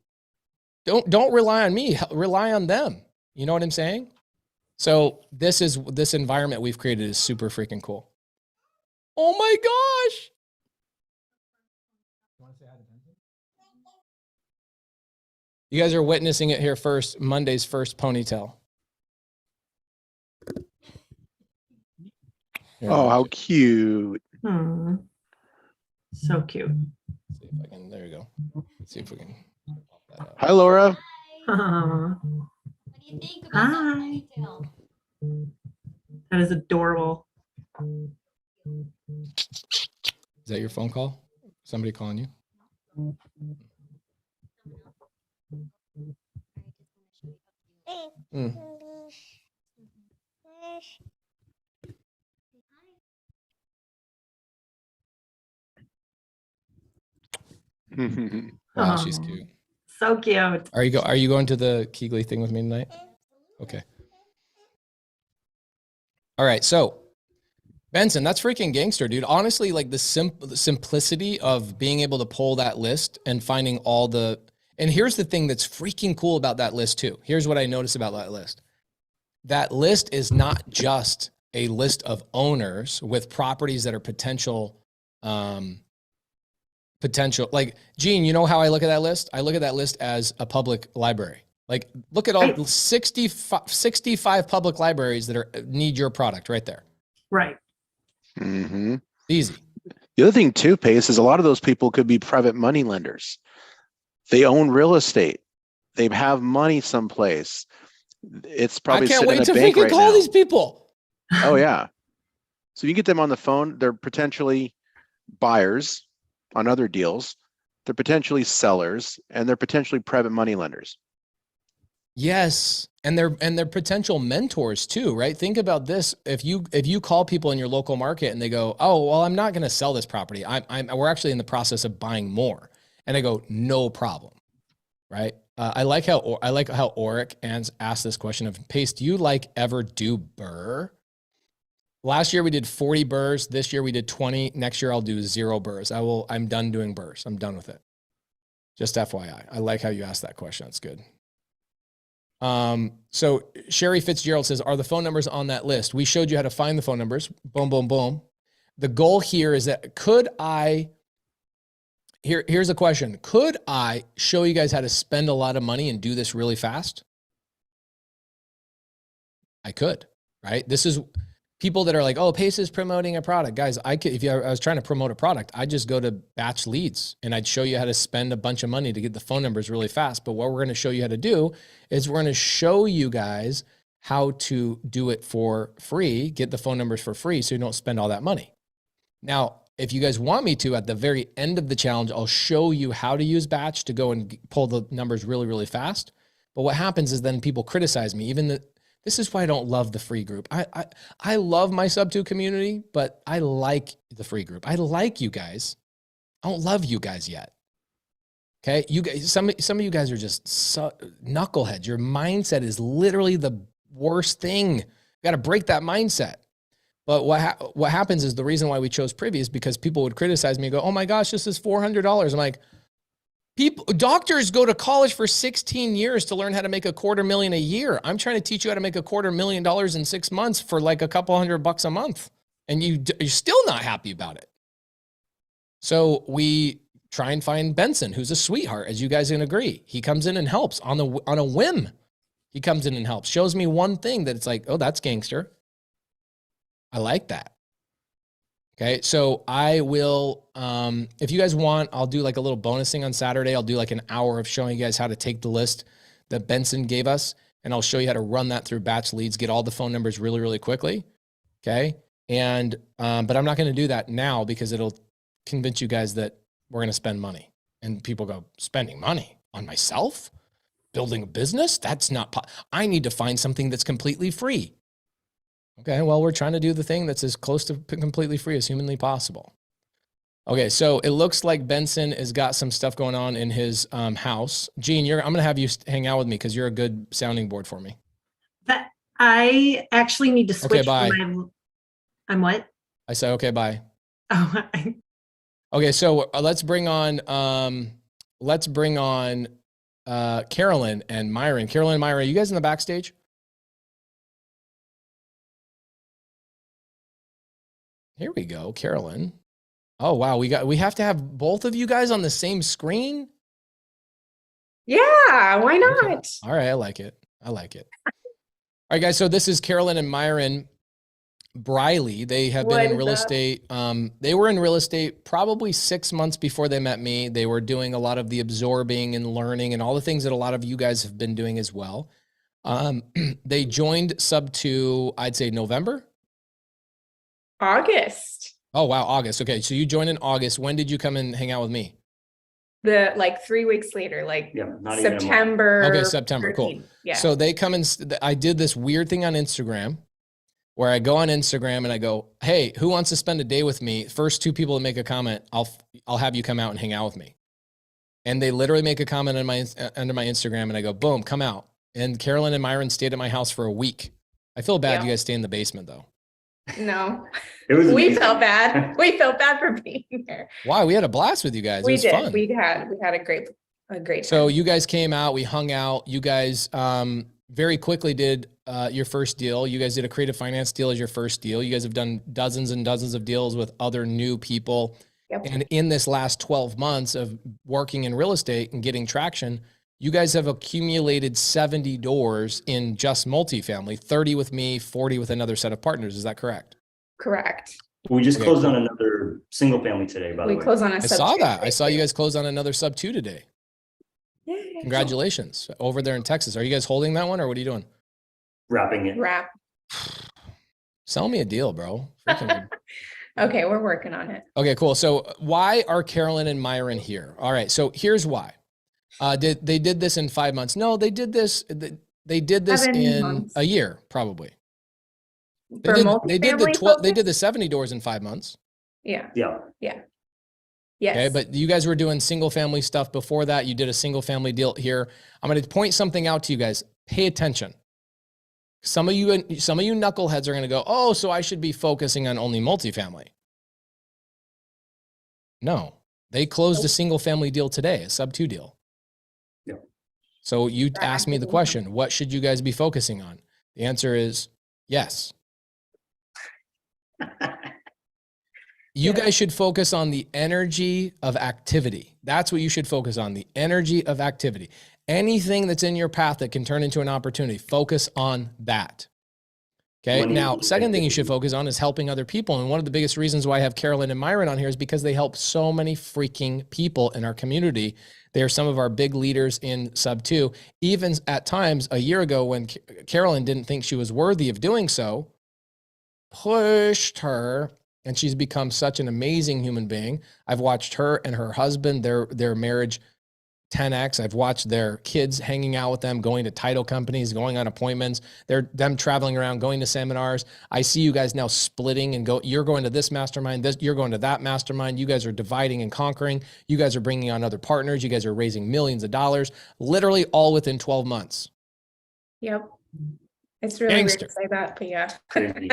Don't rely on me, rely on them. You know what I'm saying? So this environment we've created is super freaking cool. Oh my gosh. You guys are witnessing it here first, Monday's first ponytail. Oh, how cute. So cute. Let's see if I can, there you go. Let's see if we can. Hi, Laura. What do you think about that ponytail? That is adorable. Is that your phone call? Somebody calling you? Mm. Wow, she's cute. So cute. Are you going to the Keegley thing with me tonight? Okay. All right. So Benson, that's freaking gangster, dude. Honestly, like the simplicity of being able to pull that list and finding and here's the thing that's freaking cool about that list too. Here's what I noticed about that list. That list is not just a list of owners with properties that are potential, like Gene, you know how I look at that list? I look at that list as a public library. Like look at all 65 public libraries that need your product right there. Right. Mm-hmm. Easy. The other thing too, Pace, is a lot of those people could be private money lenders. They own real estate. They have money someplace. It's probably I can't sitting in wait a to bank freaking right call now. these people. Oh yeah. So you get them on the phone. They're potentially buyers on other deals. They're potentially sellers, and they're potentially private money lenders. Yes, and they're potential mentors too, right? Think about this: if you call people in your local market and they go, "Oh, well, I'm not going to sell this property. We're actually in the process of buying more," and I go, "No problem," right? I like how Oric asked this question of Pace. Do you ever do BRRRR? Last year we did 40 BRRRRs. This year we did 20. Next year I'll do 0 BRRRRs. I'm done doing BRRRRs. I'm done with it. Just FYI. I like how you asked that question. That's good. So Sherry Fitzgerald says, are the phone numbers on that list? We showed you how to find the phone numbers. Boom, boom, boom. The goal here is that here's a question. Could I show you guys how to spend a lot of money and do this really fast? I could, right? This is people that are like, oh, Pace is promoting a product. Guys, I was trying to promote a product, I'd just go to batch leads and I'd show you how to spend a bunch of money to get the phone numbers really fast. But what we're going to show you how to do is we're going to show you guys how to do it for free, get the phone numbers for free so you don't spend all that money. Now, if you guys want me to, at the very end of the challenge, I'll show you how to use batch to go and pull the numbers really, really fast. But what happens is then people criticize me. This is why I don't love the free group. I love my subto community, but I like the free group. I like you guys. I don't love you guys yet. Okay, you guys. Some of you guys are just knuckleheads. Your mindset is literally the worst thing. You got to break that mindset. But what happens is the reason why we chose Privy is because people would criticize me and go, "Oh my gosh, this is $400." I'm like, doctors go to college for 16 years to learn how to make $250,000 a year. I'm trying to teach you how to make $250,000 in 6 months for like a couple $100 a month. And you're still not happy about it. So we try and find Benson, who's a sweetheart, as you guys can agree. He comes in and helps on a whim. He comes in and helps, shows me one thing that it's like, oh, that's gangster. I like that. Okay, so I will, if you guys want, I'll do like a little bonus thing on Saturday. I'll do like an hour of showing you guys how to take the list that Benson gave us, and I'll show you how to run that through batch leads, get all the phone numbers really, really quickly. Okay, and but I'm not going to do that now because it'll convince you guys that we're going to spend money. And people go, spending money on myself? Building a business? That's not, I need to find something that's completely free. Okay, well, we're trying to do the thing that's as close to completely free as humanly possible. Okay, so it looks like Benson has got some stuff going on in his house. Gene, I'm going to have you hang out with me because you're a good sounding board for me. That I actually need to switch. Okay, bye. I'm what? I say, okay, bye. Oh, okay, so let's bring on Carolyn and Myron. Carolyn and Myron, are you guys in the backstage? Here we go, Carolyn. Oh, wow. We have to have both of you guys on the same screen? Yeah, why not? Okay. All right, I like it. All right, guys, so this is Carolyn and Myron Briley. They have been in real estate. They were in real estate probably 6 months before they met me. They were doing a lot of the absorbing and learning and all the things that a lot of you guys have been doing as well. They joined Subto, I'd say November? August. Oh, wow. August. Okay. So you joined in August. When did you come and hang out with me? 3 weeks later, September. Okay. September. 13th. Cool. Yeah. So they come and I did this weird thing on Instagram where I go on Instagram and I go, hey, who wants to spend a day with me? First 2 people to make a comment, I'll have you come out and hang out with me. And they literally make a comment on under my Instagram and I go, boom, come out. And Carolyn and Myron stayed at my house for a week. I feel bad you guys stay in the basement though. No, we felt bad. We felt bad for being there. Why? We had a blast with you guys. It was fun. We had a great time. So you guys came out, we hung out. You guys very quickly did your first deal. You guys did a creative finance deal as your first deal. You guys have done dozens and dozens of deals with other new people. Yep. And in this last 12 months of working in real estate and getting traction, you guys have accumulated 70 doors in just multifamily, 30 with me, 40 with another set of partners. Is that correct? Correct. We just Okay, closed cool. on another single family today, by the We way. close on a I sub saw two that. I today, saw you too. guys close on another sub 2 today. Yay. Congratulations over there in Texas. Are you guys holding that one or what are you doing? Wrapping it. Wrap. Sell me a deal, bro. Freaking. Okay, we're working on it. Okay, cool. So why are Carolyn and Myron here? All right. So here's why. They did this in 5 months? No, they did this. They did this 7 in months. a year, probably. They For did the multifamily 12. They focus? did the 70 doors in 5 months. Yeah, Yeah. yes. Okay, but you guys were doing single family stuff before that. You did a single family deal here. I'm going to point something out to you guys. Pay attention. Some of you knuckleheads are going to go, oh, so I should be focusing on only multifamily. No, they closed a single family deal today, a sub 2 deal. Yeah. So you That asked me the active question, what should you guys be focusing on? The answer is yes. You Yeah. guys should focus on the energy of activity. That's what you should focus on, the energy of activity. Anything that's in your path that can turn into an opportunity, focus on that. Okay. Money, Now, second thing you should activity. focus on is helping other people. And one of the biggest reasons why I have Carolyn and Myron on here is because they help so many freaking people in our community. They are some of our big leaders in sub 2. Even at times a year ago when Carolyn didn't think she was worthy of doing so, pushed her, and she's become such an amazing human being. I've watched her and her husband, their marriage 10x. I've watched their kids hanging out with them, going to title companies, going on appointments. Them traveling around, going to seminars. I see you guys now splitting and you're going to this mastermind, you're going to that mastermind. You guys are dividing and conquering. You guys are bringing on other partners. You guys are raising millions of dollars, literally all within 12 months. Yep. It's really Gangster. weird to say that, but yeah. Crazy.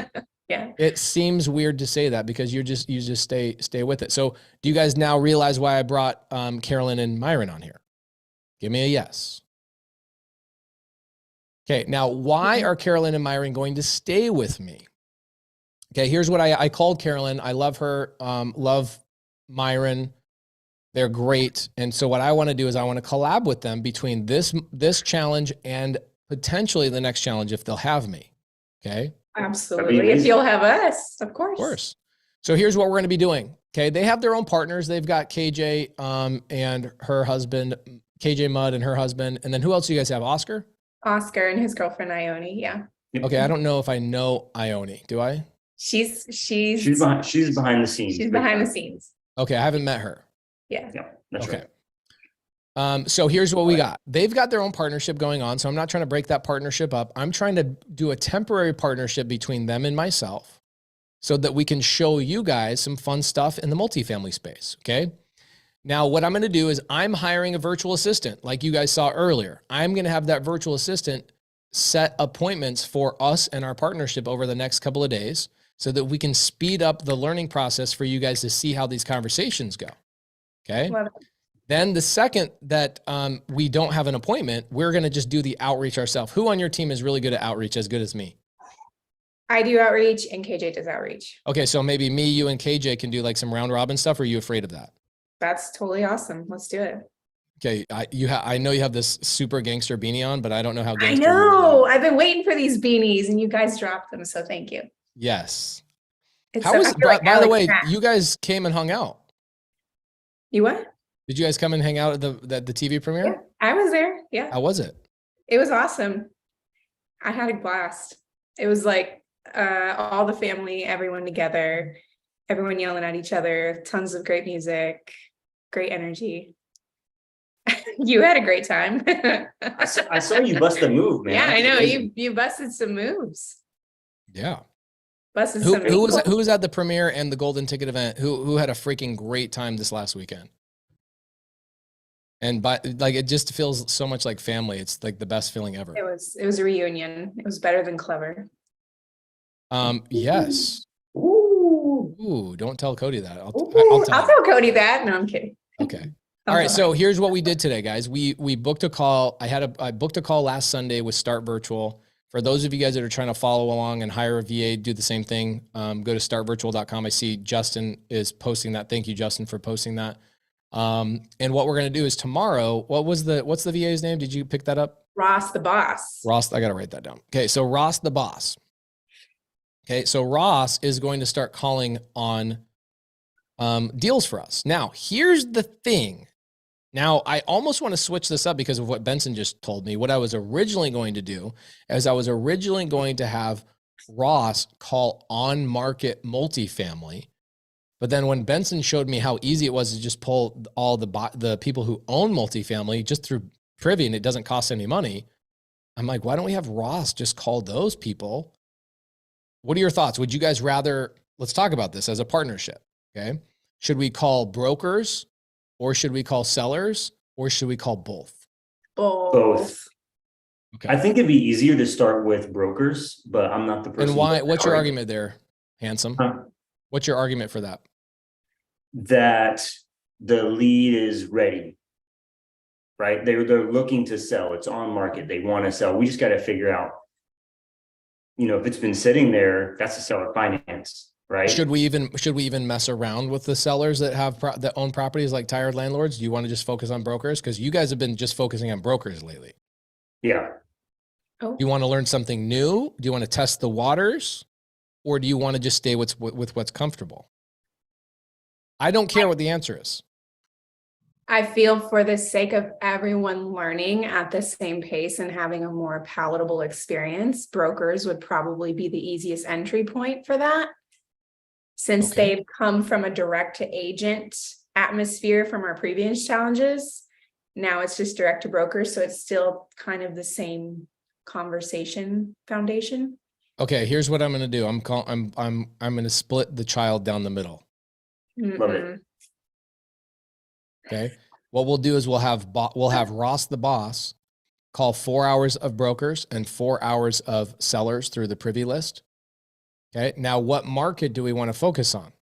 Yeah. It seems weird to say that because you just stay with it. So do you guys now realize why I brought Carolyn and Myron on here? Give me a yes. Okay, now why are Carolyn and Myron going to stay with me? Okay, here's what I called Carolyn. I love her, love Myron. They're great. And so what I want to do is I want to collab with them between this challenge and potentially the next challenge if they'll have me. Okay? Absolutely. If amazing. you'll have us, of course. Of course. So here's what we're going to be doing. Okay, they have their own partners. They've got KJ and her husband, KJ Mudd and her husband. And then who else do you guys have? Oscar? Oscar and his girlfriend Ione. Yeah. Okay, I don't know if I know Ione. Do I? She's She's behind the scenes. She's behind the scenes. Okay, I haven't met her. Yeah. Yeah, that's Okay. right. So here's what we got. They've got their own partnership going on. So I'm not trying to break that partnership up. I'm trying to do a temporary partnership between them and myself so that we can show you guys some fun stuff in the multifamily space. Okay. Now, what I'm going to do is I'm hiring a virtual assistant like you guys saw earlier. I'm going to have that virtual assistant set appointments for us and our partnership over the next couple of days so that we can speed up the learning process for you guys to see how these conversations go. Okay. Love it. Then the second that we don't have an appointment, we're going to just do the outreach ourselves. Who on your team is really good at outreach, as good as me? I do outreach and KJ does outreach. Okay, so maybe me, you, and KJ can do like some round robin stuff. Or are you afraid of that? That's totally awesome. Let's do it. Okay, I know you have this super gangster beanie on, but I don't know how I gangster. you know. are. I've been waiting for these beanies and you guys dropped them. So thank you. Yes. It's How so- was? I feel like By the Alex way, Mack. you guys came and hung out. You what? Did you guys come and hang out at the TV premiere? Yeah, I was there. Yeah. How was it? It was awesome. I had a blast. It was like all the family, everyone together, everyone yelling at each other, tons of great music, great energy. You had a great time. I saw you bust a move, man. Yeah, I know. Amazing. You busted some moves. Yeah. Busted Who some who was at the premiere and the golden ticket event? Who had a freaking great time this last weekend? And like it just feels so much like family. It's like the best feeling ever. It was a reunion. It was better than Clever. Yes. Ooh. Ooh, don't tell Cody that. I'll I'll tell him. tell Cody that. No, I'm kidding. Okay. All right. So here's what we did today, guys. We booked a call. I booked a call last Sunday with Start Virtual. For those of you guys that are trying to follow along and hire a VA, do the same thing. Go to startvirtual.com. I see Justin is posting that. Thank you, Justin, for posting that. And what we're going to do is tomorrow, what's the VA's name? Did you pick that up? Ross the boss. Ross. I got to write that down. Okay. So Ross the boss. Okay, so Ross is going to start calling on deals for us. Now, here's the thing. Now, I almost want to switch this up because of what Benson just told me. What I was originally going to do is I was originally going to have Ross call on market multifamily. But then when Benson showed me how easy it was to just pull all the people who own multifamily just through Privy and it doesn't cost any money, I'm like, why don't we have Ross just call those people? What are your thoughts? Would you guys rather, let's talk about this as a partnership, okay? Should we call brokers or should we call sellers or should we call both? Both. Okay. I think it'd be easier to start with brokers, but I'm not the person. And why, what's your argument there, Handsome? Huh? What's your argument for that? That the lead is ready, right? They're looking to sell. It's on market. They want to sell. We just got to figure out, if it's been sitting there, that's a seller finance, right? Should we even mess around with the sellers that have that own properties like tired landlords? Do you want to just focus on brokers? Because you guys have been just focusing on brokers lately. Yeah. Oh. Do you want to learn something new? Do you want to test the waters? Or do you want to just stay with what's comfortable? I don't care what the answer is. I feel for the sake of everyone learning at the same pace and having a more palatable experience, brokers would probably be the easiest entry point for that. Since Okay. they've come from a direct to agent atmosphere from our previous challenges, now it's just direct to brokers. So it's still kind of the same conversation foundation. Okay, here's what I'm going to do. I'm going to split the child down the middle. Love it. Okay. What we'll do is we'll have Ross the boss call 4 hours of brokers and 4 hours of sellers through the privy list. Okay. Now, what market do we want to focus on?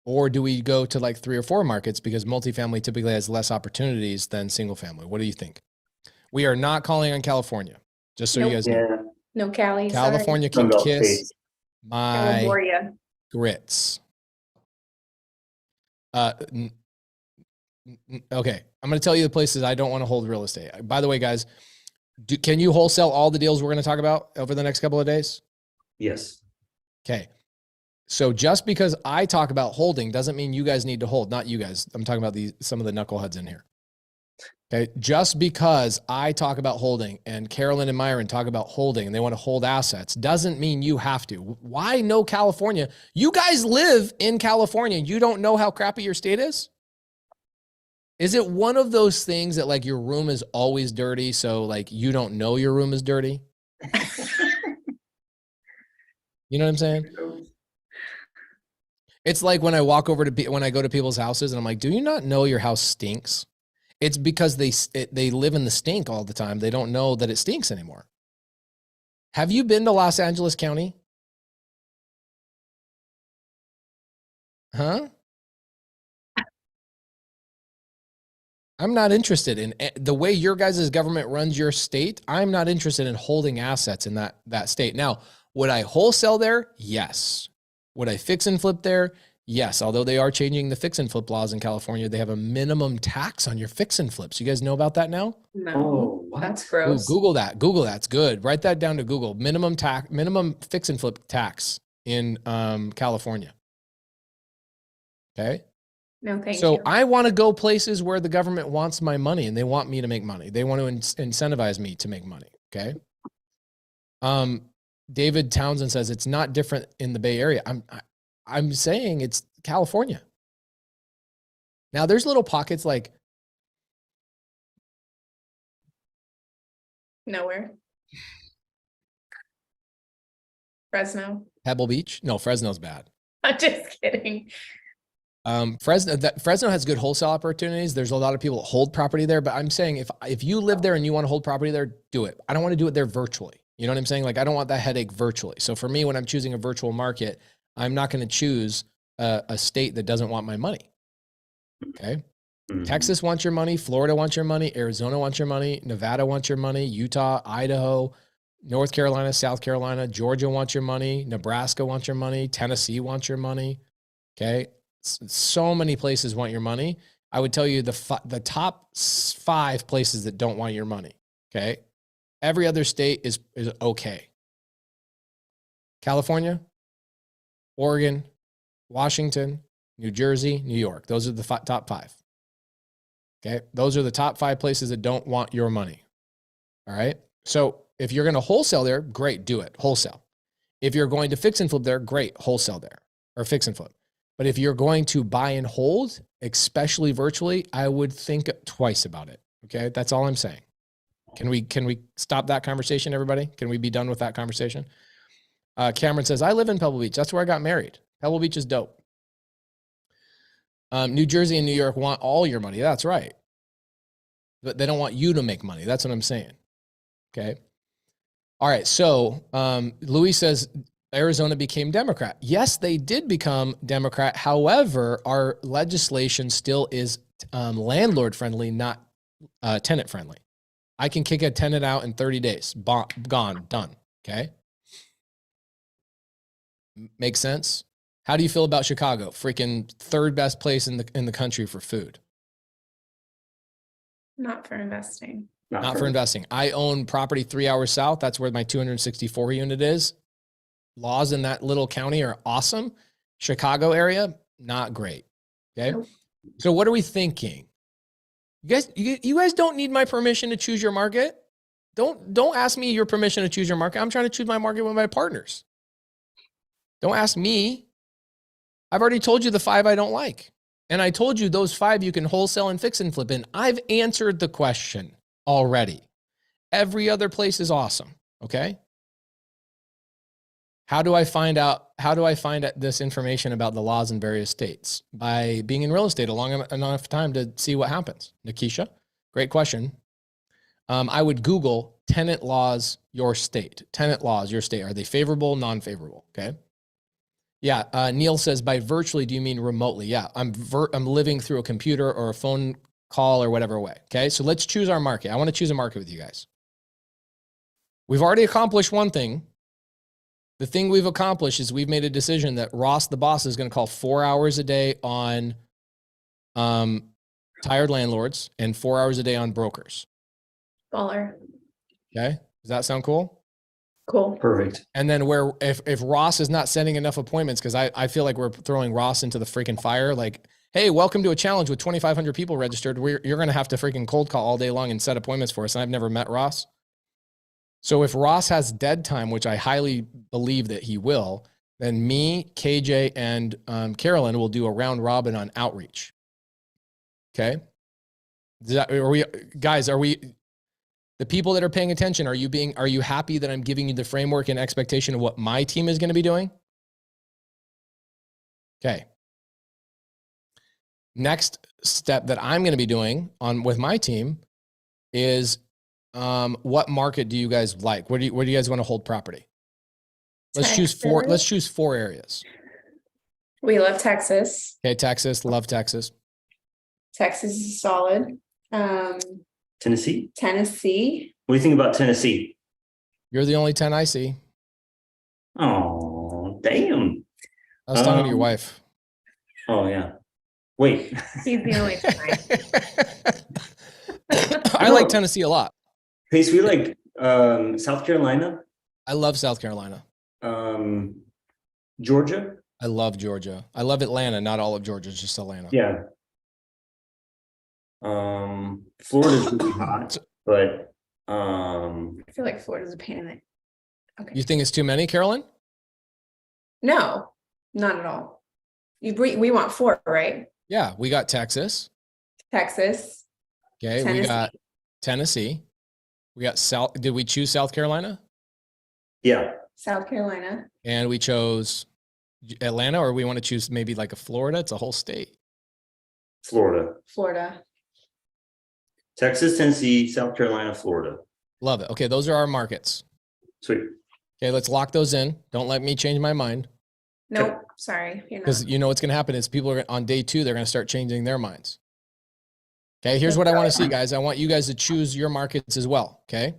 Or do we go to like 3 or 4 markets because multifamily typically has less opportunities than single family? What do you think? We are not calling on California, just so you guys know. Yeah. No, Cali. California can Sunbelt kiss states. my California. grits. Okay, I'm going to tell you the places I don't want to hold real estate. By the way, guys, can you wholesale all the deals we're going to talk about over the next couple of days? Yes. Okay. So just because I talk about holding doesn't mean you guys need to hold. Not you guys. I'm talking about some of the knuckleheads in here. Okay. Just because I talk about holding and Carolyn and Myron talk about holding and they want to hold assets doesn't mean you have to. Why no California? You guys live in California. You don't know how crappy your state is? Is it one of those things that like your room is always dirty, so like you don't know your room is dirty? You know what I'm saying? It's like when I walk over to when I go to people's houses and I'm like, "Do you not know your house stinks?" It's because they live in the stink all the time. They don't know that it stinks anymore. Have you been to Los Angeles County? Huh? I'm not interested in the way your guys' government runs your state. I'm not interested in holding assets in that state. Now, would I wholesale there? Yes. Would I fix and flip there? Yes. Although they are changing the fix and flip laws in California, they have a minimum tax on your fix and flips. You guys know about that now? No, Oh, what? that's Ooh, gross. Google that. Google that's good. Write that down to Google. Minimum fix and flip tax in California. Okay. No, thank So you. I want to go places where the government wants my money and they want me to make money. They want to incentivize me to make money. Okay. David Townsend says it's not different in the Bay Area. I'm saying it's California. Now there's little pockets like Nowhere. Fresno. Pebble Beach. No, Fresno's bad. I'm just kidding. Fresno has good wholesale opportunities. There's a lot of people that hold property there, but I'm saying if you live there and you want to hold property there, do it. I don't want to do it there virtually. You know what I'm saying? Like I don't want that headache virtually. So for me, when I'm choosing a virtual market, I'm not going to choose a state that doesn't want my money. Okay. Mhm. Texas wants your money. Florida wants your money. Arizona wants your money. Nevada wants your money. Utah, Idaho, North Carolina, South Carolina, Georgia wants your money. Nebraska wants your money. Tennessee wants your money. Okay. So many places want your money. I would tell you the top 5 places that don't want your money. Okay. Every other state is okay. California, Oregon, Washington, New Jersey, New York. Those are the top 5. Okay. Those are the top 5 places that don't want your money. All right. So if you're going to wholesale there, great, do it. Wholesale. If you're going to fix and flip there, great, wholesale there or fix and flip. But if you're going to buy and hold, especially virtually, I would think twice about it. Okay. That's all I'm saying. Can we stop that conversation, everybody? Can we be done with that conversation? Cameron says, I live in Pebble Beach. That's where I got married. Pebble Beach is dope. New Jersey and New York want all your money. That's right. But they don't want you to make money. That's what I'm saying. Okay. All right. So Louis says Arizona became Democrat. Yes, they did become Democrat. However, our legislation still is landlord friendly, not tenant friendly. I can kick a tenant out in 30 days. Gone, done. Okay. Makes sense. How do you feel about Chicago? Freaking 3rd best place in the country for food. Not for investing. Not for investing. I own property 3 hours south. That's where my 264 unit is. Laws in that little county are awesome. Chicago area, not great. Okay. Nope. So what are we thinking? You guys don't need my permission to choose your market. Don't ask me your permission to choose your market. I'm trying to choose my market with my partners. Don't ask me. I've already told you the 5 I don't like. And I told you those 5 you can wholesale and fix and flip in. I've answered the question already. Every other place is awesome. Okay. How do I find out this information about the laws in various states? By being in real estate a long enough time to see what happens. Nikisha, great question. I would Google tenant laws, your state. Tenant laws, your state. Are they favorable, non-favorable? Okay. Yeah. Neil says, by virtually, do you mean remotely? Yeah. I'm living through a computer or a phone call or whatever way. Okay. So let's choose our market. I want to choose a market with you guys. We've already accomplished one thing. The thing we've accomplished is we've made a decision that Ross, the boss, is going to call 4 hours a day on tired landlords and 4 hours a day on brokers. Baller. Okay. Does that sound cool? Cool. Perfect. And then if Ross is not sending enough appointments, because I feel like we're throwing Ross into the freaking fire, like, hey, welcome to a challenge with 2,500 people registered. You're going to have to freaking cold call all day long and set appointments for us. And I've never met Ross. So if Ross has dead time, which I highly believe that he will, then me, KJ, and Carolyn will do a round robin on outreach. Okay. Are we the people that are paying attention? Are you happy that I'm giving you the framework and expectation of what my team is going to be doing? Okay. Next step that I'm going to be doing with my team is what market do you guys like? Where do you guys want to hold property? Let's choose 4. Let's choose 4 areas. We love Texas. Okay, Texas, love Texas. Texas is solid. Tennessee. Tennessee. What do you think about Tennessee? You're the only 10 I see. Oh, damn. I was talking to your wife. Oh yeah. Wait. He's the only time. I like Tennessee a lot. Hey, so we like South Carolina. I love South Carolina. Georgia. I love Georgia. I love Atlanta. Not all of Georgia, just Atlanta. Yeah. Florida's really hot, but I feel like Florida's a pain in the. Okay. You think it's too many, Carolyn? No, not at all. We want 4, right? Yeah, we got Texas. Texas. Okay, Tennessee. we got Tennessee. We got South. Did we choose South Carolina? yeah. South Carolina. And we chose Atlanta, or we want to choose maybe like a Florida? It's a whole state. Florida, Florida. Texas, Tennessee, South Carolina, Florida. Love it. Okay, those are our markets. Sweet. Okay, let's lock those in. Don't let me change my mind. Nope. Sorry. You're Because not. you know what's going to happen is people are on day 2, they're going to start changing their minds. Okay, here's what I want to see, guys. I want you guys to choose your markets as well. Okay.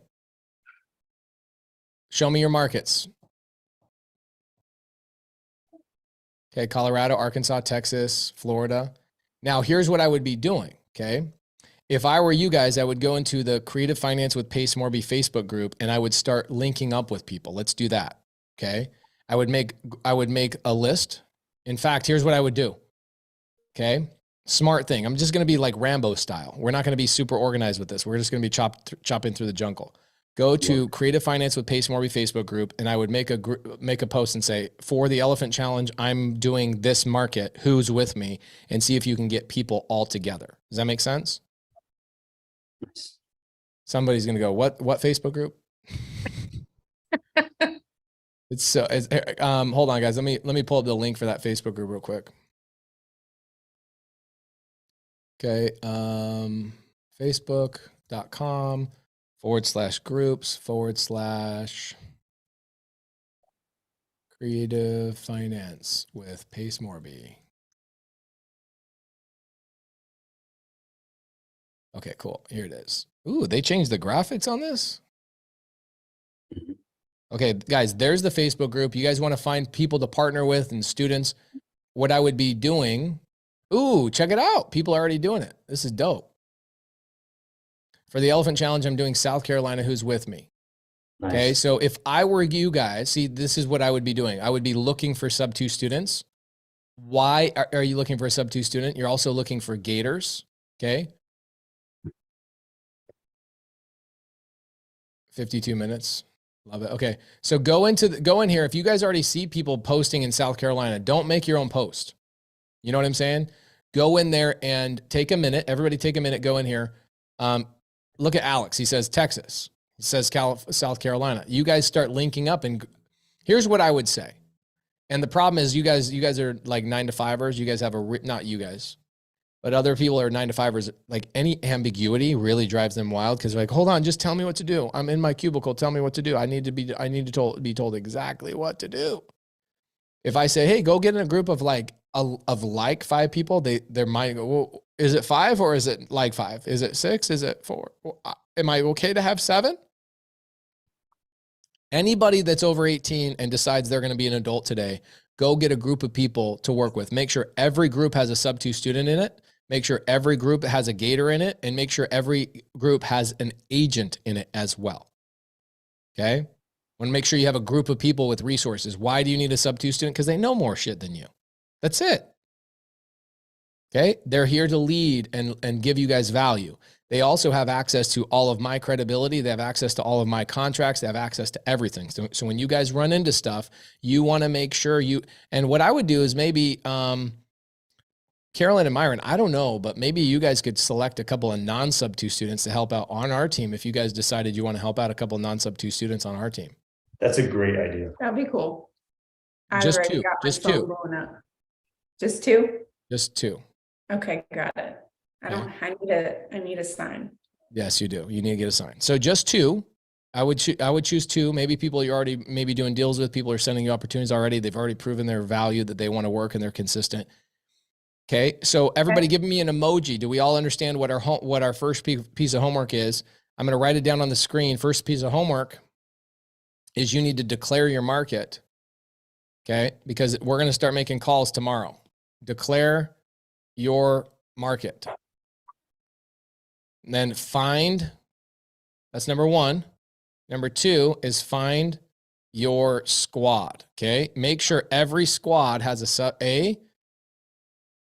Show me your markets. Okay, Colorado, Arkansas, Texas, Florida. Now, here's what I would be doing. Okay. If I were you guys, I would go into the Creative Finance with Pace Morby Facebook group and I would start linking up with people. Let's do that. Okay. I would make a list. In fact, here's what I would do. Okay. Smart thing. I'm just going to be like Rambo style. We're not going to be super organized with this. We're just going to be chopping through the jungle. Go to Creative Finance with Pace Morby Facebook group, and I would make a post and say, for the Elephant Challenge, I'm doing this market. Who's with me? And see if you can get people all together. Does that make sense? Somebody's going to go, what Facebook group? Hold on, guys. Let me pull up the link for that Facebook group real quick. Okay. Facebook.com/groups/creative finance with Pace Morby. Okay, cool. Here it is. Ooh, they changed the graphics on this. Okay, guys, there's the Facebook group. You guys want to find people to partner with and students. What I would be doing, ooh, check it out. People are already doing it. This is dope. For the Elephant Challenge, I'm doing South Carolina, who's with me. Nice. Okay, so if I were you guys, see, this is what I would be doing. I would be looking for sub-2 students. Why are you looking for a sub-2 student? You're also looking for gators, okay? 52 minutes. Love it. Okay. So go in here. If you guys already see people posting in South Carolina, don't make your own post. You know what I'm saying? Go in there and take a minute. Everybody take a minute, go in here. Look at Alex. He says Texas. He says South Carolina. You guys start linking up, and here's what I would say. And the problem is you guys are like 9-to-5ers. You guys have not you guys, but other people are 9-to-5ers. Like any ambiguity really drives them wild because they're like, hold on, just tell me what to do. I'm in my cubicle. Tell me what to do. I need to be told exactly what to do. If I say, hey, go get in a group of like 5 people, their mind go, well, is it 5 or is it like 5? Is it 6? Is it 4? Am I okay to have 7? Anybody that's over 18 and decides they're going to be an adult today, go get a group of people to work with. Make sure every group has a sub-2 student in it. Make sure every group has a gator in it, and make sure every group has an agent in it as well. Okay? Want to make sure you have a group of people with resources. Why do you need a sub-2 student? Because they know more shit than you. That's it. Okay? They're here to lead and give you guys value. They also have access to all of my credibility. They have access to all of my contracts. They have access to everything. So when you guys run into stuff, you want to make sure and what I would do is maybe, Carolyn and Myron, I don't know, but maybe you guys could select a couple of non-sub-2 students to help out on our team if you guys decided you want to help out a couple of non-sub-2 students on our team. That's a great idea. That'd be cool. Just already two. got my Just phone two. blowing up. Just 2? Just 2. Okay, got it. I need a sign. Yes, you do. You need to get a sign. So just 2. I would choose 2. Maybe people you're already maybe doing deals with. People are sending you opportunities already. They've already proven their value, that they want to work and they're consistent. Okay. So everybody give me an emoji. Do we all understand what our first piece of homework is? I'm going to write it down on the screen. First piece of homework is you need to declare your market. Okay. Because we're going to start making calls tomorrow. Declare your market. And then find, that's number 1. Number 2 is find your squad. Okay. Make sure every squad has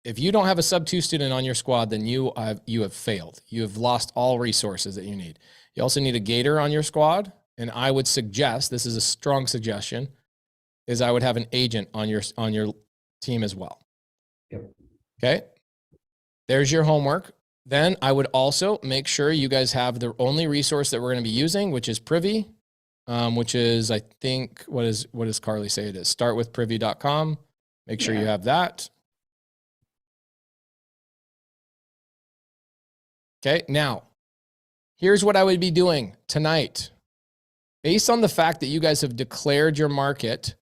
if you don't have a sub-2 student on your squad, then you have failed. You have lost all resources that you need. You also need a gator on your squad. And I would suggest, this is a strong suggestion, is I would have an agent on your team as well. Yep. Okay. There's your homework. Then I would also make sure you guys have the only resource that we're going to be using, which is Privy, which is, I think, what does Carly say it is? Startwithprivy.com. Make sure you have that. Okay. Now, here's what I would be doing tonight. Based on the fact that you guys have declared your market,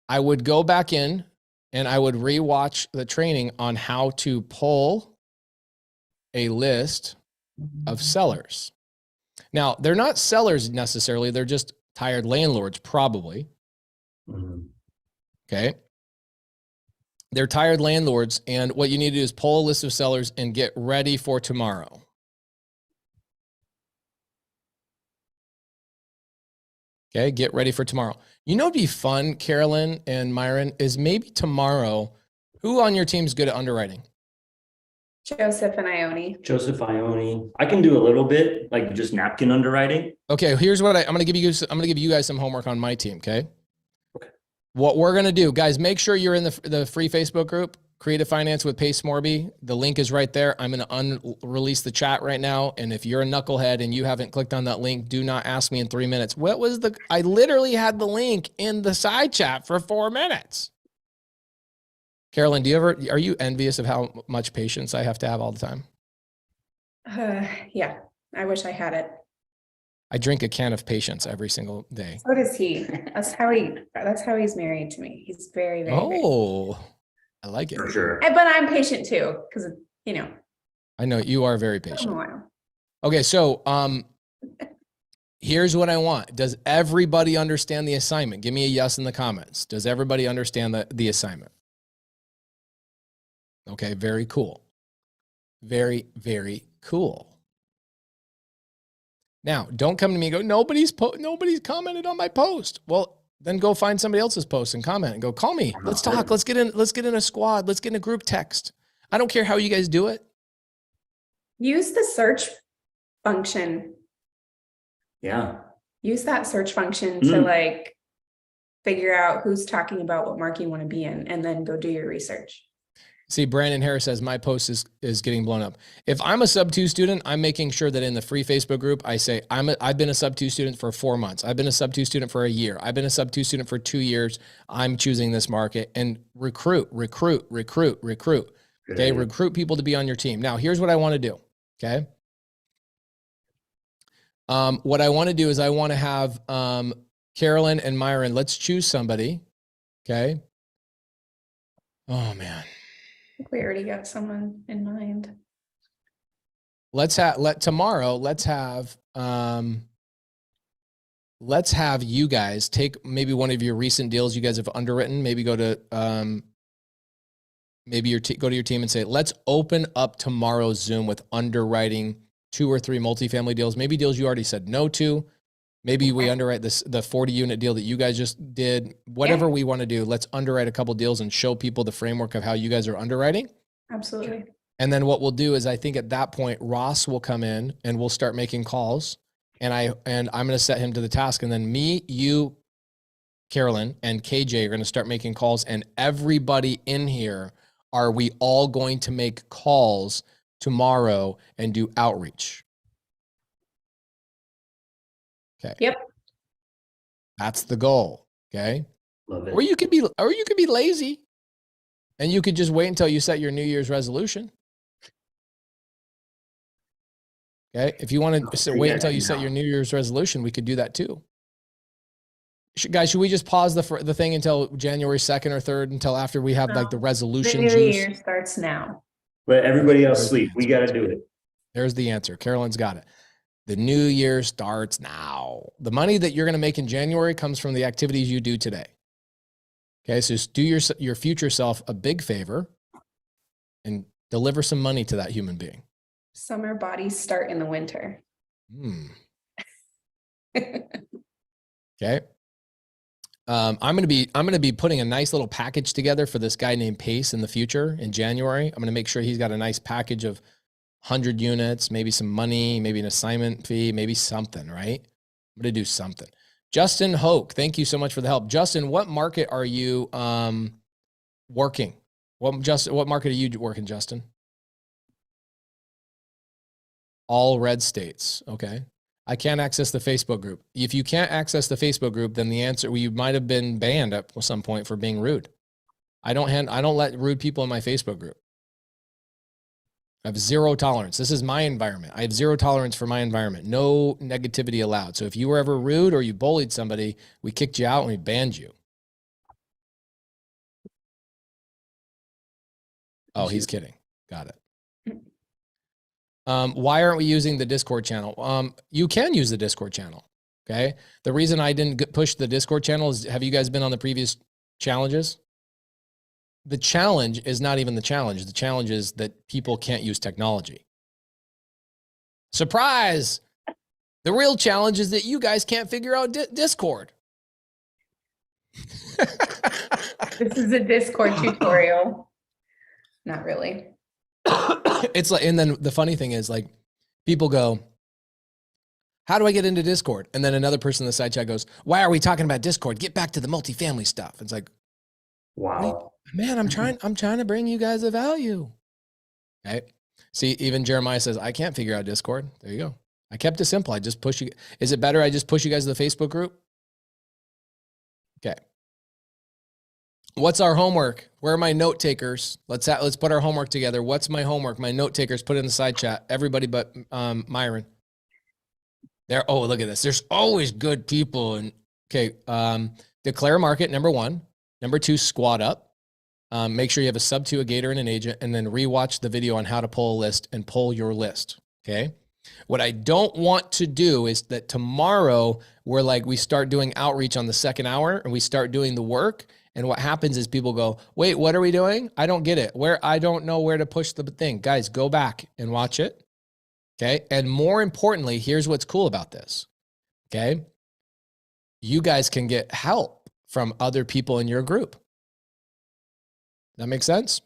I would go back in and I would rewatch the training on how to pull a list of sellers. Now, they're not sellers necessarily. They're just tired landlords, probably. Okay. They're tired landlords. And what you need to do is pull a list of sellers and get ready for tomorrow. Okay, get ready for tomorrow. You know, it'd be fun, Carolyn and Myron, is maybe tomorrow, who on your team's good at underwriting? Joseph and Ione. Joseph Ione. I can do a little bit, like just napkin underwriting. Okay, here's what I'm gonna give you guys some homework on my team, okay? Okay. What we're gonna do, guys, make sure you're in the free Facebook group, Creative Finance with Pace Morby. The link is right there. I'm gonna release the chat right now. And if you're a knucklehead and you haven't clicked on that link, do not ask me in 3 minutes. I literally had the link in the side chat for 4 minutes. Carolyn, are you envious of how much patience I have to have all the time? Yeah, I wish I had it. I drink a can of patience every single day. So does he. That's how he's married to me. He's very, very, Oh, I like it. For sure. but I'm patient too, because I know you are very a patient. while. Okay, so here's what I want. Does everybody understand the assignment? Give me a yes in the comments. Does everybody understand the assignment? Okay, very cool. Very, very cool. Now, don't come to me and go, nobody's commented on my post. Well, then go find somebody else's post and comment and go, call me. Let's talk. Let's get in a squad. Let's get in a group text. I don't care how you guys do it. Use the search function. Yeah. Use that search function to like figure out who's talking about what market you want to be in, and then go do your research. See, Brandon Harris says my post is getting blown up. If I'm a sub-2 student, I'm making sure that in the free Facebook group, I say, I've been a sub-2 student for 4 months. I've been a sub-2 student for a year. I've been a sub-2 student for 2 years. I'm choosing this market, and recruit. Okay, recruit people to be on your team. Now, here's what I want to do. Okay. What I want to do is I want to have Carolyn and Myron. Let's choose somebody. Okay. Oh man. I think we already got someone in mind. Tomorrow, let's have you guys take maybe one of your recent deals you guys have underwritten. Maybe go to go to your team and say, let's open up tomorrow's Zoom with underwriting 2 or 3 multifamily deals, maybe deals you already said no to. Maybe we underwrite the 40 unit deal that you guys just did. Whatever we want to do, let's underwrite a couple deals and show people the framework of how you guys are underwriting. Absolutely. And then what we'll do is I think at that point, Ross will come in and we'll start making calls. And I'm going to set him to the task. And then me, you, Carolyn, and KJ are going to start making calls. And everybody in here, are we all going to make calls tomorrow and do outreach? Okay. Yep. That's the goal. Okay. Love it. Or you could be lazy and you could just wait until you set your New Year's resolution. Okay. If you want to wait until you set your New Year's resolution, we could do that too. Guys, should we just pause the thing until January 2nd or 3rd until after we have like the resolution The new juice? year starts now. Let everybody else sleep. We got to do it. There's the answer. Carolyn's got it. The new year starts now. The money that you're going to make in January comes from the activities you do today. Okay, so just do your future self a big favor and deliver some money to that human being. Summer bodies start in the winter. Okay. I'm going to be putting a nice little package together for this guy named Pace in the future in January. I'm going to make sure he's got a nice package of 100 units, maybe some money, maybe an assignment fee, maybe something, right? I'm going to do something. Justin Hoke, thank you so much for the help. Justin, what market are you working? What market are you working, Justin? All red states. Okay. I can't access the Facebook group. If you can't access the Facebook group, then the answer, you might have been banned at some point for being rude. I don't let rude people in my Facebook group. I have zero tolerance. This is my environment. I have zero tolerance for my environment. No negativity allowed. So if you were ever rude or you bullied somebody, we kicked you out and we banned you. Oh, he's kidding. Got it. Why aren't we using the Discord channel? You can use the Discord channel. Okay. The reason I didn't push the Discord channel is, have you guys been on the previous challenges? The challenge is not even the challenge. The challenge is that people can't use technology. Surprise! The real challenge is that you guys can't figure out Discord. This is a Discord tutorial. Not really. It's like, and then the funny thing is like people go, how do I get into Discord? And then another person in the side chat goes, why are we talking about Discord? Get back to the multifamily stuff. It's like, Wow. man, I'm trying to bring you guys a value. Okay. See, even Jeremiah says, I can't figure out Discord. There you go. I kept it simple. I just push you. Is it better? I just push you guys to the Facebook group. Okay. What's our homework? Where are my note takers? Let's put our homework together. What's my homework? My note takers, put it in the side chat. Everybody but Myron. There. Oh, look at this. There's always good people. And okay. Declare a market, number 1. Number 2, squat up. Make sure you have a subto, a gator, and an agent, and then rewatch the video on how to pull a list and pull your list. Okay. What I don't want to do is that tomorrow we start doing outreach on the 2nd hour and we start doing the work. And what happens is people go, wait, what are we doing? I don't get it. I don't know where to push the thing. Guys, go back and watch it. Okay. And more importantly, here's what's cool about this. Okay. You guys can get help from other people in your group. That makes sense?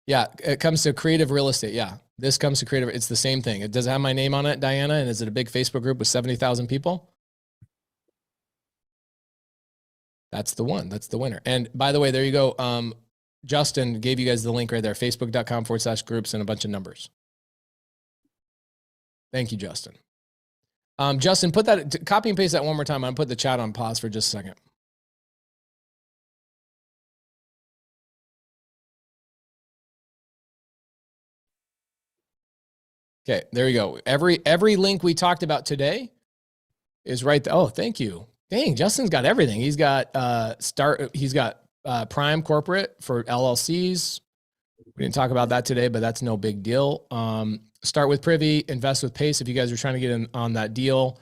Yeah, it comes to creative real estate. Yeah, this comes to creative. It's the same thing. It does have my name on it, Diana, and is it a big Facebook group with 70,000 people? That's the one. That's the winner. And by the way, there you go. Justin gave you guys the link right there, facebook.com/groups and a bunch of numbers. Thank you, Justin. Justin, copy and paste that one more time. I'm going to put the chat on pause for just a second. Okay, there you go. Every link we talked about today is right there. Oh, thank you. Dang, Justin's got everything. He's got Prime Corporate for LLCs. We didn't talk about that today, but that's no big deal. Start with Privy, invest with Pace if you guys are trying to get in on that deal.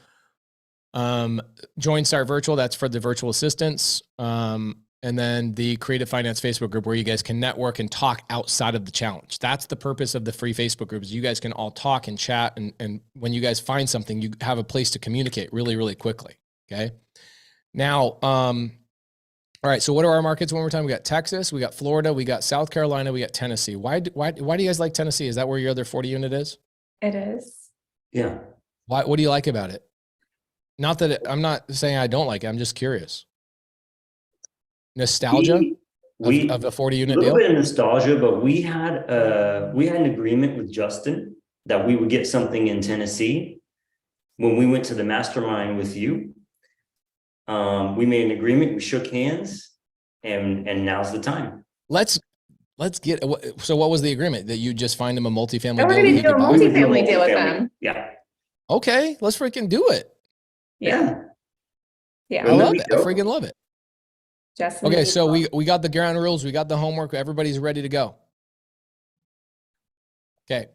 Join Start Virtual, that's for the virtual assistants. And then the Creative Finance Facebook group where you guys can network and talk outside of the challenge. That's the purpose of the free Facebook group is you guys can all talk and chat. And when you guys find something, you have a place to communicate really, really quickly. Okay. Now, all right. So what are our markets one more time? We got Texas, we got Florida, we got South Carolina, we got Tennessee. Why do you guys like Tennessee? Is that where your other 40 unit is? It is. Yeah. What do you like about it? Not that I'm not saying I don't like it. I'm just curious. Nostalgia of a 40 unit deal? A little deal? bit of nostalgia, but we had an agreement with Justin that we would get something in Tennessee when we went to the mastermind with you. We made an agreement, we shook hands, and now's the time. Let's get, so what was the agreement? That you just find them a multifamily We're deal? going that to you do a could buy? multifamily deal with them. Yeah. Okay, let's freaking do it. Yeah. Yeah. I love it. I freaking love it. Justin, Okay, so we got the ground rules, we got the homework, everybody's ready to go. Okay,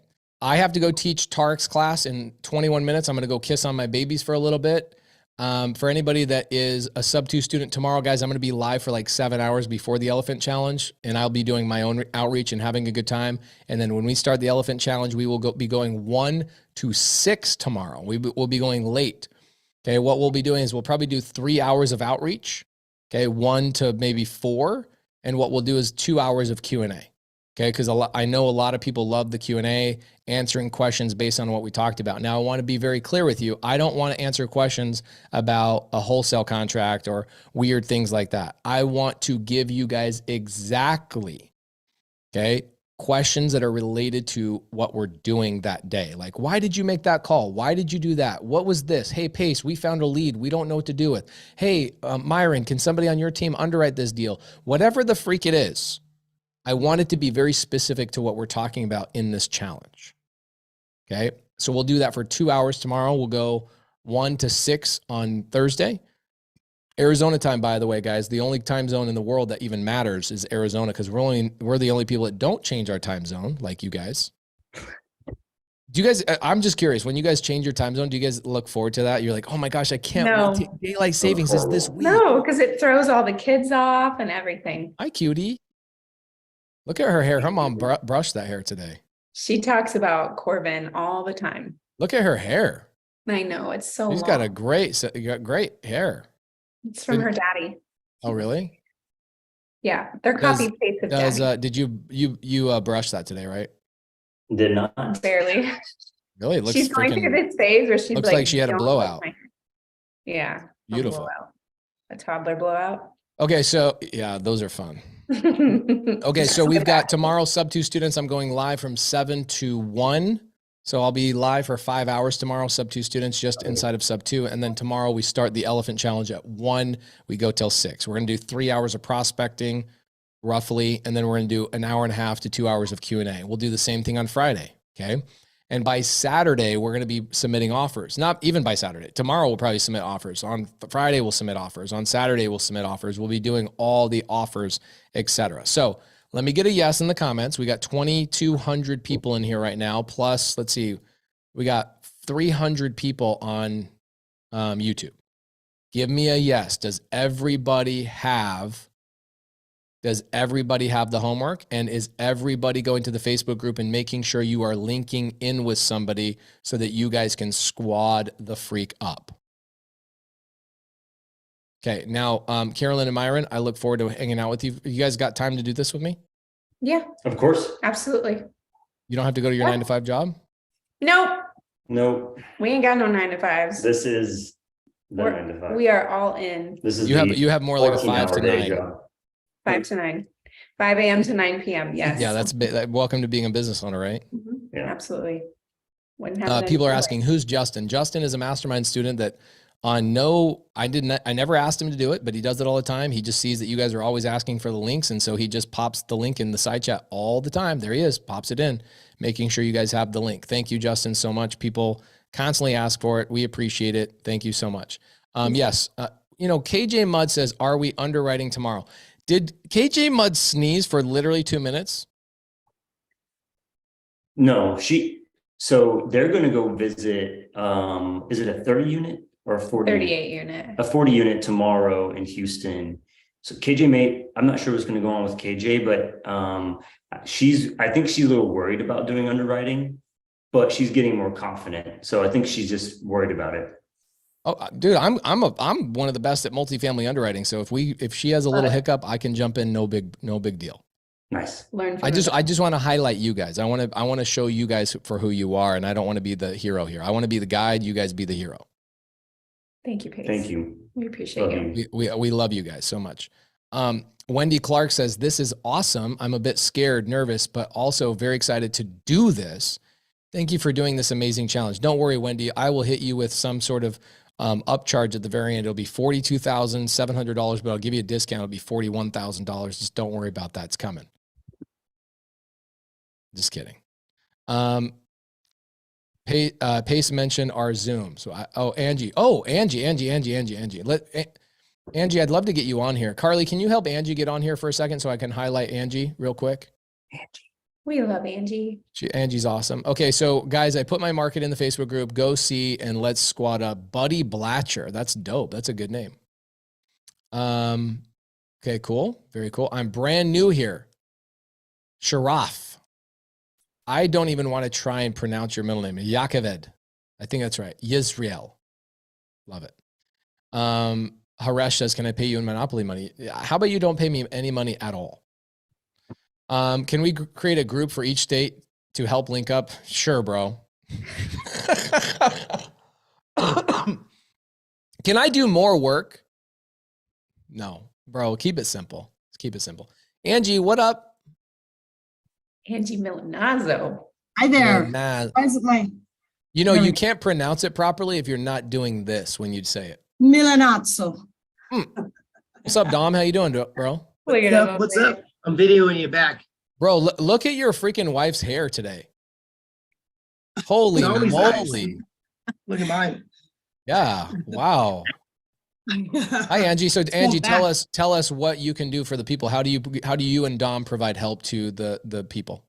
I have to go teach Tarek's class in 21 minutes. I'm going to go kiss on my babies for a little bit. For anybody that is a sub-2 student tomorrow, guys, I'm going to be live for like 7 hours before the Elephant Challenge, and I'll be doing my own outreach and having a good time. And then when we start the Elephant Challenge, we will be going 1 to 6 tomorrow. We'll be going late. Okay, what we'll be doing is we'll probably do 3 hours of outreach. Okay, 1 to maybe 4, and what we'll do is 2 hours of Q&A. Okay, because I know a lot of people love the Q&A, answering questions based on what we talked about. Now, I want to be very clear with you. I don't want to answer questions about a wholesale contract or weird things like that. I want to give you guys exactly, okay, questions that are related to what we're doing that day. Like, why did you make that call? Why did you do that? What was this? Hey, Pace, we found a lead. We don't know what to do with. Hey, Myron, can somebody on your team underwrite this deal? Whatever the freak it is, I want it to be very specific to what we're talking about in this challenge. Okay, so we'll do that for 2 hours tomorrow. We'll go 1 to 6 on Thursday. Arizona time, by the way, guys, the only time zone in the world that even matters is Arizona, because we're the only people that don't change our time zone, like you guys. Do you guys, I'm just curious, when you guys change your time zone, do you guys look forward to that? You're like, oh my gosh, I can't wait. Daylight savings is this week. No, because it throws all the kids off and everything. Hi, cutie. Look at her hair. Her mom brushed that hair today. She talks about Corbin all the time. Look at her hair. I know, it's so She's long. got great hair. It's from her daddy. Oh, really? Yeah, they're Does- copy paste of Does daddy. did you brush that today, right? Did not. Barely. Really? It looks She's going through freaking this phase where she's looks like she had a "Don't touch blowout." my hair." Yeah. a Beautiful. blowout. A toddler blowout. Okay, so yeah, those are fun. Okay, so we've got tomorrow sub 2 students. I'm going live from 7 to 1. So I'll be live for 5 hours tomorrow, sub 2 students just inside of sub 2. And then tomorrow we start the elephant challenge at 1. We go till 6. We're going to do 3 hours of prospecting roughly. And then we're going to do an hour and a half to 2 hours of Q&A. We'll do the same thing on Friday. Okay. And by Saturday, we're going to be submitting offers. Not even by Saturday. Tomorrow, we'll probably submit offers. On Friday, we'll submit offers. On Saturday, we'll submit offers. We'll be doing all the offers, etc. So let me get a yes in the comments. We got 2,200 people in here right now. Plus, let's see, we got 300 people on YouTube. Give me a yes. Does everybody have the homework? And is everybody going to the Facebook group and making sure you are linking in with somebody so that you guys can squad the freak up? Okay, now, Carolyn and Myron, I look forward to hanging out with you. You guys got time to do this with me? Yeah, Of course. absolutely. You don't have to go to your 9-to-5 job? Nope. No, We ain't got no 9-to-5s. this is the We're- 9 to 5. We are all in. This is You have more like a 5 to 14-hour day 9. job. 5 to 9. 5 a.m. to 9 p.m. Yes. Yeah, that's welcome to being a business owner, right? Mhm. Yeah. Absolutely. Wouldn't have it People are any other asking, who's Justin? Justin is a mastermind student that I never asked him to do it, but he does it all the time. He just sees that you guys are always asking for the links. And so he just pops the link in the side chat all the time. There he is, pops it in, making sure you guys have the link. Thank you, Justin, so much. People constantly ask for it. We appreciate it. Thank you so much. Yes. KJ Mudd says, are we underwriting tomorrow? Did KJ Mudd sneeze for literally 2 minutes? No, so they're going to go visit, is it a 30 unit or a 40? 38 unit. A 40 unit tomorrow in Houston. So KJ I'm not sure what's going to go on with KJ, but I think she's a little worried about doing underwriting, but she's getting more confident. So I think she's just worried about it. Oh, dude, I'm one of the best at multifamily underwriting. So if she has a little hiccup, I can jump in. No big deal. Nice. Learn from I just want to highlight you guys. I want to show you guys for who you are, and I don't want to be the hero here. I want to be the guide. You guys be the hero. Thank you, Pace. Thank you. We appreciate Love you. you. We love you guys so much. Wendy Clark says, this is awesome. I'm a bit scared, nervous, but also very excited to do this. Thank you for doing this amazing challenge. Don't worry, Wendy. I will hit you with some sort of upcharge at the very end. It'll be $42,700, but I'll give you a discount. It'll be $41,000. Just don't worry about that. It's coming. Just kidding. Pace mentioned our Zoom. So Angie. Angie, I'd love to get you on here. Carly, can you help Angie get on here for a second so I can highlight Angie real quick? We love Angie. Angie's awesome. Okay, so guys, I put my market in the Facebook group. Go see and let's squad up. Buddy Blatcher. That's dope. That's a good name. Okay, cool. Very cool. I'm brand new here. Sharaf. I don't even want to try and pronounce your middle name. Yakoved. I think that's right. Yisrael. Love it. Haresh says, can I pay you in Monopoly money? How about you don't pay me any money at all? Can we create a group for each state to help link up? Sure, bro. Can I do more work? No, bro, keep it simple. Let's keep it simple. Angie, what up? Angie Milanazzo. Hi there. Nah. Why is it my You can't pronounce it properly if you're not doing this when you'd say it. Milanazzo? What's up, Dom? How you doing, bro? Look at him. What's up? I'm videoing you back. Bro, look at your freaking wife's hair today. Holy It's always moly. nice. Look at mine. Yeah. Wow. Hi, Angie. So Angie, tell us what you can do for the people. How do you and Dom provide help to the people?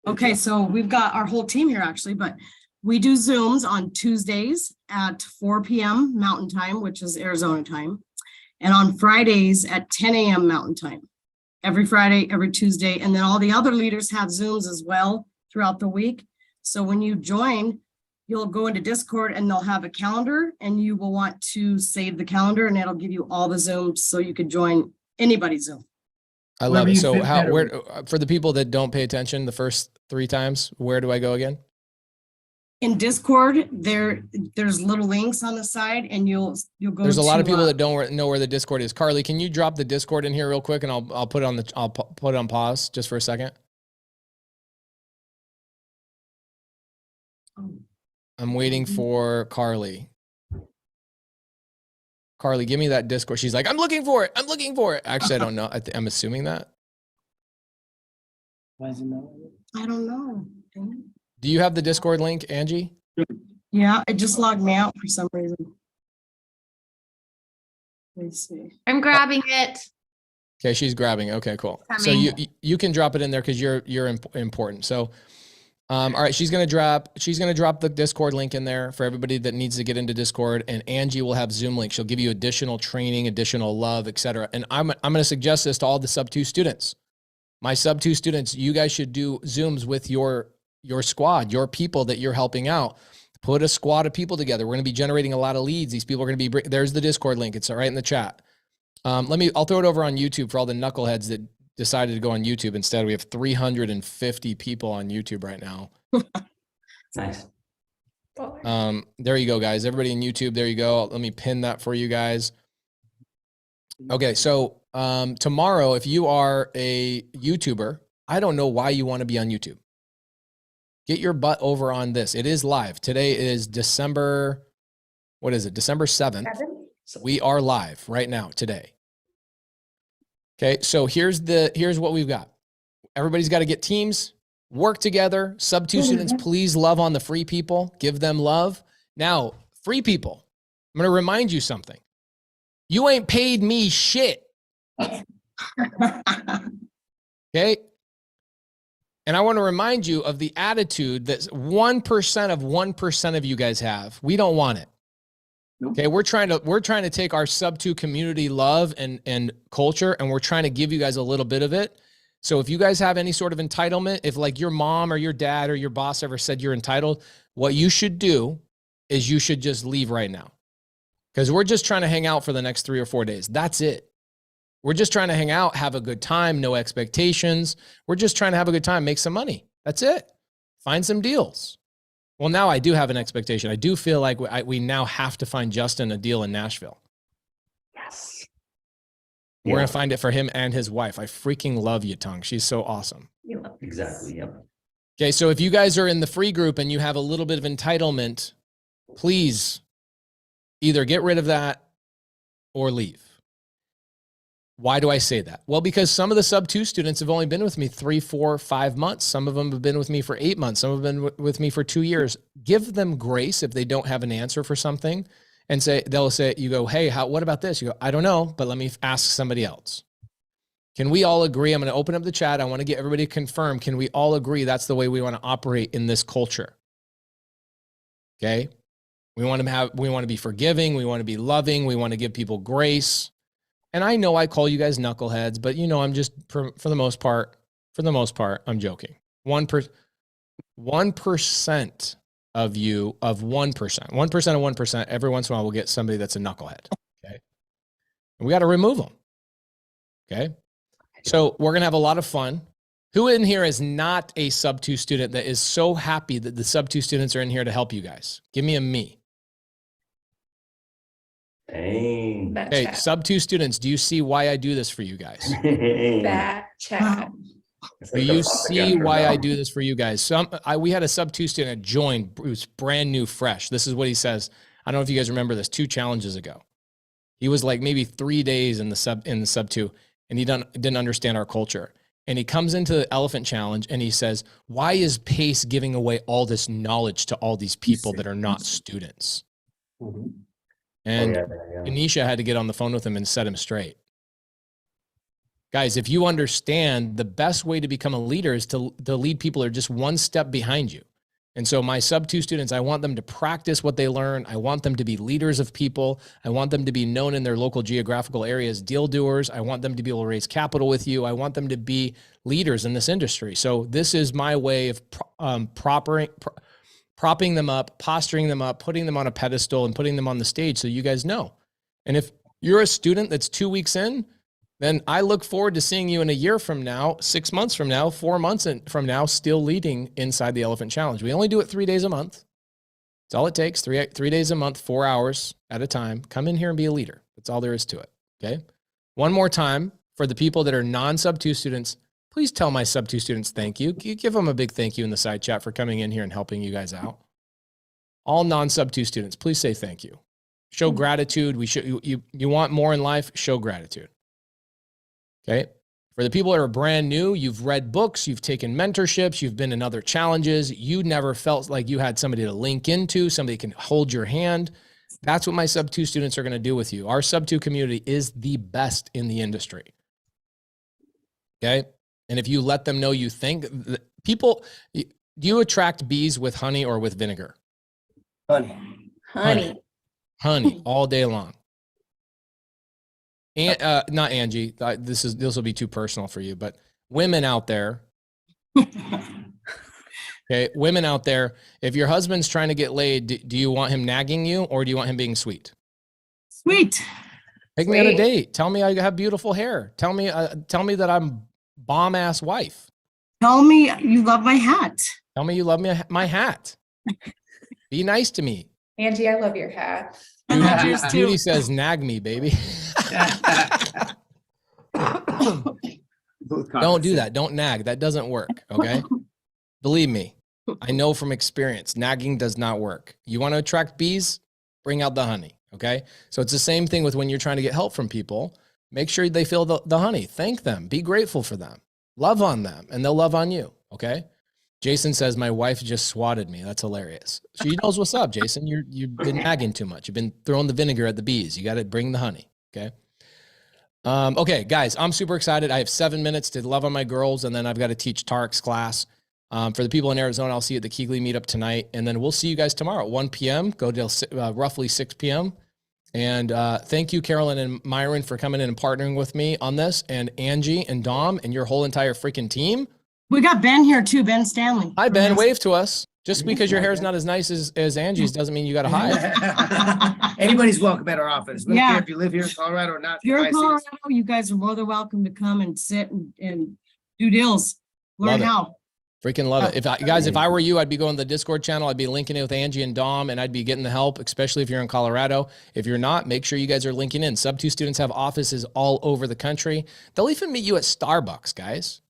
Okay, so we've got our whole team here actually, but we do Zooms on Tuesdays at 4 p.m. Mountain Time, which is Arizona time, and on Fridays at 10 a.m. Mountain Time. Every Friday, every Tuesday, and then all the other leaders have Zooms as well throughout the week. So when you join, you'll go into Discord and they'll have a calendar and you will want to save the calendar and it'll give you all the Zooms so you could join anybody's Zoom. I love it. So for the people that don't pay attention the first 3 times, where do I go again? In Discord, there's little links on the side and you'll go. There's a lot of people that don't know where the Discord is. Carly, can you drop the Discord in here real quick and I'll put it on pause just for a second. I'm waiting for Carly. Carly, give me that Discord. She's like, I'm looking for it. I'm looking for it. Actually, I don't know. I'm assuming that. Why is it not? I don't know. Do you have the Discord link, Angie? Yeah, it just logged me out for some reason. Let me see. I'm grabbing it. Okay, she's grabbing. Okay, cool. So Coming. you can drop it in there because you're important. So, all right, she's gonna drop the Discord link in there for everybody that needs to get into Discord, and Angie will have Zoom link. She'll give you additional training, additional love, etc. And I'm gonna suggest this to all the sub-2 students. My sub-2 students, you guys should do Zooms with your squad, your people that you're helping out. Put a squad of people together. We're going to be generating a lot of leads. These people are going to be, there's the Discord link. It's right in the chat. I'll throw it over on YouTube for all the knuckleheads that decided to go on YouTube instead. We have 350 people on YouTube right now. Nice. There you go, guys. Everybody in YouTube, there you go. Let me pin that for you guys. Okay. So, tomorrow, if you are a YouTuber, I don't know why you want to be on YouTube. Get your butt over on this. It is live. Today is December 7th. We are live right now today. Okay, so here's what we've got. Everybody's got to get teams, work together. Sub-2 students, please love on the free people. Give them love. Now, free people, I'm going to remind you something. You ain't paid me shit. Okay? And I want to remind you of the attitude that 1% of 1% of you guys have. We don't want it. Okay, we're trying to take our sub-2 community love and culture, and we're trying to give you guys a little bit of it. So if you guys have any sort of entitlement, if like your mom or your dad or your boss ever said you're entitled, what you should do is you should just leave right now. Because we're just trying to hang out for the next 3 or 4 days. That's it. We're just trying to hang out, have a good time, no expectations. We're just trying to have a good time, make some money. That's it. Find some deals. Well, now I do have an expectation. I do feel like we now have to find Justin a deal in Nashville. Yes. We're going to find it for him and his wife. I freaking love you, Tung. She's so awesome. Exactly. Yep. Okay, so if you guys are in the free group and you have a little bit of entitlement, please either get rid of that or leave. Why do I say that? Well, because some of the sub-2 students have only been with me 3, 4, 5 months. Some of them have been with me for 8 months. Some have been with me for 2 years. Give them grace if they don't have an answer for something, and they'll say, you go, hey, what about this? You go, I don't know, but let me ask somebody else. Can we all agree? I'm going to open up the chat. I want to get everybody to confirm. Can we all agree that's the way we want to operate in this culture? Okay. We want to be forgiving. We want to be loving. We want to give people grace. And I know I call you guys knuckleheads, but I'm just for the most part, I'm joking. 1% of you, of 1%, 1% of 1%, every once in a while we'll get somebody that's a knucklehead. Okay. And we got to remove them. Okay. So we're going to have a lot of fun. Who in here is not a sub-2 student that is so happy that the sub-2 students are in here to help you guys? Give me a me. Dang. Hey, sub-2 students, do you see why I do this for you guys? That chat. Do you see why I do this for you guys? We had a sub-2 student join. It was brand new, fresh. This is what he says. I don't know if you guys remember this 2 challenges ago. He was like maybe 3 days in the sub-2, and he didn't understand our culture. And he comes into the elephant challenge and he says, why is PACE giving away all this knowledge to all these people that are not students? Mm-hmm. And Anisha had to get on the phone with him and set him straight. Guys, if you understand, the best way to become a leader is to lead people who are just one step behind you. And so my sub-2 students, I want them to practice what they learn. I want them to be leaders of people. I want them to be known in their local geographical areas, deal doers. I want them to be able to raise capital with you. I want them to be leaders in this industry. So this is my way of propping them up, posturing them up, putting them on a pedestal and putting them on the stage so you guys know. And if you're a student that's 2 weeks in, then I look forward to seeing you in a year from now, 6 months from now, 4 months from now, still leading inside the Elephant Challenge. We only do it 3 days a month. That's all it takes. Three days a month, 4 hours at a time. Come in here and be a leader. That's all there is to it. Okay. One more time for the people that are non-Sub-2 students, please tell my Sub-2 students thank you. You give them a big thank you in the side chat for coming in here and helping you guys out. All non-Sub-2 students, please say thank you. Show gratitude. You want more in life, show gratitude. Okay. For the people that are brand new, you've read books, you've taken mentorships, you've been in other challenges. You never felt like you had somebody to link into, somebody can hold your hand. That's what my Sub-2 students are going to do with you. Our Sub-2 community is the best in the industry. Okay. And if you let them know you think people, do you attract bees with honey or with vinegar? Honey. Honey. All day long. And not Angie. This will be too personal for you, but women out there. Okay, women out there. If your husband's trying to get laid, do you want him nagging you or do you want him being sweet? Sweet. Take me on a date. Tell me I have beautiful hair. Tell me that I'm bomb ass wife. Tell me you love my hat. Tell me you love my hat. Be nice to me. Angie, I love your hat. Judy says, nag me, baby. Don't do that. Don't nag. That doesn't work. Okay. Believe me, I know from experience, nagging does not work. You want to attract bees? Bring out the honey. Okay. So it's the same thing with when you're trying to get help from people. Make sure they feel the honey. Thank them. Be grateful for them. Love on them and they'll love on you. Okay. Jason says, my wife just swatted me. That's hilarious. She knows what's up, Jason. You've been nagging too much. You've been throwing the vinegar at the bees. You got to bring the honey. Okay. Okay, guys, I'm super excited. I have 7 minutes to love on my girls, and then I've got to teach Tarek's class. For the people in Arizona, I'll see you at the Keegley meetup tonight, and then we'll see you guys tomorrow at 1 p.m. Go till roughly 6 p.m. And thank you, Carolyn and Myron, for coming in and partnering with me on this, and Angie and Dom and your whole entire freaking team. We got Ben here too, Ben Stanley. Hi, Ben. Wave to us. Just because your hair is not as nice as Angie's doesn't mean you got to hide. Anybody's welcome at our office. We don't Yeah. care if you live here in Colorado or not. If you're in I see us. Colorado, you guys are more than welcome to come and sit and do deals. Learn Love it. how. Freaking love it. If I were you, I'd be going to the Discord channel. I'd be linking it with Angie and Dom, and I'd be getting the help, especially if you're in Colorado. If you're not, make sure you guys are linking in. Sub-2 students have offices all over the country. They'll even meet you at Starbucks, guys.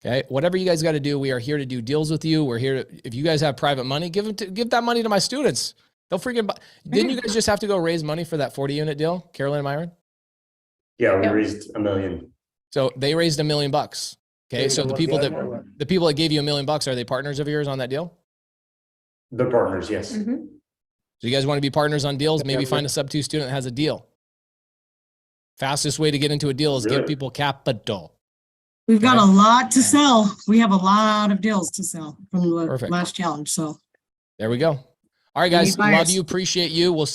Okay. Whatever you guys got to do, we are here to do deals with you. We're here to, if you guys have private money, give that money to my students. They'll freaking buy. Didn't you guys just have to go raise money for that 40 unit deal, Carolyn and Myron? Yeah, we raised $1 million. So they raised $1 million. Okay. So the people that gave you $1 million, are they partners of yours on that deal? They're partners, yes. Mm-hmm. So you guys want to be partners on deals? Maybe find a Sub-2 student that has a deal. Fastest way to get into a deal is give people capital. We've got a lot to sell. We have a lot of deals to sell from the Perfect. last challenge. So there we go. All right, guys. Any buyers? Love you. Appreciate you. We'll